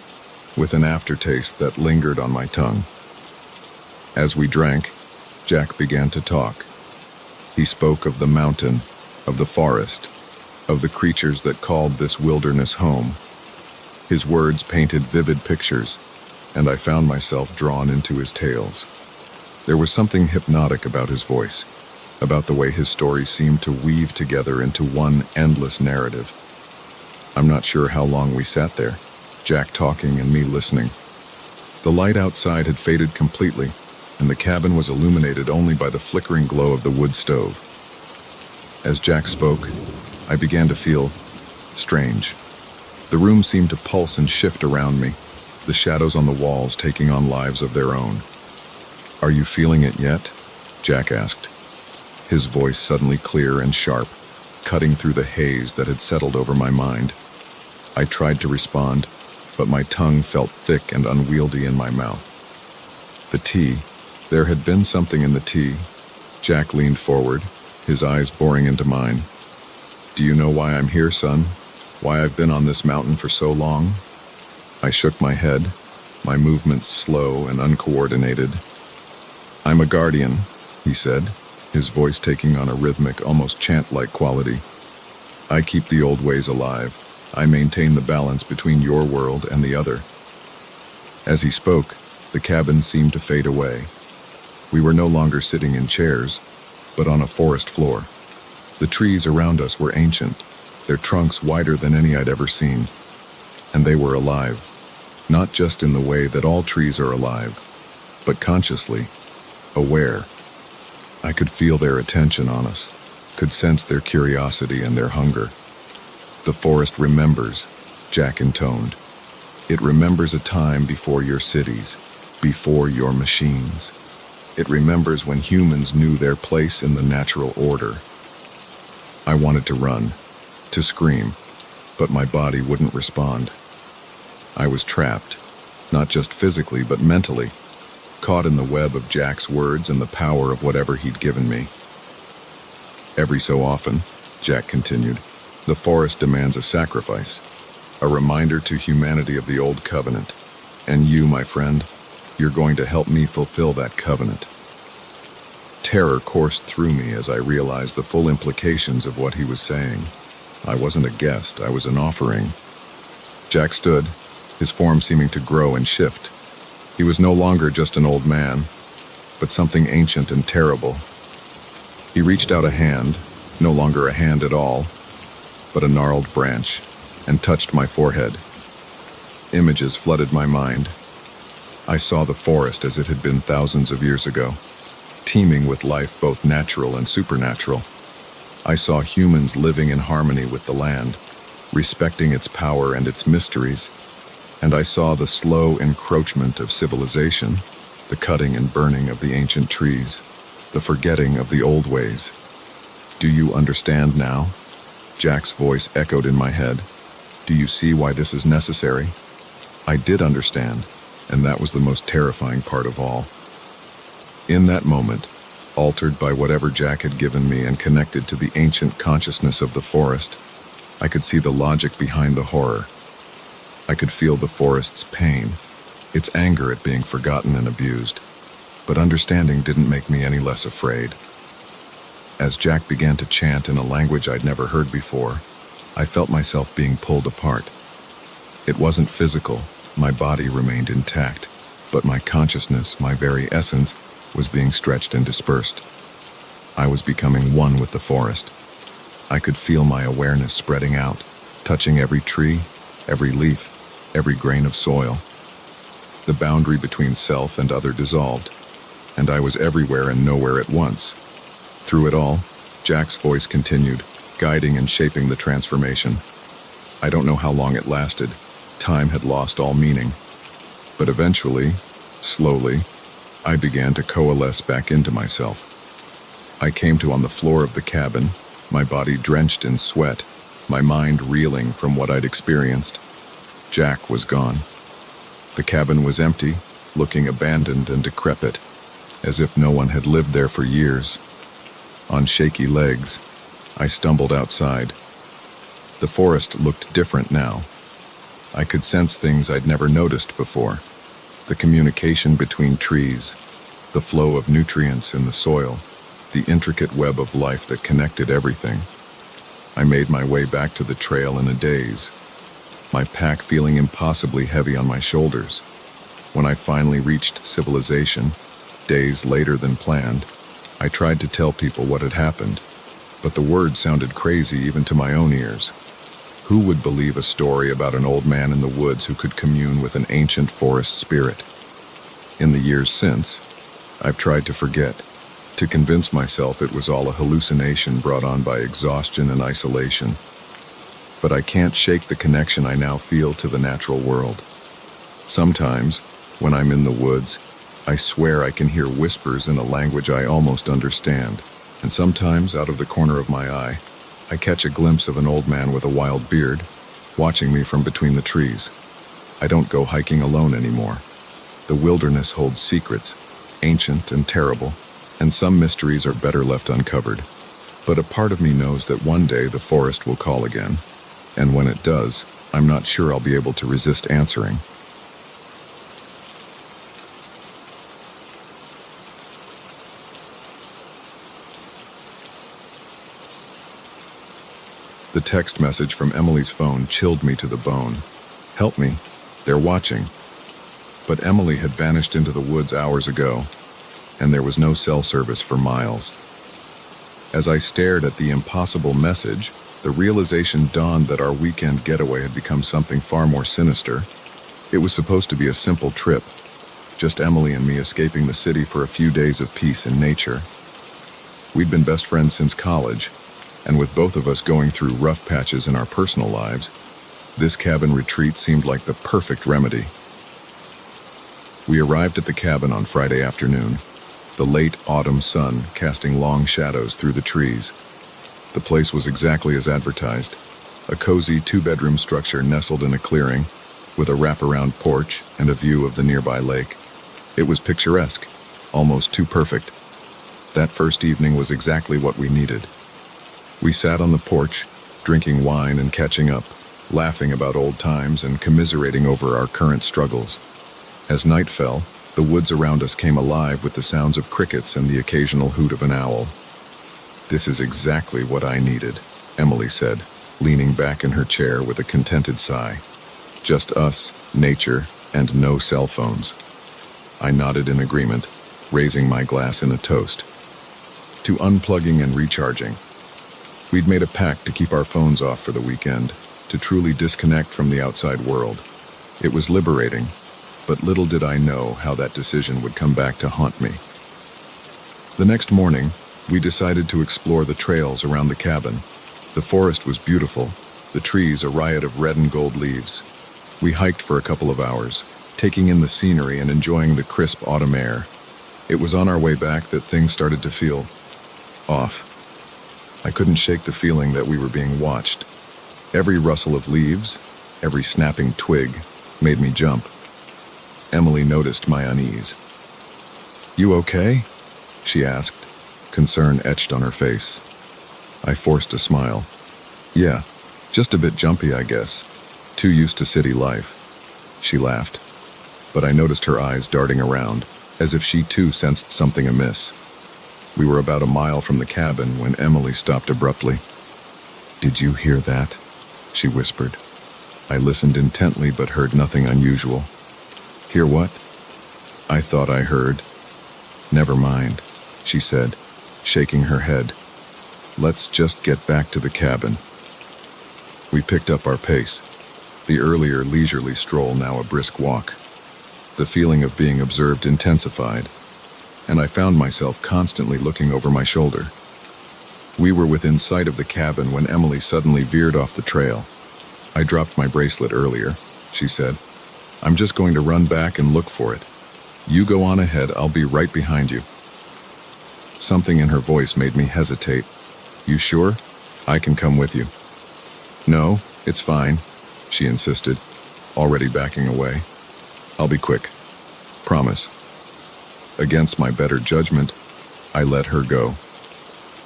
[SPEAKER 1] with an aftertaste that lingered on my tongue. As we drank, Jack began to talk. He spoke of the mountain, of the forest, of the creatures that called this wilderness home. His words painted vivid pictures, and I found myself drawn into his tales. There was something hypnotic about his voice, about the way his stories seemed to weave together into one endless narrative. I'm not sure how long we sat there, Jack talking and me listening. The light outside had faded completely, and the cabin was illuminated only by the flickering glow of the wood stove. As Jack spoke, I began to feel strange. The room seemed to pulse and shift around me, the shadows on the walls taking on lives of their own. "Are you feeling it yet?" Jack asked, his voice suddenly clear and sharp, cutting through the haze that had settled over my mind. I tried to respond, but my tongue felt thick and unwieldy in my mouth. The tea. There had been something in the tea. Jack leaned forward, his eyes boring into mine. "Do you know why I'm here, son? Why I've been on this mountain for so long?" I shook my head, my movements slow and uncoordinated. "I'm a guardian," he said, his voice taking on a rhythmic, almost chant-like quality. "I keep the old ways alive. I maintain the balance between your world and the other." As he spoke, the cabin seemed to fade away. We were no longer sitting in chairs, but on a forest floor. The trees around us were ancient, their trunks wider than any I'd ever seen. And they were alive, not just in the way that all trees are alive, but consciously, aware. I could feel their attention on us, could sense their curiosity and their hunger. "The forest remembers," Jack intoned. "It remembers a time before your cities, before your machines. It remembers when humans knew their place in the natural order." I wanted to run, to scream, but my body wouldn't respond. I was trapped, not just physically but mentally, caught in the web of Jack's words and the power of whatever he'd given me. "Every so often," Jack continued, "the forest demands a sacrifice, a reminder to humanity of the old covenant. And you, my friend, you're going to help me fulfill that covenant." Terror coursed through me as I realized the full implications of what he was saying. I wasn't a guest, I was an offering. Jack stood, his form seeming to grow and shift. He was no longer just an old man, but something ancient and terrible. He reached out a hand, no longer a hand at all, but a gnarled branch, and touched my forehead. Images flooded my mind. I saw the forest as it had been thousands of years ago, teeming with life both natural and supernatural. I saw humans living in harmony with the land, respecting its power and its mysteries, and I saw the slow encroachment of civilization, the cutting and burning of the ancient trees, the forgetting of the old ways. "Do you understand now?" Jack's voice echoed in my head. "Do you see why this is necessary?" I did understand, and that was the most terrifying part of all. In that moment, altered by whatever Jack had given me and connected to the ancient consciousness of the forest, I could see the logic behind the horror. I could feel the forest's pain, its anger at being forgotten and abused, but understanding didn't make me any less afraid. As Jack began to chant in a language I'd never heard before, I felt myself being pulled apart. It wasn't physical, my body remained intact, but my consciousness, my very essence, was being stretched and dispersed. I was becoming one with the forest. I could feel my awareness spreading out, touching every tree, every leaf, every grain of soil. The boundary between self and other dissolved, and I was everywhere and nowhere at once. Through it all, Jack's voice continued, guiding and shaping the transformation. I don't know how long it lasted. Time had lost all meaning. But eventually, slowly, I began to coalesce back into myself. I came to on the floor of the cabin, my body drenched in sweat, my mind reeling from what I'd experienced. Jack was gone. The cabin was empty, looking abandoned and decrepit, as if no one had lived there for years. On shaky legs, I stumbled outside. The forest looked different now. I could sense things I'd never noticed before. The communication between trees, the flow of nutrients in the soil, the intricate web of life that connected everything. I made my way back to the trail in a daze, my pack feeling impossibly heavy on my shoulders. When I finally reached civilization, days later than planned, I tried to tell people what had happened, but the words sounded crazy even to my own ears. Who would believe a story about an old man in the woods who could commune with an ancient forest spirit? In the years since, I've tried to forget, to convince myself it was all a hallucination brought on by exhaustion and isolation. But I can't shake the connection I now feel to the natural world. Sometimes, when I'm in the woods, I swear I can hear whispers in a language I almost understand, and sometimes, out of the corner of my eye, I catch a glimpse of an old man with a wild beard, watching me from between the trees. I don't go hiking alone anymore. The wilderness holds secrets, ancient and terrible, and some mysteries are better left uncovered. But a part of me knows that one day the forest will call again, and when it does, I'm not sure I'll be able to resist answering. The text message from Emily's phone chilled me to the bone. Help me, they're watching. But Emily had vanished into the woods hours ago, and there was no cell service for miles. As I stared at the impossible message, the realization dawned that our weekend getaway had become something far more sinister. It was supposed to be a simple trip, just Emily and me escaping the city for a few days of peace in nature. We'd been best friends since college, and with both of us going through rough patches in our personal lives, this cabin retreat seemed like the perfect remedy. We arrived at the cabin on Friday afternoon, the late autumn sun casting long shadows through the trees. The place was exactly as advertised, a cozy two-bedroom structure nestled in a clearing, with a wraparound porch and a view of the nearby lake. It was picturesque, almost too perfect. That first evening was exactly what we needed. We sat on the porch, drinking wine and catching up, laughing about old times and commiserating over our current struggles. As night fell, the woods around us came alive with the sounds of crickets and the occasional hoot of an owl. "This is exactly what I needed," Emily said, leaning back in her chair with a contented sigh. "Just us, nature, and no cell phones." I nodded in agreement, raising my glass in a toast. To unplugging and recharging. We'd made a pact to keep our phones off for the weekend, to truly disconnect from the outside world. It was liberating, but little did I know how that decision would come back to haunt me. The next morning, we decided to explore the trails around the cabin. The forest was beautiful, the trees a riot of red and gold leaves. We hiked for a couple of hours, taking in the scenery and enjoying the crisp autumn air. It was on our way back that things started to feel off. I couldn't shake the feeling that we were being watched. Every rustle of leaves, every snapping twig, made me jump. Emily noticed my unease. "You okay?" she asked, concern etched on her face. I forced a smile. Yeah, just a bit jumpy, I guess. Too used to city life. She laughed, but I noticed her eyes darting around, as if she too sensed something amiss. We were about a mile from the cabin when Emily stopped abruptly. "Did you hear that?" she whispered. I listened intently but heard nothing unusual. "Hear what?" I thought I heard. "Never mind," she said, shaking her head. "Let's just get back to the cabin." We picked up our pace, the earlier leisurely stroll now a brisk walk. The feeling of being observed intensified, and I found myself constantly looking over my shoulder. We were within sight of the cabin when Emily suddenly veered off the trail. "I dropped my bracelet earlier," she said. "I'm just going to run back and look for it. You go on ahead, I'll be right behind you." Something in her voice made me hesitate. "You sure? I can come with you." "No, it's fine," she insisted, already backing away. "I'll be quick. Promise." Against my better judgment, I let her go.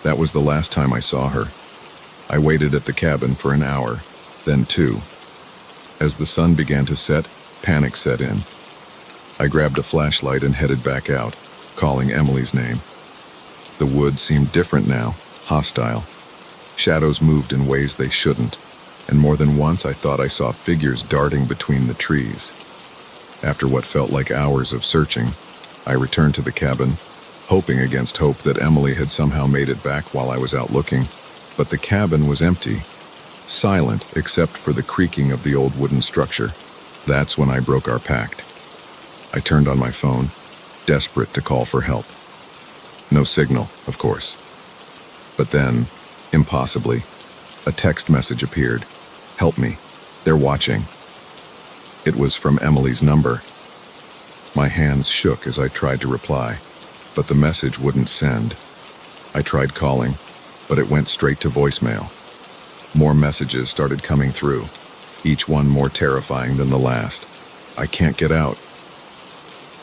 [SPEAKER 1] That was the last time I saw her. I waited at the cabin for an hour, then 2. As the sun began to set, panic set in. I grabbed a flashlight and headed back out, calling Emily's name. The woods seemed different now, hostile. Shadows moved in ways they shouldn't, and more than once I thought I saw figures darting between the trees. After what felt like hours of searching, I returned to the cabin, hoping against hope that Emily had somehow made it back while I was out looking. But the cabin was empty, silent except for the creaking of the old wooden structure. That's when I broke our pact. I turned on my phone, desperate to call for help. No signal, of course. But then, impossibly, a text message appeared. "Help me. They're watching." It was from Emily's number. My hands shook as I tried to reply, but the message wouldn't send. I tried calling, but it went straight to voicemail. More messages started coming through, each one more terrifying than the last. "I can't get out.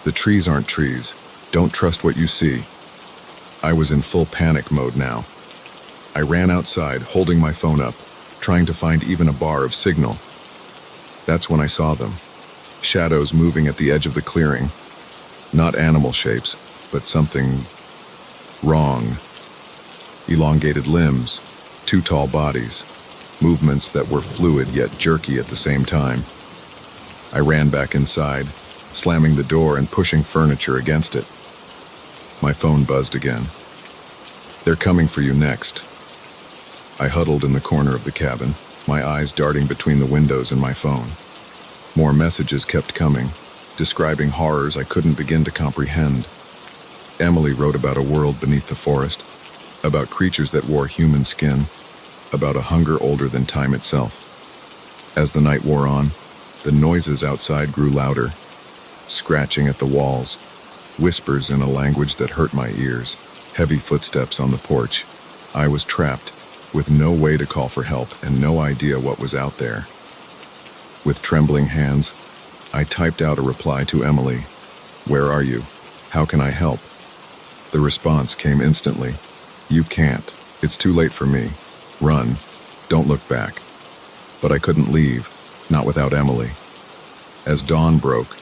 [SPEAKER 1] The trees aren't trees. Don't trust what you see." I was in full panic mode now. I ran outside, holding my phone up, trying to find even a bar of signal. That's when I saw them. Shadows moving at the edge of the clearing. Not animal shapes, but something wrong. Elongated limbs, 2 tall bodies, movements that were fluid yet jerky at the same time. I ran back inside, slamming the door and pushing furniture against it. My phone buzzed again. "They're coming for you next." I huddled in the corner of the cabin, my eyes darting between the windows and my phone. More messages kept coming, describing horrors I couldn't begin to comprehend. Emily wrote about a world beneath the forest, about creatures that wore human skin, about a hunger older than time itself. As the night wore on, the noises outside grew louder, scratching at the walls, whispers in a language that hurt my ears, heavy footsteps on the porch. I was trapped, with no way to call for help and no idea what was out there. With trembling hands, I typed out a reply to Emily. "Where are you? How can I help?" The response came instantly. "You can't. It's too late for me. Run. Don't look back." But I couldn't leave, not without Emily. As dawn broke,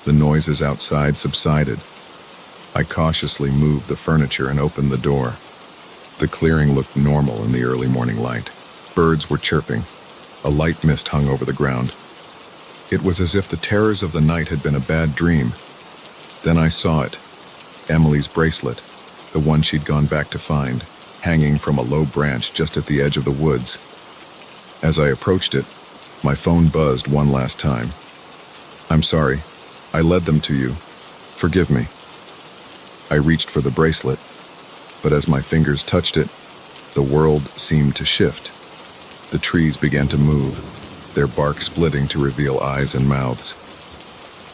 [SPEAKER 1] the noises outside subsided. I cautiously moved the furniture and opened the door. The clearing looked normal in the early morning light. Birds were chirping. A light mist hung over the ground. It was as if the terrors of the night had been a bad dream. Then I saw it. Emily's bracelet, the one she'd gone back to find, hanging from a low branch just at the edge of the woods. As I approached it, my phone buzzed one last time. "I'm sorry. I led them to you. Forgive me." I reached for the bracelet, but as my fingers touched it, the world seemed to shift. The trees began to move, their bark splitting to reveal eyes and mouths.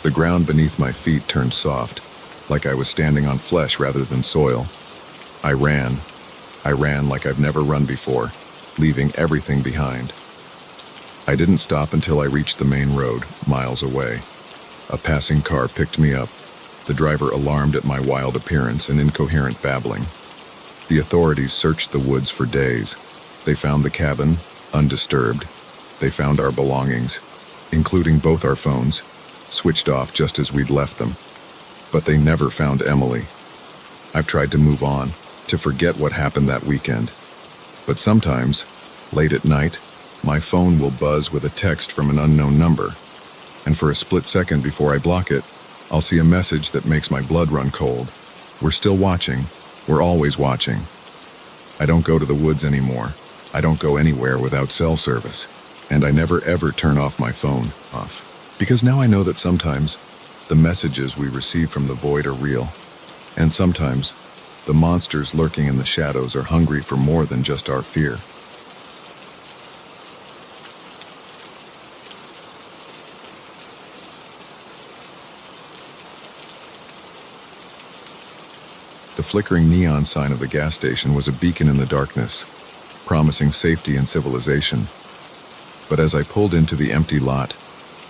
[SPEAKER 1] The ground beneath my feet turned soft, like I was standing on flesh rather than soil. I ran like I've never run before, leaving everything behind. I didn't stop until I reached the main road, miles away. A passing car picked me up, the driver alarmed at my wild appearance and incoherent babbling. The authorities searched the woods for days. They found the cabin, undisturbed. They found our belongings, including both our phones, switched off just as we'd left them. But they never found Emily. I've tried to move on, to forget what happened that weekend. But sometimes, late at night, my phone will buzz with a text from an unknown number. And for a split second before I block it, I'll see a message that makes my blood run cold. We're still watching. We're always watching. I don't go to the woods anymore. I don't go anywhere without cell service. And I never ever turn off my phone. Because now I know that sometimes the messages we receive from the void are real. And sometimes the monsters lurking in the shadows are hungry for more than just our fear. The flickering neon sign of the gas station was a beacon in the darkness, promising safety and civilization. But as I pulled into the empty lot,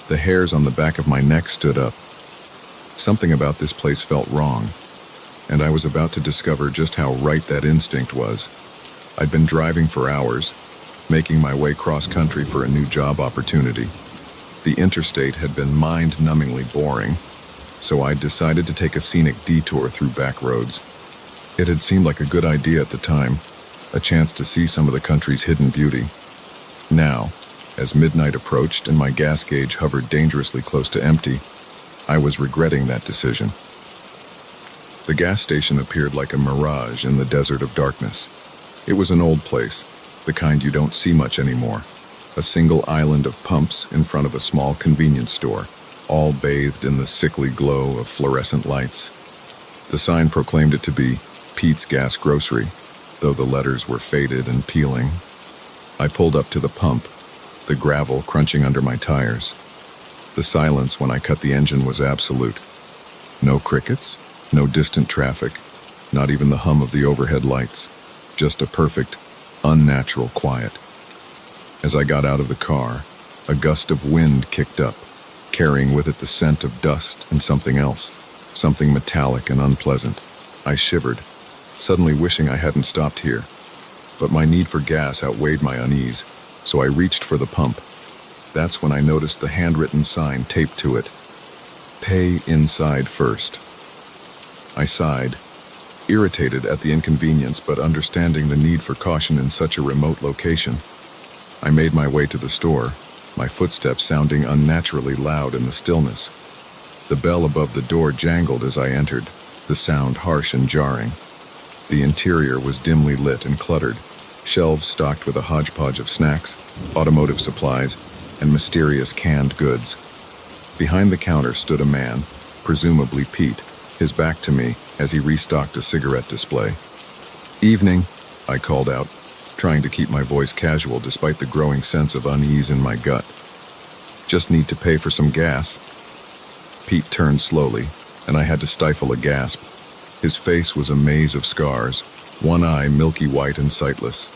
[SPEAKER 1] the hairs on the back of my neck stood up. Something about this place felt wrong, and I was about to discover just how right that instinct was. I'd been driving for hours, making my way cross-country for a new job opportunity. The interstate had been mind-numbingly boring, so I decided to take a scenic detour through back roads. It had seemed like a good idea at the time, a chance to see some of the country's hidden beauty. Now, as midnight approached and my gas gauge hovered dangerously close to empty, I was regretting that decision. The gas station appeared like a mirage in the desert of darkness. It was an old place, the kind you don't see much anymore. A single island of pumps in front of a small convenience store, all bathed in the sickly glow of fluorescent lights. The sign proclaimed it to be Pete's Gas Grocery, though the letters were faded and peeling. I pulled up to the pump, the gravel crunching under my tires. The silence when I cut the engine was absolute. No crickets, no distant traffic, not even the hum of the overhead lights. Just a perfect, unnatural quiet. As I got out of the car, a gust of wind kicked up, carrying with it the scent of dust and something else, something metallic and unpleasant. I shivered, suddenly wishing I hadn't stopped here. But my need for gas outweighed my unease, so I reached for the pump. That's when I noticed the handwritten sign taped to it. Pay inside first. I sighed, irritated at the inconvenience but understanding the need for caution in such a remote location. I made my way to the store, my footsteps sounding unnaturally loud in the stillness. The bell above the door jangled as I entered, the sound harsh and jarring. The interior was dimly lit and cluttered, shelves stocked with a hodgepodge of snacks, automotive supplies, and mysterious canned goods. Behind the counter stood a man, presumably Pete, his back to me as he restocked a cigarette display. "Evening," I called out, trying to keep my voice casual despite the growing sense of unease in my gut. "Just need to pay for some gas." Pete turned slowly, and I had to stifle a gasp. His face was a maze of scars, one eye milky white and sightless.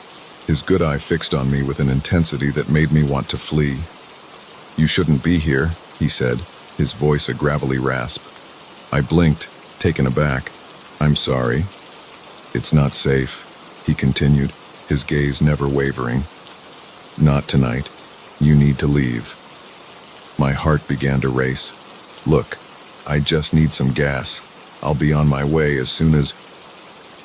[SPEAKER 1] His good eye fixed on me with an intensity that made me want to flee. "You shouldn't be here," he said, his voice a gravelly rasp. I blinked, taken aback. "I'm sorry." "It's not safe," he continued, his gaze never wavering. "Not tonight. You need to leave." My heart began to race. "Look, I just need some gas. I'll be on my way as soon as—"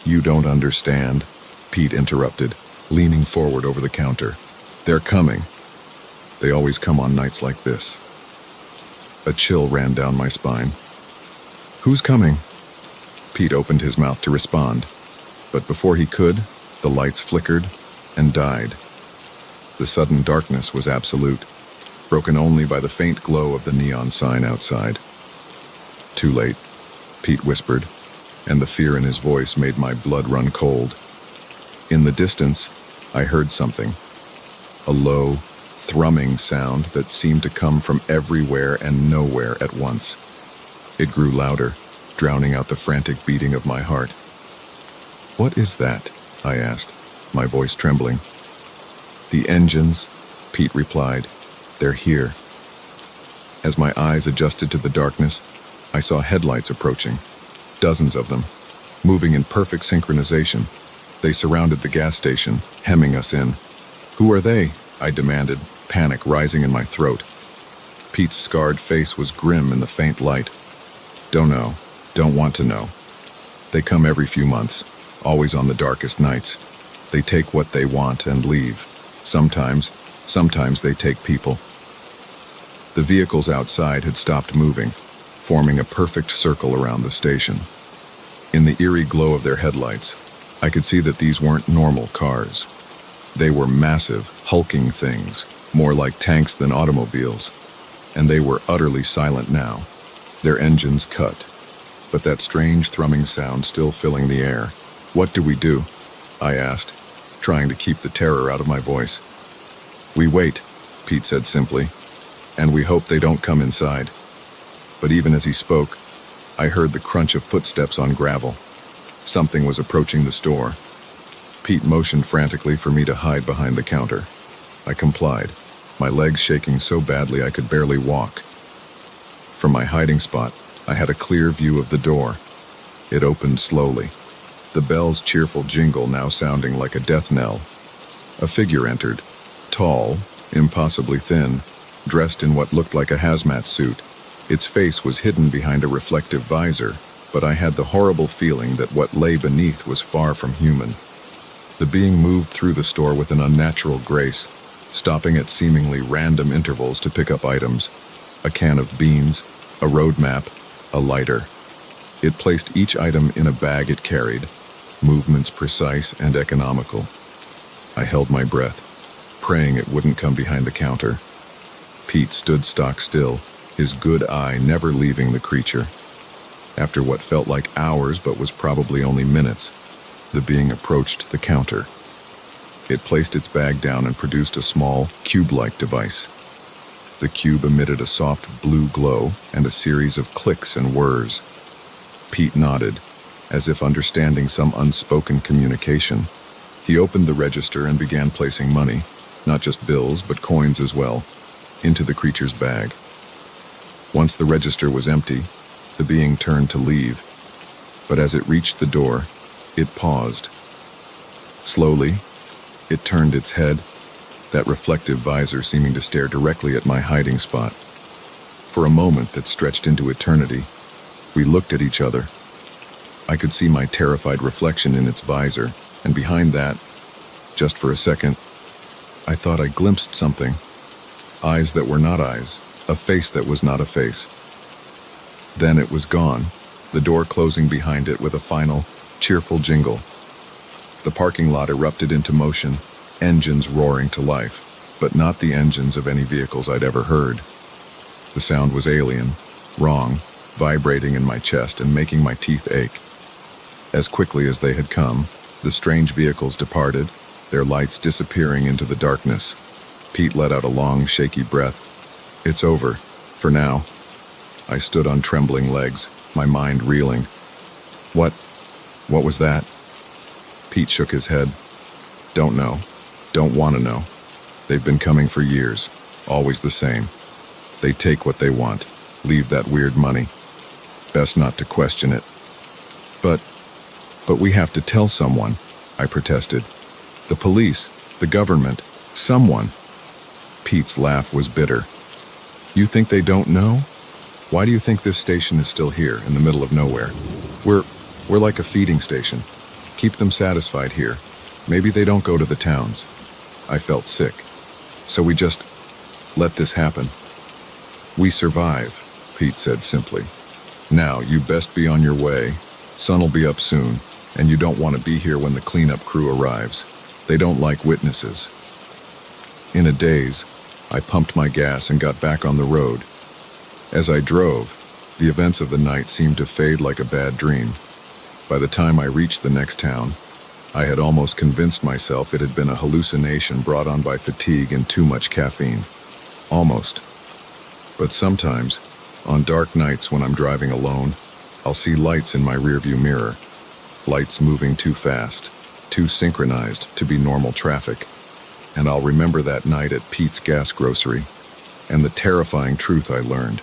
[SPEAKER 1] "You don't understand," Pete interrupted, leaning forward over the counter. "They're coming. They always come on nights like this." A chill ran down my spine. "Who's coming?" Pete opened his mouth to respond, but before he could, the lights flickered and died. The sudden darkness was absolute, broken only by the faint glow of the neon sign outside. "Too late," Pete whispered, and the fear in his voice made my blood run cold. In the distance, I heard something, a low, thrumming sound that seemed to come from everywhere and nowhere at once. It grew louder, drowning out the frantic beating of my heart. "What is that?" I asked, my voice trembling. "The engines," Pete replied. "They're here." As my eyes adjusted to the darkness, I saw headlights approaching, dozens of them, moving in perfect synchronization. They surrounded the gas station, hemming us in. "Who are they?" I demanded, panic rising in my throat. Pete's scarred face was grim in the faint light. "Don't know. Don't want to know. They come every few months, always on the darkest nights. They take what they want and leave. Sometimes they take people." The vehicles outside had stopped moving, forming a perfect circle around the station. In the eerie glow of their headlights, I could see that these weren't normal cars. They were massive, hulking things, more like tanks than automobiles, and they were utterly silent now, their engines cut, but that strange thrumming sound still filling the air. "What do we do?" I asked, trying to keep the terror out of my voice. "We wait," Pete said simply, "and we hope they don't come inside." But even as he spoke, I heard the crunch of footsteps on gravel. Something was approaching the store. Pete motioned frantically for me to hide behind the counter. I complied, my legs shaking so badly I could barely walk. From my hiding spot, I had a clear view of the door. It opened slowly, the bell's cheerful jingle now sounding like a death knell. A figure entered, tall, impossibly thin, dressed in what looked like a hazmat suit. Its face was hidden behind a reflective visor, but I had the horrible feeling that what lay beneath was far from human. The being moved through the store with an unnatural grace, stopping at seemingly random intervals to pick up items: a can of beans, a road map, a lighter. It placed each item in a bag it carried, movements precise and economical. I held my breath, praying it wouldn't come behind the counter. Pete stood stock still, his good eye never leaving the creature. After what felt like hours but was probably only minutes, the being approached the counter. It placed its bag down and produced a small, cube-like device. The cube emitted a soft blue glow and a series of clicks and whirs. Pete nodded, as if understanding some unspoken communication. He opened the register and began placing money, not just bills but coins as well, into the creature's bag. Once the register was empty, the being turned to leave, but as it reached the door, it paused. Slowly, it turned its head, that reflective visor seeming to stare directly at my hiding spot. For a moment that stretched into eternity, we looked at each other. I could see my terrified reflection in its visor, and behind that, just for a second, I thought I glimpsed something. Eyes that were not eyes, a face that was not a face. Then it was gone, the door closing behind it with a final, cheerful jingle. The parking lot erupted into motion, engines roaring to life, but not the engines of any vehicles I'd ever heard. The sound was alien, wrong, vibrating in my chest and making my teeth ache. As quickly as they had come, the strange vehicles departed, their lights disappearing into the darkness. Pete let out a long, shaky breath. "It's over, for now." I stood on trembling legs, my mind reeling. What was that?" Pete shook his head. "Don't know. Don't want to know. They've been coming for years, always the same. They take what they want, leave that weird money. Best not to question it." But we have to tell someone," I protested. "The police, the government, someone." Pete's laugh was bitter. "You think they don't know? Why do you think this station is still here, in the middle of nowhere? We're like a feeding station. Keep them satisfied here. Maybe they don't go to the towns." I felt sick. "So we just let this happen?" "We survive," Pete said simply. "Now, you best be on your way. Sun'll be up soon, and you don't want to be here when the cleanup crew arrives. They don't like witnesses." In a daze, I pumped my gas and got back on the road. As I drove, the events of the night seemed to fade like a bad dream. By the time I reached the next town, I had almost convinced myself it had been a hallucination brought on by fatigue and too much caffeine. Almost. But sometimes, on dark nights when I'm driving alone, I'll see lights in my rearview mirror. Lights moving too fast, too synchronized to be normal traffic. And I'll remember that night at Pete's gas grocery, and the terrifying truth I learned.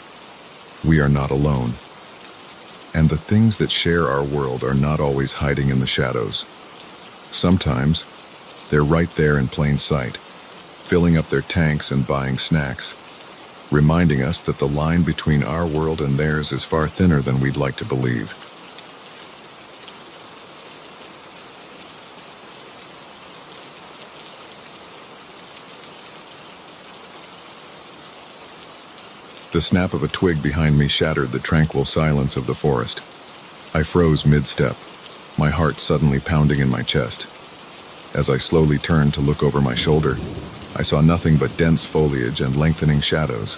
[SPEAKER 1] We are not alone. And the things that share our world are not always hiding in the shadows. Sometimes, they're right there in plain sight, filling up their tanks and buying snacks, reminding us that the line between our world and theirs is far thinner than we'd like to believe. The snap of a twig behind me shattered the tranquil silence of the forest. I froze mid-step, my heart suddenly pounding in my chest. As I slowly turned to look over my shoulder, I saw nothing but dense foliage and lengthening shadows.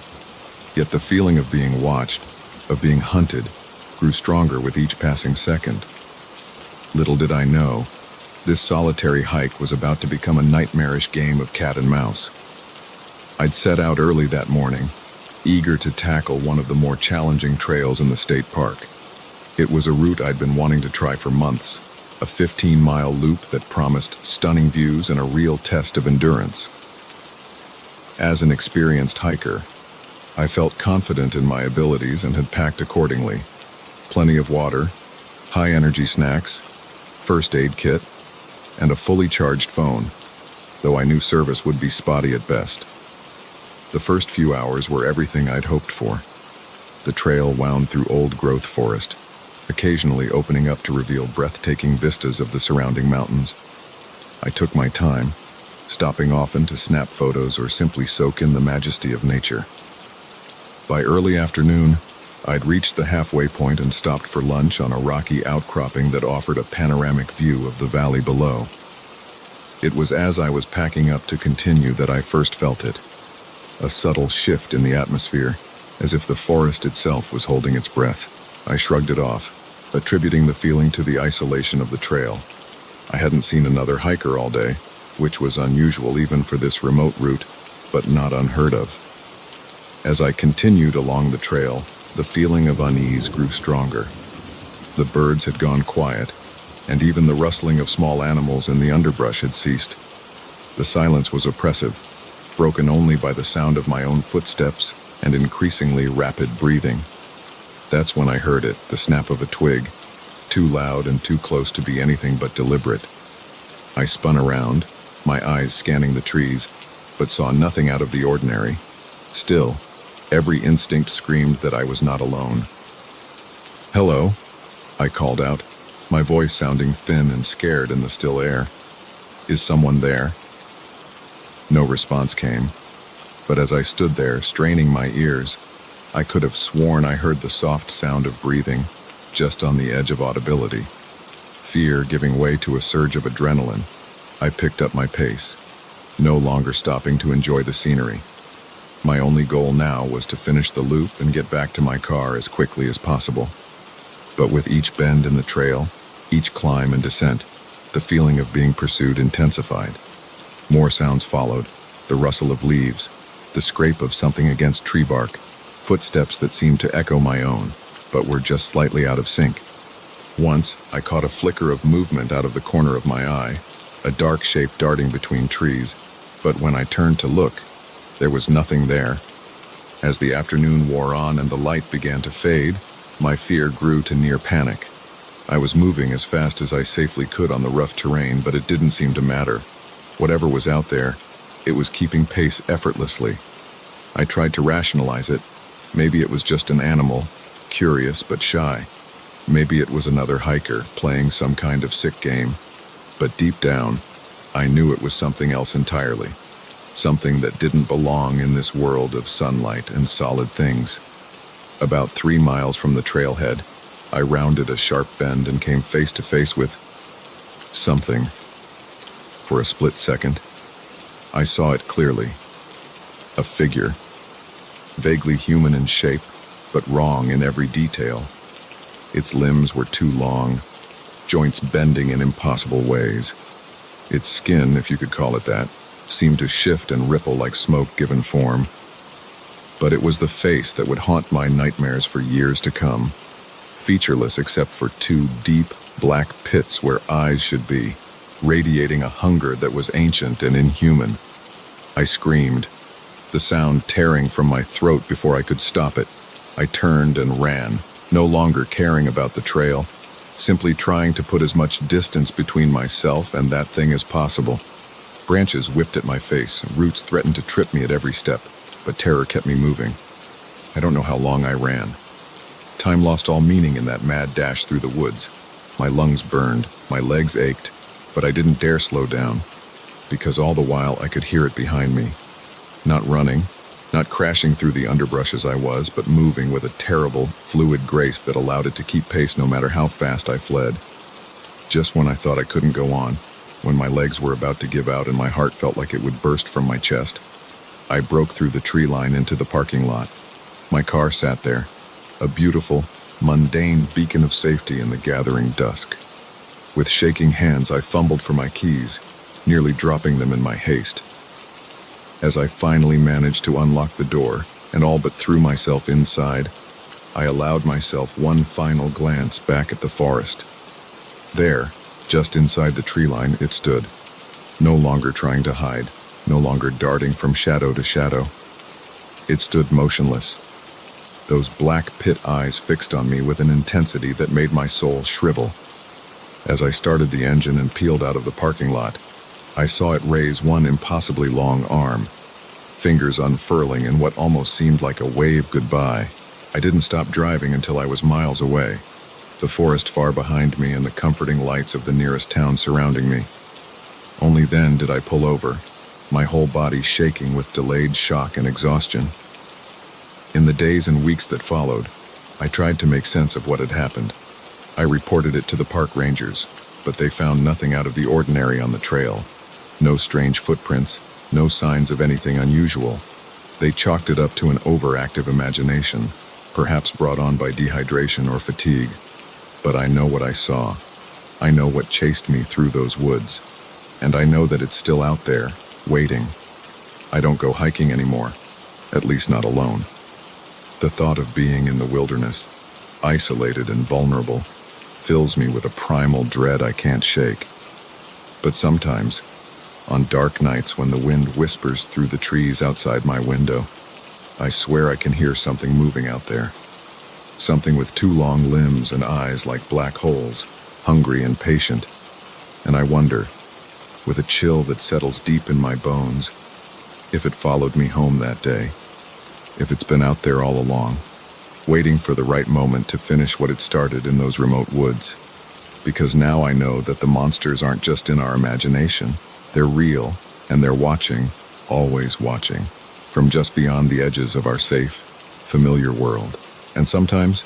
[SPEAKER 1] Yet the feeling of being watched, of being hunted, grew stronger with each passing second. Little did I know, this solitary hike was about to become a nightmarish game of cat and mouse. I'd set out early that morning, eager to tackle one of the more challenging trails in the state park. It was a route I'd been wanting to try for months, a 15-mile loop that promised stunning views and a real test of endurance. As an experienced hiker, I felt confident in my abilities and had packed accordingly. Plenty of water, high-energy snacks, first aid kit, and a fully charged phone, though I knew service would be spotty at best. The first few hours were everything I'd hoped for. The trail wound through old-growth forest, occasionally opening up to reveal breathtaking vistas of the surrounding mountains. I took my time, stopping often to snap photos or simply soak in the majesty of nature. By early afternoon, I'd reached the halfway point and stopped for lunch on a rocky outcropping that offered a panoramic view of the valley below. It was as I was packing up to continue that I first felt it. A subtle shift in the atmosphere, as if the forest itself was holding its breath. I shrugged it off, attributing the feeling to the isolation of the trail. I hadn't seen another hiker all day, which was unusual even for this remote route, but not unheard of. As I continued along the trail, the feeling of unease grew stronger. The birds had gone quiet, and even the rustling of small animals in the underbrush had ceased. The silence was oppressive, broken only by the sound of my own footsteps and increasingly rapid breathing. That's when I heard it, the snap of a twig, too loud and too close to be anything but deliberate. I spun around, my eyes scanning the trees, but saw nothing out of the ordinary. Still, every instinct screamed that I was not alone. "Hello," I called out, my voice sounding thin and scared in the still air. "Is someone there?" No response came, but as I stood there, straining my ears, I could have sworn I heard the soft sound of breathing, just on the edge of audibility. Fear giving way to a surge of adrenaline, I picked up my pace, no longer stopping to enjoy the scenery. My only goal now was to finish the loop and get back to my car as quickly as possible. But with each bend in the trail, each climb and descent, the feeling of being pursued intensified. More sounds followed, the rustle of leaves, the scrape of something against tree bark, footsteps that seemed to echo my own, but were just slightly out of sync. Once, I caught a flicker of movement out of the corner of my eye, a dark shape darting between trees, but when I turned to look, there was nothing there. As the afternoon wore on and the light began to fade, my fear grew to near panic. I was moving as fast as I safely could on the rough terrain, but it didn't seem to matter. Whatever was out there, it was keeping pace effortlessly. I tried to rationalize it. Maybe it was just an animal, curious but shy. Maybe it was another hiker playing some kind of sick game. But deep down, I knew it was something else entirely. Something that didn't belong in this world of sunlight and solid things. About 3 miles from the trailhead, I rounded a sharp bend and came face to face with something. For a split second, I saw it clearly. A figure, vaguely human in shape, but wrong in every detail. Its limbs were too long, joints bending in impossible ways. Its skin, if you could call it that, seemed to shift and ripple like smoke given form. But it was the face that would haunt my nightmares for years to come, featureless except for 2 deep, black pits where eyes should be, radiating a hunger that was ancient and inhuman. I screamed, the sound tearing from my throat before I could stop it. I turned and ran, no longer caring about the trail, simply trying to put as much distance between myself and that thing as possible. Branches whipped at my face, roots threatened to trip me at every step, but terror kept me moving. I don't know how long I ran. Time lost all meaning in that mad dash through the woods. My lungs burned, my legs ached, but I didn't dare slow down, because all the while I could hear it behind me. Not running, not crashing through the underbrush as I was, but moving with a terrible, fluid grace that allowed it to keep pace no matter how fast I fled. Just when I thought I couldn't go on, when my legs were about to give out and my heart felt like it would burst from my chest, I broke through the tree line into the parking lot. My car sat there, a beautiful, mundane beacon of safety in the gathering dusk. With shaking hands, I fumbled for my keys, nearly dropping them in my haste. As I finally managed to unlock the door and all but threw myself inside, I allowed myself one final glance back at the forest. There, just inside the tree line, it stood, no longer trying to hide, no longer darting from shadow to shadow. It stood motionless, those black pit eyes fixed on me with an intensity that made my soul shrivel. As I started the engine and peeled out of the parking lot, I saw it raise one impossibly long arm, fingers unfurling in what almost seemed like a wave goodbye. I didn't stop driving until I was miles away, the forest far behind me and the comforting lights of the nearest town surrounding me. Only then did I pull over, my whole body shaking with delayed shock and exhaustion. In the days and weeks that followed, I tried to make sense of what had happened. I reported it to the park rangers, but they found nothing out of the ordinary on the trail. No strange footprints, no signs of anything unusual. They chalked it up to an overactive imagination, perhaps brought on by dehydration or fatigue. But I know what I saw. I know what chased me through those woods. And I know that it's still out there, waiting. I don't go hiking anymore, at least not alone. The thought of being in the wilderness, isolated and vulnerable, fills me with a primal dread I can't shake. But sometimes, on dark nights when the wind whispers through the trees outside my window, I swear I can hear something moving out there. Something with two long limbs and eyes like black holes, hungry and patient. And I wonder, with a chill that settles deep in my bones, if it followed me home that day, if it's been out there all along, waiting for the right moment to finish what it started in those remote woods. Because now I know that the monsters aren't just in our imagination. They're real, and they're watching, always watching, from just beyond the edges of our safe, familiar world. And sometimes,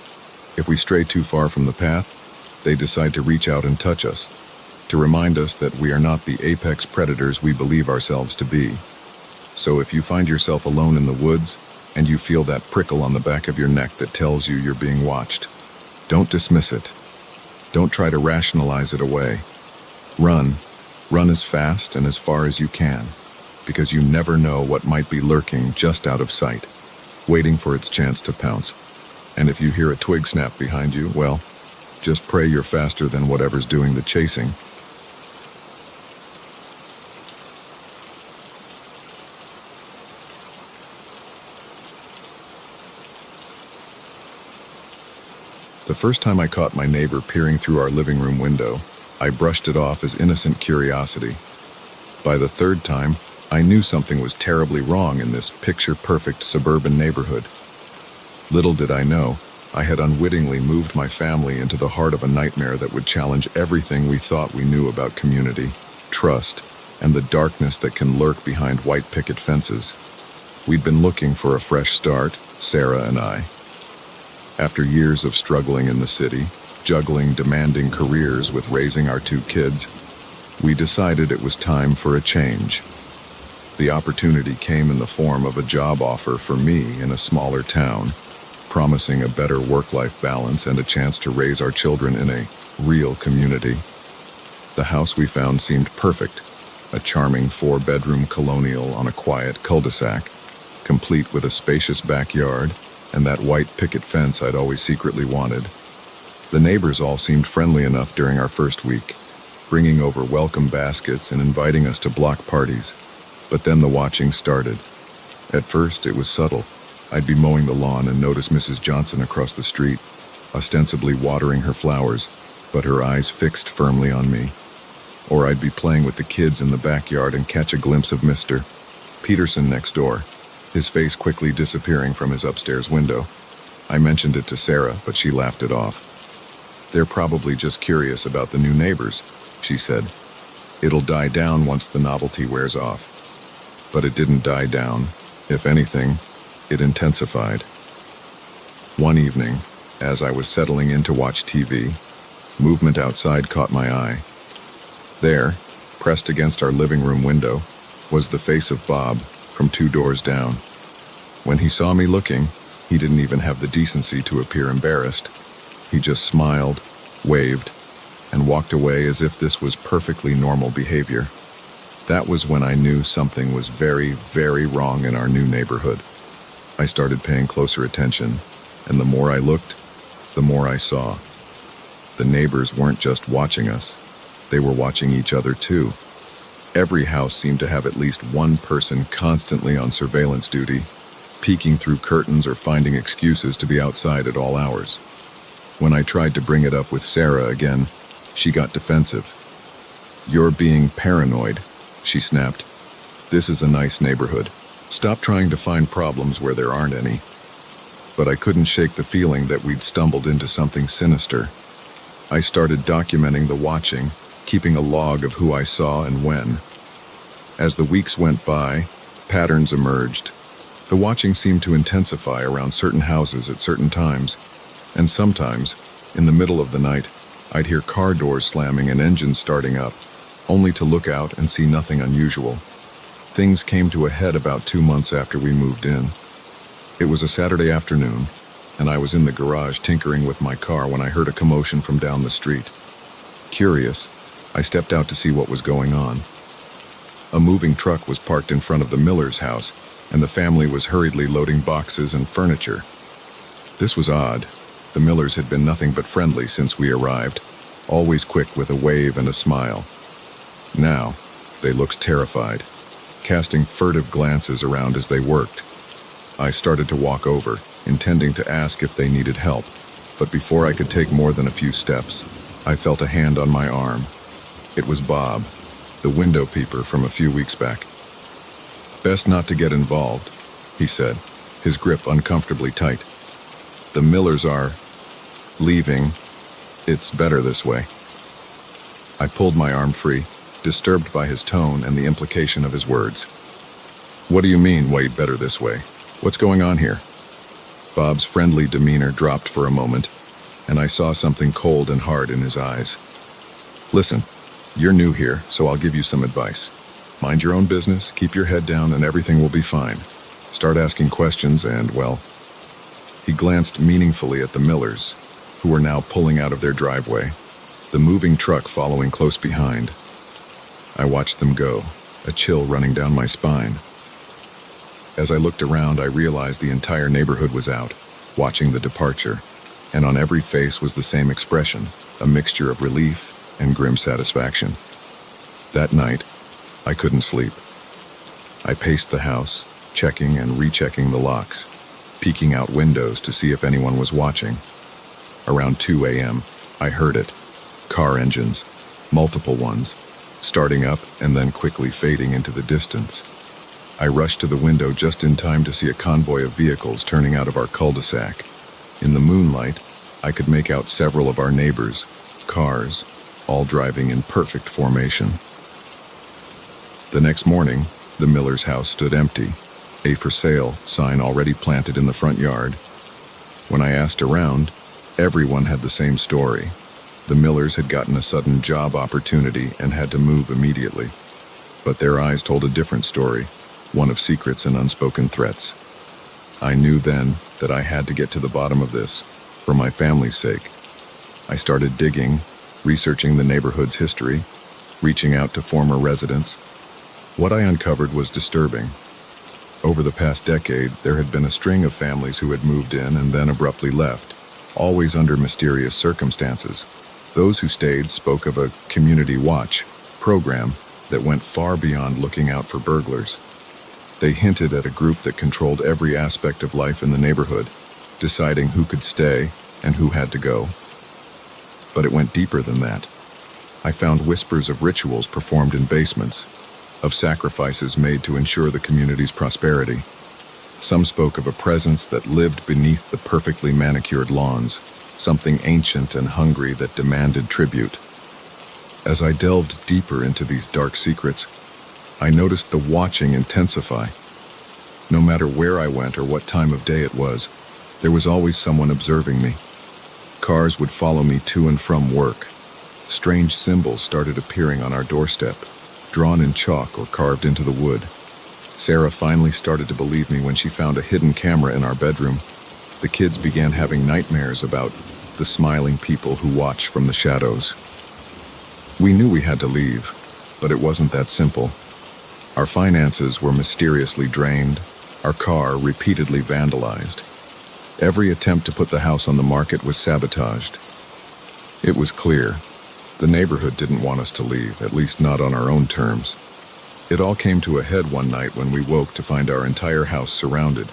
[SPEAKER 1] if we stray too far from the path, they decide to reach out and touch us, to remind us that we are not the apex predators we believe ourselves to be. So if you find yourself alone in the woods, and you feel that prickle on the back of your neck that tells you you're being watched, don't dismiss it. Don't try to rationalize it away. Run as fast and as far as you can, because you never know what might be lurking just out of sight, waiting for its chance to pounce. And if you hear a twig snap behind you, well, just pray you're faster than whatever's doing the chasing. The first time I caught my neighbor peering through our living room window, I brushed it off as innocent curiosity. By the third time, I knew something was terribly wrong in this picture-perfect suburban neighborhood. Little did I know, I had unwittingly moved my family into the heart of a nightmare that would challenge everything we thought we knew about community, trust, and the darkness that can lurk behind white picket fences. We'd been looking for a fresh start, Sarah and I. After years of struggling in the city, juggling demanding careers with raising our 2 kids, we decided it was time for a change. The opportunity came in the form of a job offer for me in a smaller town, promising a better work-life balance and a chance to raise our children in a real community. The house we found seemed perfect, a charming 4-bedroom colonial on a quiet cul-de-sac, complete with a spacious backyard and that white picket fence I'd always secretly wanted. The neighbors all seemed friendly enough during our first week, bringing over welcome baskets and inviting us to block parties. But then the watching started. At first, it was subtle. I'd be mowing the lawn and notice Mrs. Johnson across the street, ostensibly watering her flowers, but her eyes fixed firmly on me. Or I'd be playing with the kids in the backyard and catch a glimpse of Mr. Peterson next door, his face quickly disappearing from his upstairs window. I mentioned it to Sarah, but she laughed it off. "They're probably just curious about the new neighbors," she said. "It'll die down once the novelty wears off." But it didn't die down. If anything, it intensified. One evening, as I was settling in to watch TV, movement outside caught my eye. There, pressed against our living room window, was the face of Bob from 2 doors down. When he saw me looking, he didn't even have the decency to appear embarrassed. He just smiled, waved, and walked away as if this was perfectly normal behavior. That was when I knew something was very, very wrong in our new neighborhood. I started paying closer attention, and the more I looked, the more I saw. The neighbors weren't just watching us, they were watching each other too. Every house seemed to have at least one person constantly on surveillance duty, peeking through curtains or finding excuses to be outside at all hours. When I tried to bring it up with Sarah again, she got defensive. "You're being paranoid," she snapped. "This is a nice neighborhood. Stop trying to find problems where there aren't any." But I couldn't shake the feeling that we'd stumbled into something sinister. I started documenting the watching, keeping a log of who I saw and when. As the weeks went by, patterns emerged. The watching seemed to intensify around certain houses at certain times, and sometimes, in the middle of the night, I'd hear car doors slamming and engines starting up, only to look out and see nothing unusual. Things came to a head about 2 months after we moved in. It was a Saturday afternoon, and I was in the garage tinkering with my car when I heard a commotion from down the street. Curious, I stepped out to see what was going on. A moving truck was parked in front of the Miller's house, and the family was hurriedly loading boxes and furniture. This was odd. The Millers had been nothing but friendly since we arrived, always quick with a wave and a smile. Now, they looked terrified, casting furtive glances around as they worked. I started to walk over, intending to ask if they needed help, but before I could take more than a few steps, I felt a hand on my arm. It was Bob, the window peeper from a few weeks back. "Best not to get involved," he said, his grip uncomfortably tight. "The Millers are leaving. It's better this way." I pulled my arm free, disturbed by his tone and the implication of his words. "What do you mean, way better this way? What's going on here?" Bob's friendly demeanor dropped for a moment, and I saw something cold and hard in his eyes. "Listen, you're new here, so I'll give you some advice. Mind your own business, keep your head down, and everything will be fine. Start asking questions and, well..." He glanced meaningfully at the Millers, who were now pulling out of their driveway, the moving truck following close behind. I watched them go, a chill running down my spine. As I looked around, I realized the entire neighborhood was out, watching the departure, and on every face was the same expression, a mixture of relief and grim satisfaction. That night, I couldn't sleep. I paced the house, checking and rechecking the locks, peeking out windows to see if anyone was watching. Around 2 a.m., I heard it. Car engines, multiple ones, starting up and then quickly fading into the distance. I rushed to the window just in time to see a convoy of vehicles turning out of our cul-de-sac. In the moonlight, I could make out several of our neighbors, cars, all driving in perfect formation. The next morning, the Miller's house stood empty, a "for sale" sign already planted in the front yard. When I asked around, everyone had the same story. The Millers had gotten a sudden job opportunity and had to move immediately. But their eyes told a different story, one of secrets and unspoken threats. I knew then that I had to get to the bottom of this, for my family's sake. I started digging, researching the neighborhood's history, reaching out to former residents. What I uncovered was disturbing. Over the past decade, there had been a string of families who had moved in and then abruptly left, always under mysterious circumstances. Those who stayed spoke of a community watch program that went far beyond looking out for burglars. They hinted at a group that controlled every aspect of life in the neighborhood, deciding who could stay and who had to go. But it went deeper than that. I found whispers of rituals performed in basements, of sacrifices made to ensure the community's prosperity. Some spoke of a presence that lived beneath the perfectly manicured lawns, something ancient and hungry that demanded tribute. As I delved deeper into these dark secrets, I noticed the watching intensify. No matter where I went or what time of day it was, there was always someone observing me. Cars would follow me to and from work. Strange symbols started appearing on our doorstep, drawn in chalk or carved into the wood. Sarah finally started to believe me when she found a hidden camera in our bedroom. The kids began having nightmares about the smiling people who watch from the shadows. We knew we had to leave, but it wasn't that simple. Our finances were mysteriously drained, our car repeatedly vandalized. Every attempt to put the house on the market was sabotaged. It was clear. The neighborhood didn't want us to leave, at least not on our own terms. It all came to a head one night when we woke to find our entire house surrounded.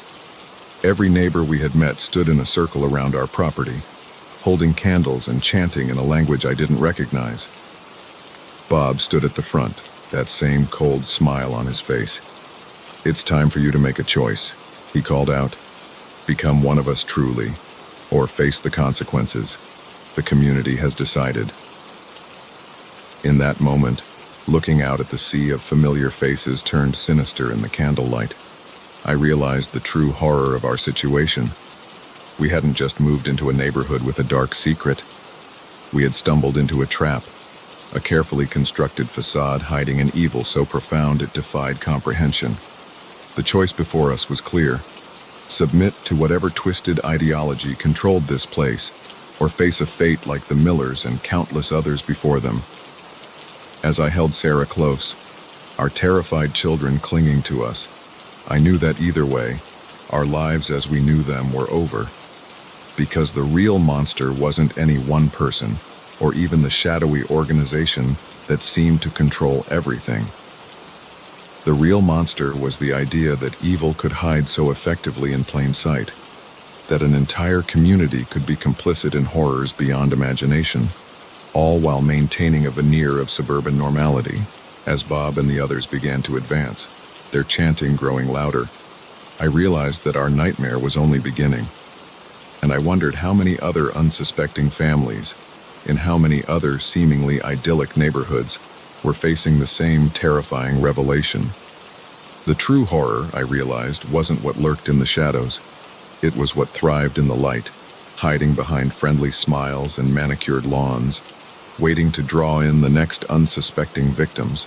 [SPEAKER 1] Every neighbor we had met stood in a circle around our property, holding candles and chanting in a language I didn't recognize. Bob stood at the front, that same cold smile on his face. "It's time for you to make a choice," he called out. "Become one of us truly, or face the consequences. The community has decided." In that moment, looking out at the sea of familiar faces turned sinister in the candlelight, I realized the true horror of our situation. We hadn't just moved into a neighborhood with a dark secret. We had stumbled into a trap, a carefully constructed facade hiding an evil so profound it defied comprehension. The choice before us was clear: submit to whatever twisted ideology controlled this place, or face a fate like the Millers and countless others before them. As I held Sarah close, our terrified children clinging to us, I knew that either way, our lives as we knew them were over. Because the real monster wasn't any one person, or even the shadowy organization that seemed to control everything. The real monster was the idea that evil could hide so effectively in plain sight, that an entire community could be complicit in horrors beyond imagination, all while maintaining a veneer of suburban normality. As Bob and the others began to advance, their chanting growing louder, I realized that our nightmare was only beginning. And I wondered how many other unsuspecting families, in how many other seemingly idyllic neighborhoods, were facing the same terrifying revelation. The true horror, I realized, wasn't what lurked in the shadows. It was what thrived in the light, hiding behind friendly smiles and manicured lawns, waiting to draw in the next unsuspecting victims.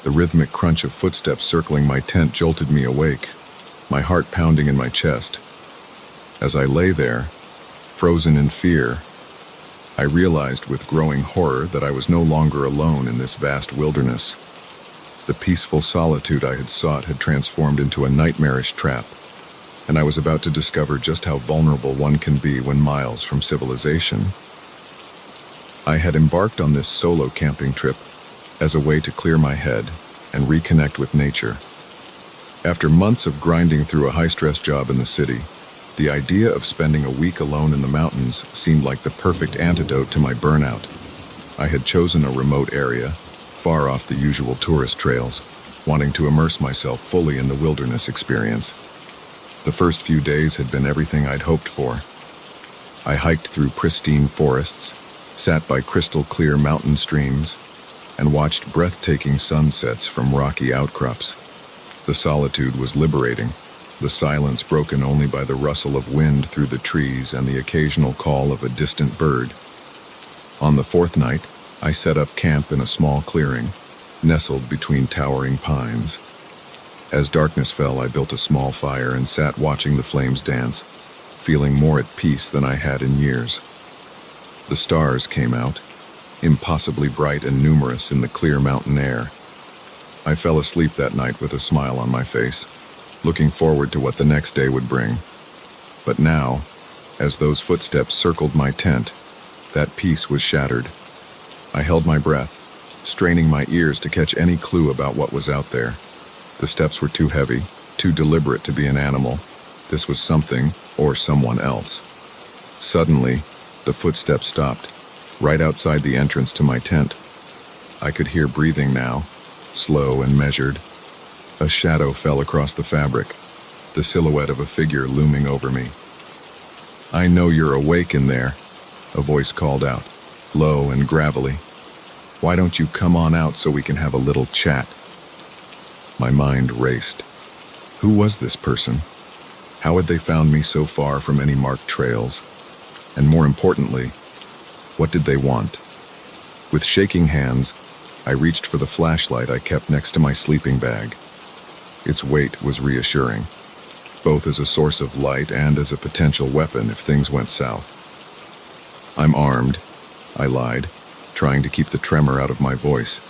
[SPEAKER 1] The rhythmic crunch of footsteps circling my tent jolted me awake, my heart pounding in my chest. As I lay there, frozen in fear, I realized with growing horror that I was no longer alone in this vast wilderness. The peaceful solitude I had sought had transformed into a nightmarish trap, and I was about to discover just how vulnerable one can be when miles from civilization. I had embarked on this solo camping trip as a way to clear my head and reconnect with nature. After months of grinding through a high-stress job in the city, the idea of spending a week alone in the mountains seemed like the perfect antidote to my burnout. I had chosen a remote area, far off the usual tourist trails, wanting to immerse myself fully in the wilderness experience. The first few days had been everything I'd hoped for. I hiked through pristine forests, sat by crystal-clear mountain streams, and watched breathtaking sunsets from rocky outcrops. The solitude was liberating, the silence broken only by the rustle of wind through the trees and the occasional call of a distant bird. On the fourth night, I set up camp in a small clearing, nestled between towering pines. As darkness fell, I built a small fire and sat watching the flames dance, feeling more at peace than I had in years. The stars came out, impossibly bright and numerous in the clear mountain air. I fell asleep that night with a smile on my face, looking forward to what the next day would bring. But now, as those footsteps circled my tent, that peace was shattered. I held my breath, straining my ears to catch any clue about what was out there. The steps were too heavy, too deliberate to be an animal. This was something or someone else. Suddenly, the footsteps stopped, right outside the entrance to my tent. I could hear breathing now, slow and measured. A shadow fell across the fabric, the silhouette of a figure looming over me. "I know you're awake in there," a voice called out, low and gravelly. "Why don't you come on out so we can have a little chat?" My mind raced. Who was this person? How had they found me so far from any marked trails? And more importantly, what did they want? With shaking hands, I reached for the flashlight I kept next to my sleeping bag. Its weight was reassuring, both as a source of light and as a potential weapon if things went south. "I'm armed," I lied, trying to keep the tremor out of my voice.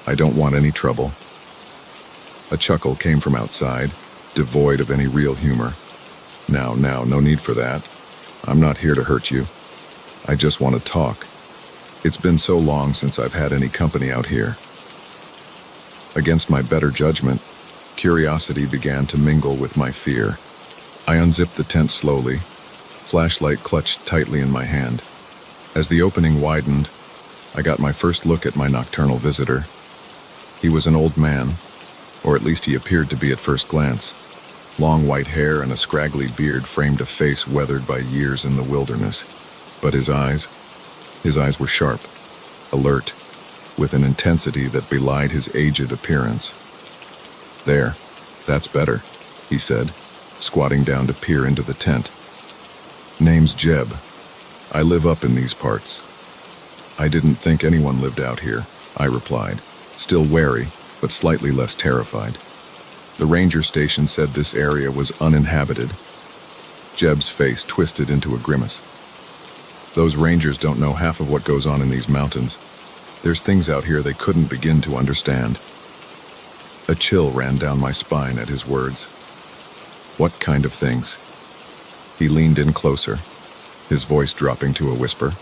[SPEAKER 1] "I don't want any trouble." A chuckle came from outside, devoid of any real humor. Now, no need for that. I'm not here to hurt you. I just want to talk. It's been so long since I've had any company out here." Against my better judgment, curiosity began to mingle with my fear. I unzipped the tent slowly, flashlight clutched tightly in my hand. As the opening widened, I got my first look at my nocturnal visitor. He was an old man, or at least he appeared to be at first glance. Long white hair and a scraggly beard framed a face weathered by years in the wilderness. But his eyes were sharp, alert, with an intensity that belied his aged appearance. "There, that's better," he said, squatting down to peer into the tent. "Name's Jeb. I live up in these parts." "I didn't think anyone lived out here," I replied, still wary, but slightly less terrified. "The ranger station said this area was uninhabited." Jeb's face twisted into a grimace. "Those rangers don't know half of what goes on in these mountains. There's things out here they couldn't begin to understand." A chill ran down my spine at his words. "What kind of things?" He leaned in closer, his voice dropping to a whisper.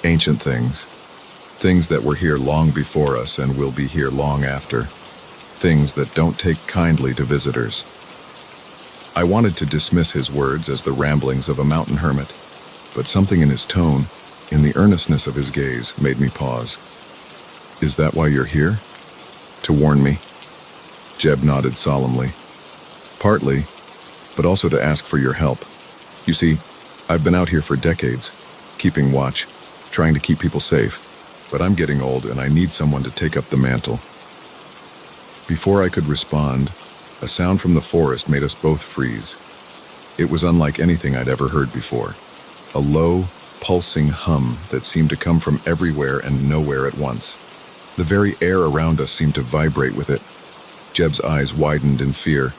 [SPEAKER 1] "Ancient things. Things that were here long before us and will be here long after. Things that don't take kindly to visitors." I wanted to dismiss his words as the ramblings of a mountain hermit, but something in his tone, in the earnestness of his gaze, made me pause. "Is that why you're here? To warn me?" Jeb nodded solemnly. "Partly, but also to ask for your help. You see, I've been out here for decades, keeping watch, trying to keep people safe, but I'm getting old and I need someone to take up the mantle." Before I could respond, a sound from the forest made us both freeze. It was unlike anything I'd ever heard before. A low, pulsing hum that seemed to come from everywhere and nowhere at once. The very air around us seemed to vibrate with it. Jeb's eyes widened in fear.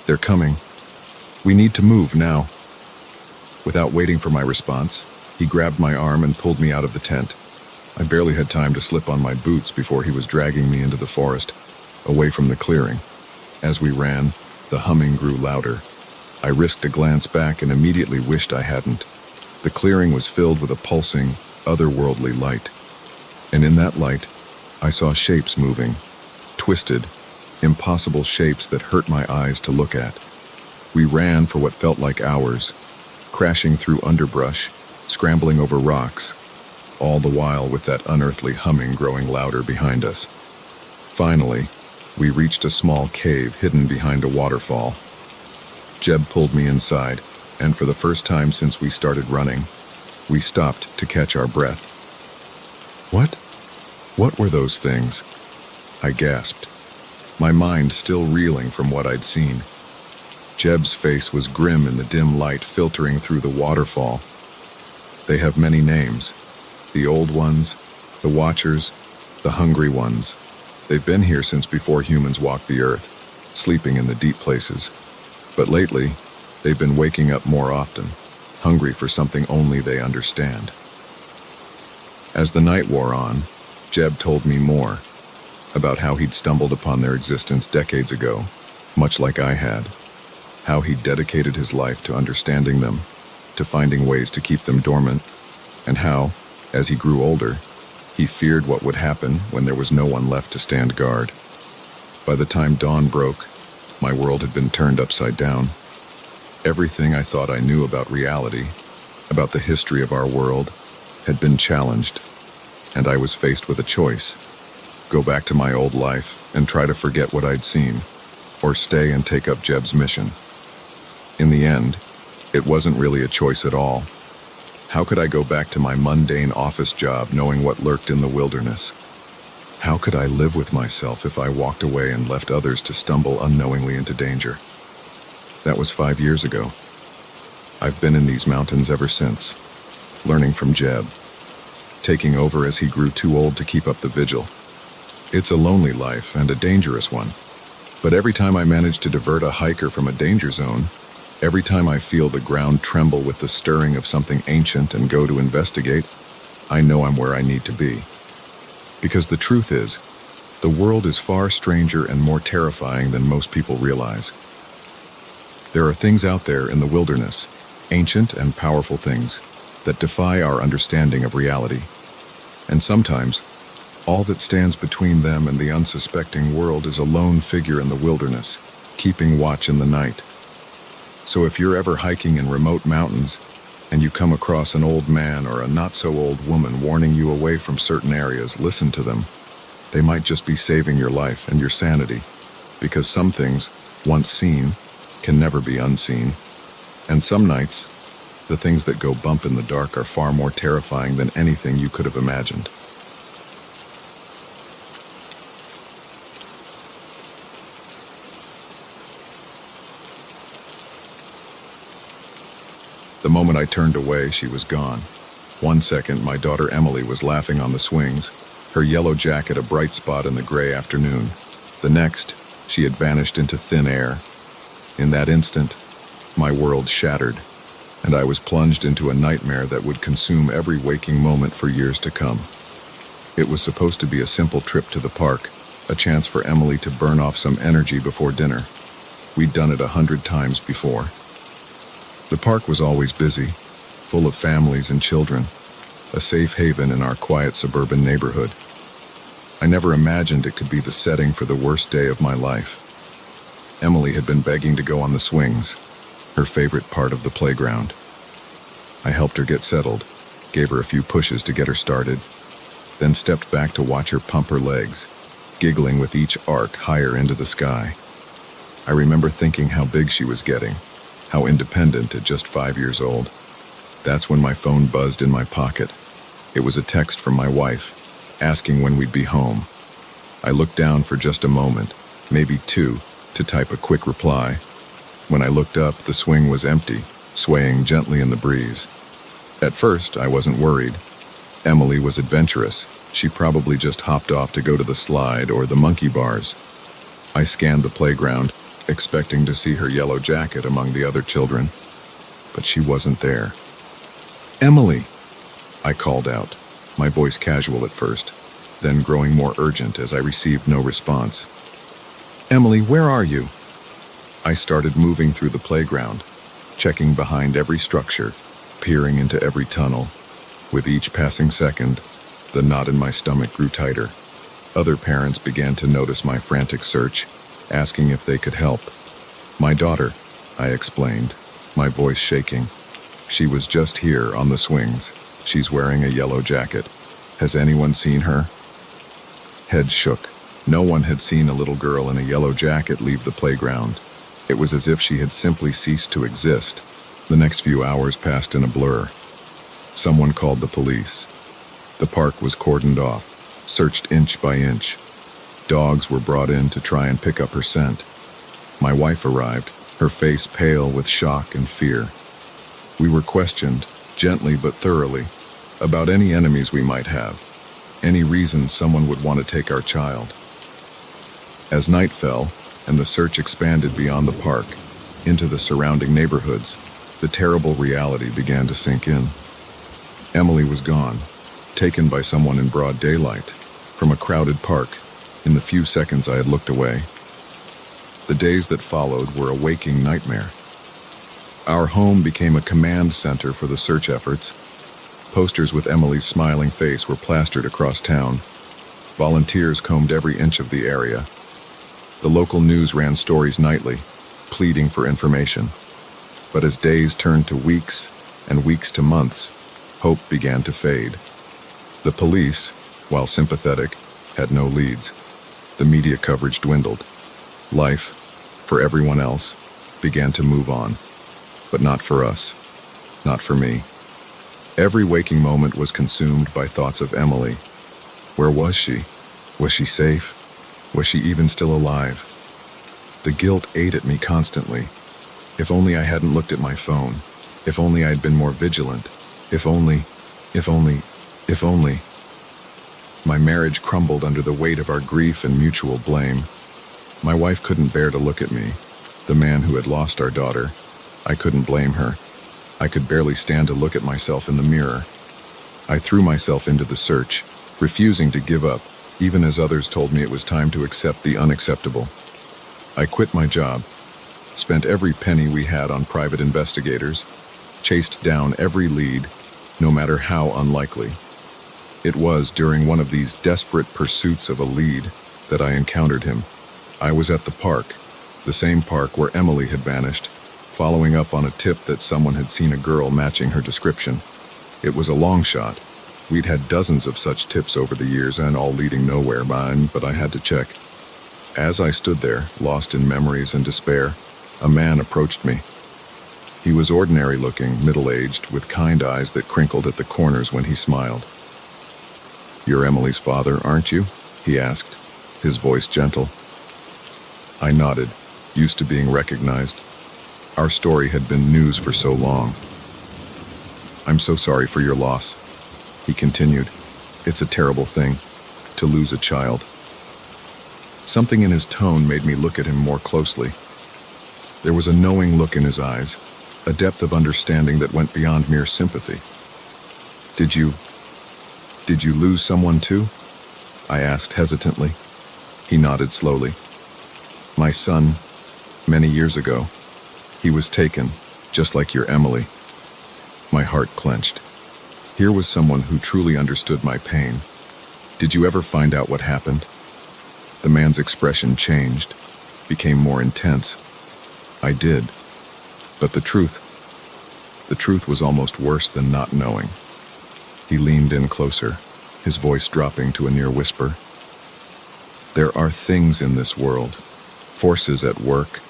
[SPEAKER 1] "They're coming. We need to move now." Without waiting for my response, he grabbed my arm and pulled me out of the tent. I barely had time to slip on my boots before he was dragging me into the forest, away from the clearing. As we ran, the humming grew louder. I risked a glance back and immediately wished I hadn't. The clearing was filled with a pulsing, otherworldly light. And in that light, I saw shapes moving, twisted, impossible shapes that hurt my eyes to look at. We ran for what felt like hours, crashing through underbrush, scrambling over rocks, all the while with that unearthly humming growing louder behind us. Finally, we reached a small cave hidden behind a waterfall. Jeb pulled me inside, and for the first time since we started running, we stopped to catch our breath. "What? What were those things?" I gasped, my mind still reeling from what I'd seen. Jeb's face was grim in the dim light filtering through the waterfall. "They have many names. The old ones, the watchers, the hungry ones. They've been here since before humans walked the earth, sleeping in the deep places. But lately, they've been waking up more often, hungry for something only they understand." As the night wore on, Jeb told me more about how he'd stumbled upon their existence decades ago, much like I had. How he'd dedicated his life to understanding them, to finding ways to keep them dormant, and how, as he grew older, He feared what would happen when there was no one left to stand guard. By the time dawn broke, my world had been turned upside down. Everything I thought I knew about reality, about the history of our world, had been challenged, and I was faced with a choice: go back to my old life and try to forget what I'd seen, or stay and take up Jeb's mission. In the end, it wasn't really a choice at all. How could I go back to my mundane office job knowing what lurked in the wilderness? How could I live with myself if I walked away and left others to stumble unknowingly into danger? That was 5 years ago. I've been in these mountains ever since, learning from Jeb, taking over as he grew too old to keep up the vigil. It's a lonely life and a dangerous one, but every time I manage to divert a hiker from a danger zone, every time I feel the ground tremble with the stirring of something ancient and go to investigate, I know I'm where I need to be. Because the truth is, the world is far stranger and more terrifying than most people realize. There are things out there in the wilderness, ancient and powerful things, that defy our understanding of reality. And sometimes, all that stands between them and the unsuspecting world is a lone figure in the wilderness, keeping watch in the night. So if you're ever hiking in remote mountains, and you come across an old man or a not-so-old woman warning you away from certain areas, listen to them. They might just be saving your life and your sanity, because some things, once seen, can never be unseen. And some nights, the things that go bump in the dark are far more terrifying than anything you could have imagined. The moment I turned away, she was gone. 1 second, my daughter Emily was laughing on the swings, her yellow jacket a bright spot in the gray afternoon. The next, she had vanished into thin air. In that instant, my world shattered, and I was plunged into a nightmare that would consume every waking moment for years to come. It was supposed to be a simple trip to the park, a chance for Emily to burn off some energy before dinner. We'd done it 100 times before. The park was always busy, full of families and children, a safe haven in our quiet suburban neighborhood. I never imagined it could be the setting for the worst day of my life. Emily had been begging to go on the swings, her favorite part of the playground. I helped her get settled, gave her a few pushes to get her started, then stepped back to watch her pump her legs, giggling with each arc higher into the sky. I remember thinking how big she was getting, how independent at just 5 years old. That's when my phone buzzed in my pocket. It was a text from my wife, asking when we'd be home. I looked down for just a moment, maybe 2, to type a quick reply. When I looked up, the swing was empty, swaying gently in the breeze. At first, I wasn't worried. Emily was adventurous. She probably just hopped off to go to the slide or the monkey bars. I scanned the playground, expecting to see her yellow jacket among the other children, but she wasn't there. "Emily!" I called out, my voice casual at first, then growing more urgent as I received no response. "Emily, where are you?" I started moving through the playground, checking behind every structure, peering into every tunnel. With each passing second, the knot in my stomach grew tighter. Other parents began to notice my frantic search, asking if they could help. "My daughter," I explained, my voice shaking. "She was just here on the swings. She's wearing a yellow jacket. Has anyone seen her?" Heads shook. No one had seen a little girl in a yellow jacket leave the playground. It was as if she had simply ceased to exist. The next few hours passed in a blur. Someone called the police. The park was cordoned off, searched inch by inch. Dogs were brought in to try and pick up her scent. My wife arrived, her face pale with shock and fear. We were questioned, gently but thoroughly, about any enemies we might have, any reason someone would want to take our child. As night fell, and the search expanded beyond the park, into the surrounding neighborhoods, the terrible reality began to sink in. Emily was gone, taken by someone in broad daylight, from a crowded park, in the few seconds I had looked away. The days that followed were a waking nightmare. Our home became a command center for the search efforts. Posters with Emily's smiling face were plastered across town. Volunteers combed every inch of the area. The local news ran stories nightly, pleading for information. But as days turned to weeks and weeks to months, hope began to fade. The police, while sympathetic, had no leads. The media coverage dwindled. Life, for everyone else, began to move on. But not for us. Not for me. Every waking moment was consumed by thoughts of Emily. Where was she? Was she safe? Was she even still alive? The guilt ate at me constantly. If only I hadn't looked at my phone. If only I'd been more vigilant. If only. My marriage crumbled under the weight of our grief and mutual blame. My wife couldn't bear to look at me, the man who had lost our daughter. I couldn't blame her. I could barely stand to look at myself in the mirror. I threw myself into the search, refusing to give up, even as others told me it was time to accept the unacceptable. I quit my job, spent every penny we had on private investigators, chased down every lead, no matter how unlikely. It was during one of these desperate pursuits of a lead that I encountered him. I was at the park, the same park where Emily had vanished, following up on a tip that someone had seen a girl matching her description. It was a long shot. We'd had dozens of such tips over the years and all leading nowhere, but I had to check. As I stood there, lost in memories and despair, a man approached me. He was ordinary-looking, middle-aged, with kind eyes that crinkled at the corners when he smiled. "You're Emily's father, aren't you?" he asked, his voice gentle. I nodded, used to being recognized. Our story had been news for so long. "I'm so sorry for your loss," he continued. "It's a terrible thing, to lose a child." Something in his tone made me look at him more closely. There was a knowing look in his eyes, a depth of understanding that went beyond mere sympathy. Did you lose someone too?" I asked hesitantly. He nodded slowly. "My son, many years ago. He was taken, just like your Emily." My heart clenched. Here was someone who truly understood my pain. "Did you ever find out what happened?" The man's expression changed, became more intense. I did. But the truth was almost worse than not knowing. He leaned in closer, his voice dropping to a near whisper. "There are things in this world, forces at work,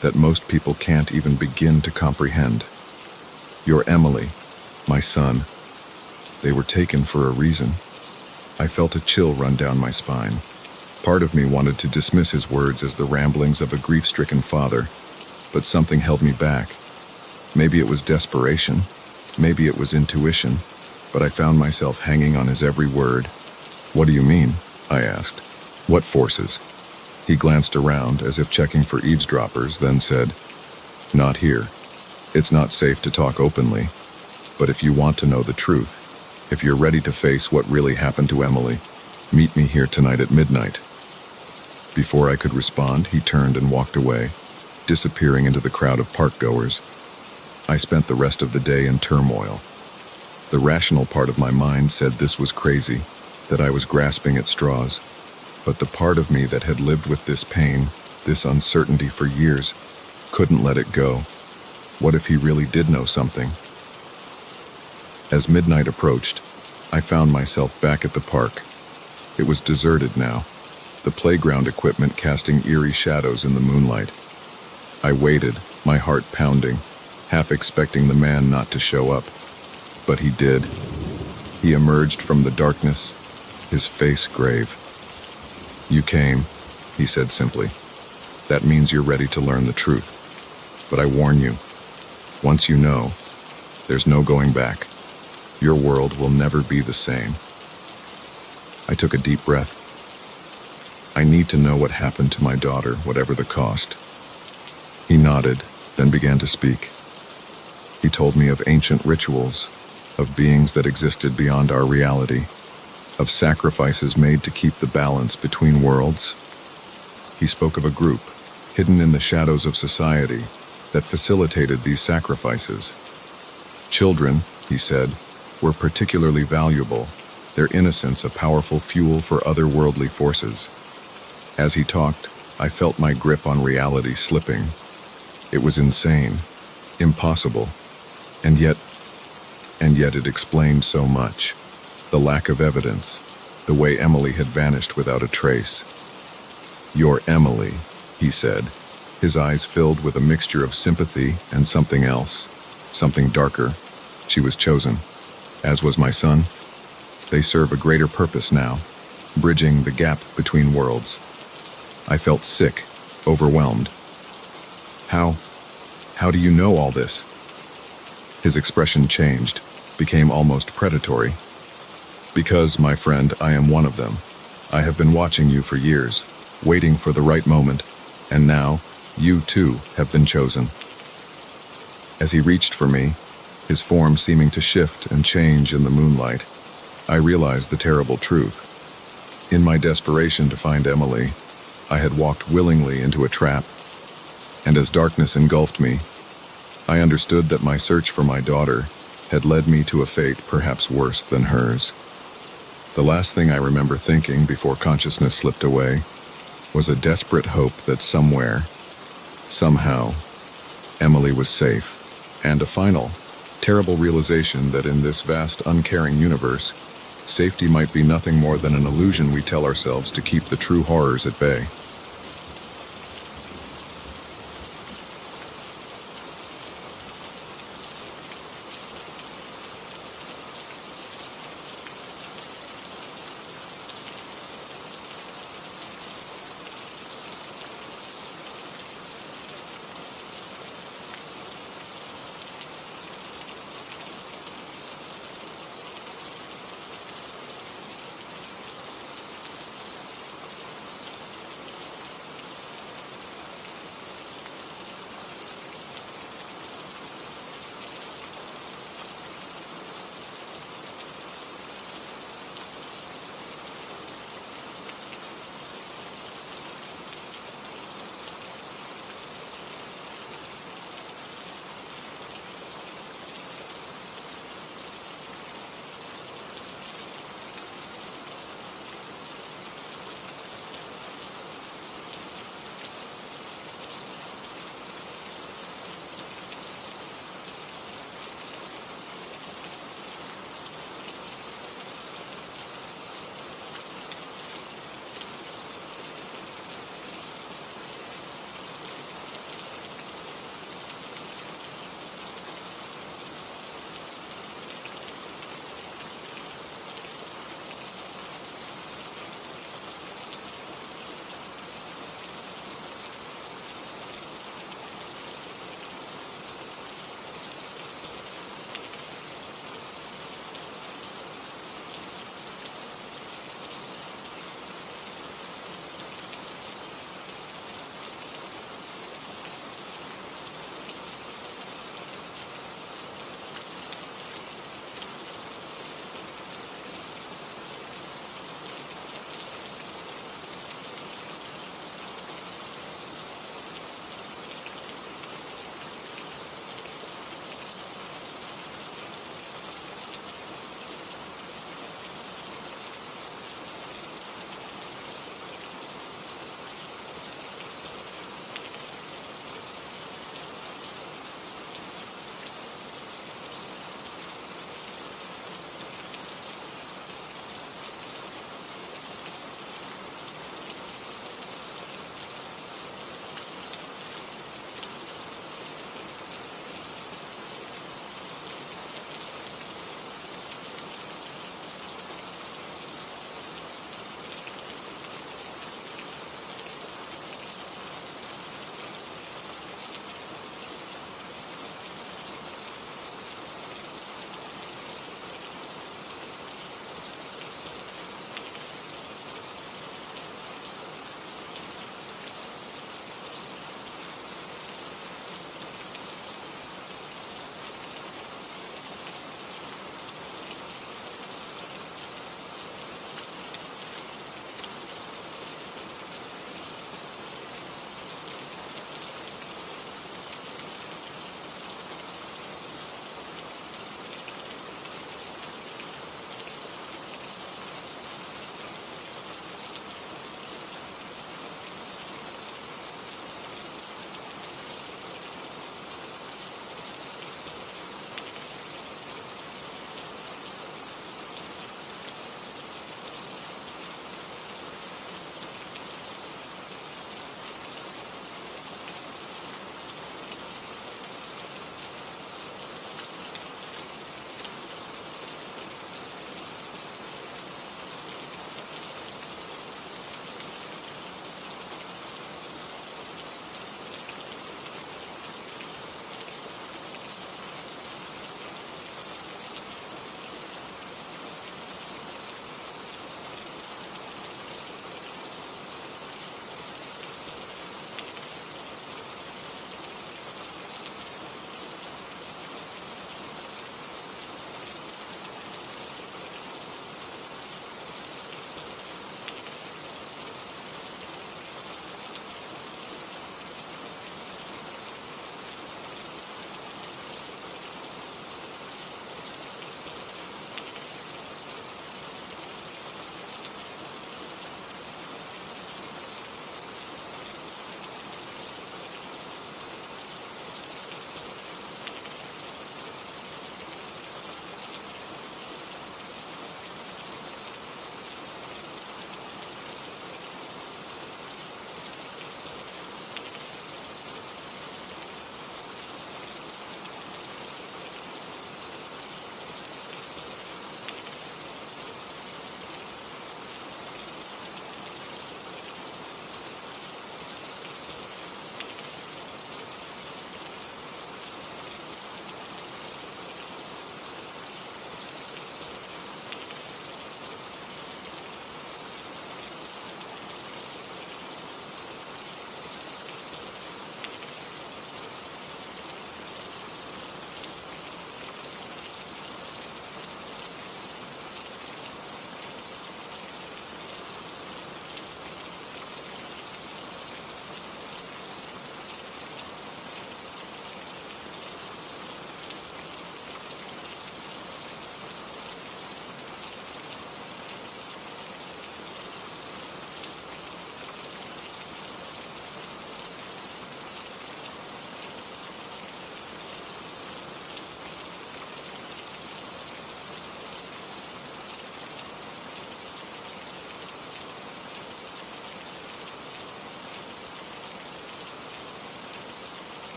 [SPEAKER 1] that most people can't even begin to comprehend. Your Emily, my son, they were taken for a reason." I felt a chill run down my spine. Part of me wanted to dismiss his words as the ramblings of a grief-stricken father, but something held me back. Maybe it was desperation, maybe it was intuition, but I found myself hanging on his every word. "What do you mean?" I asked. "What forces?" He glanced around as if checking for eavesdroppers, then said, "Not here. It's not safe to talk openly. But if you want to know the truth, if you're ready to face what really happened to Emily, meet me here tonight at midnight." Before I could respond, he turned and walked away, disappearing into the crowd of park-goers. I spent the rest of the day in turmoil. The rational part of my mind said this was crazy, that I was grasping at straws. But the part of me that had lived with this pain, this uncertainty for years, couldn't let it go. What if he really did know something? As midnight approached, I found myself back at the park. It was deserted now, the playground equipment casting eerie shadows in the moonlight. I waited, my heart pounding, half expecting the man not to show up. But he did. He emerged from the darkness, his face grave. "You came," he said simply. "That means you're ready to learn the truth. But I warn you, once you know, there's no going back. Your world will never be the same." I took a deep breath. "I need to know what happened to my daughter, whatever the cost." He nodded, then began to speak. He told me of ancient rituals, of beings that existed beyond our reality, of sacrifices made to keep the balance between worlds. He spoke of a group, hidden in the shadows of society, that facilitated these sacrifices. Children, he said, were particularly valuable, their innocence a powerful fuel for otherworldly forces. As he talked, I felt my grip on reality slipping. It was insane, impossible, and yet it explained so much. The lack of evidence, the way Emily had vanished without a trace. "You're Emily," he said, his eyes filled with a mixture of sympathy and something else, something darker. She was chosen, as was my son. They serve a greater purpose now, bridging the gap between worlds. I felt sick, overwhelmed. How do you know all this?" His expression changed, became almost predatory. "Because, my friend, I am one of them. I have been watching you for years, waiting for the right moment, and now, you too have been chosen." As he reached for me, his form seeming to shift and change in the moonlight, I realized the terrible truth. In my desperation to find Emily, I had walked willingly into a trap, and as darkness engulfed me, I understood that my search for my daughter had led me to a fate perhaps worse than hers. The last thing I remember thinking before consciousness slipped away was a desperate hope that somewhere, somehow, Emily was safe, and a final, terrible realization that in this vast, uncaring universe, safety might be nothing more than an illusion we tell ourselves to keep the true horrors at bay.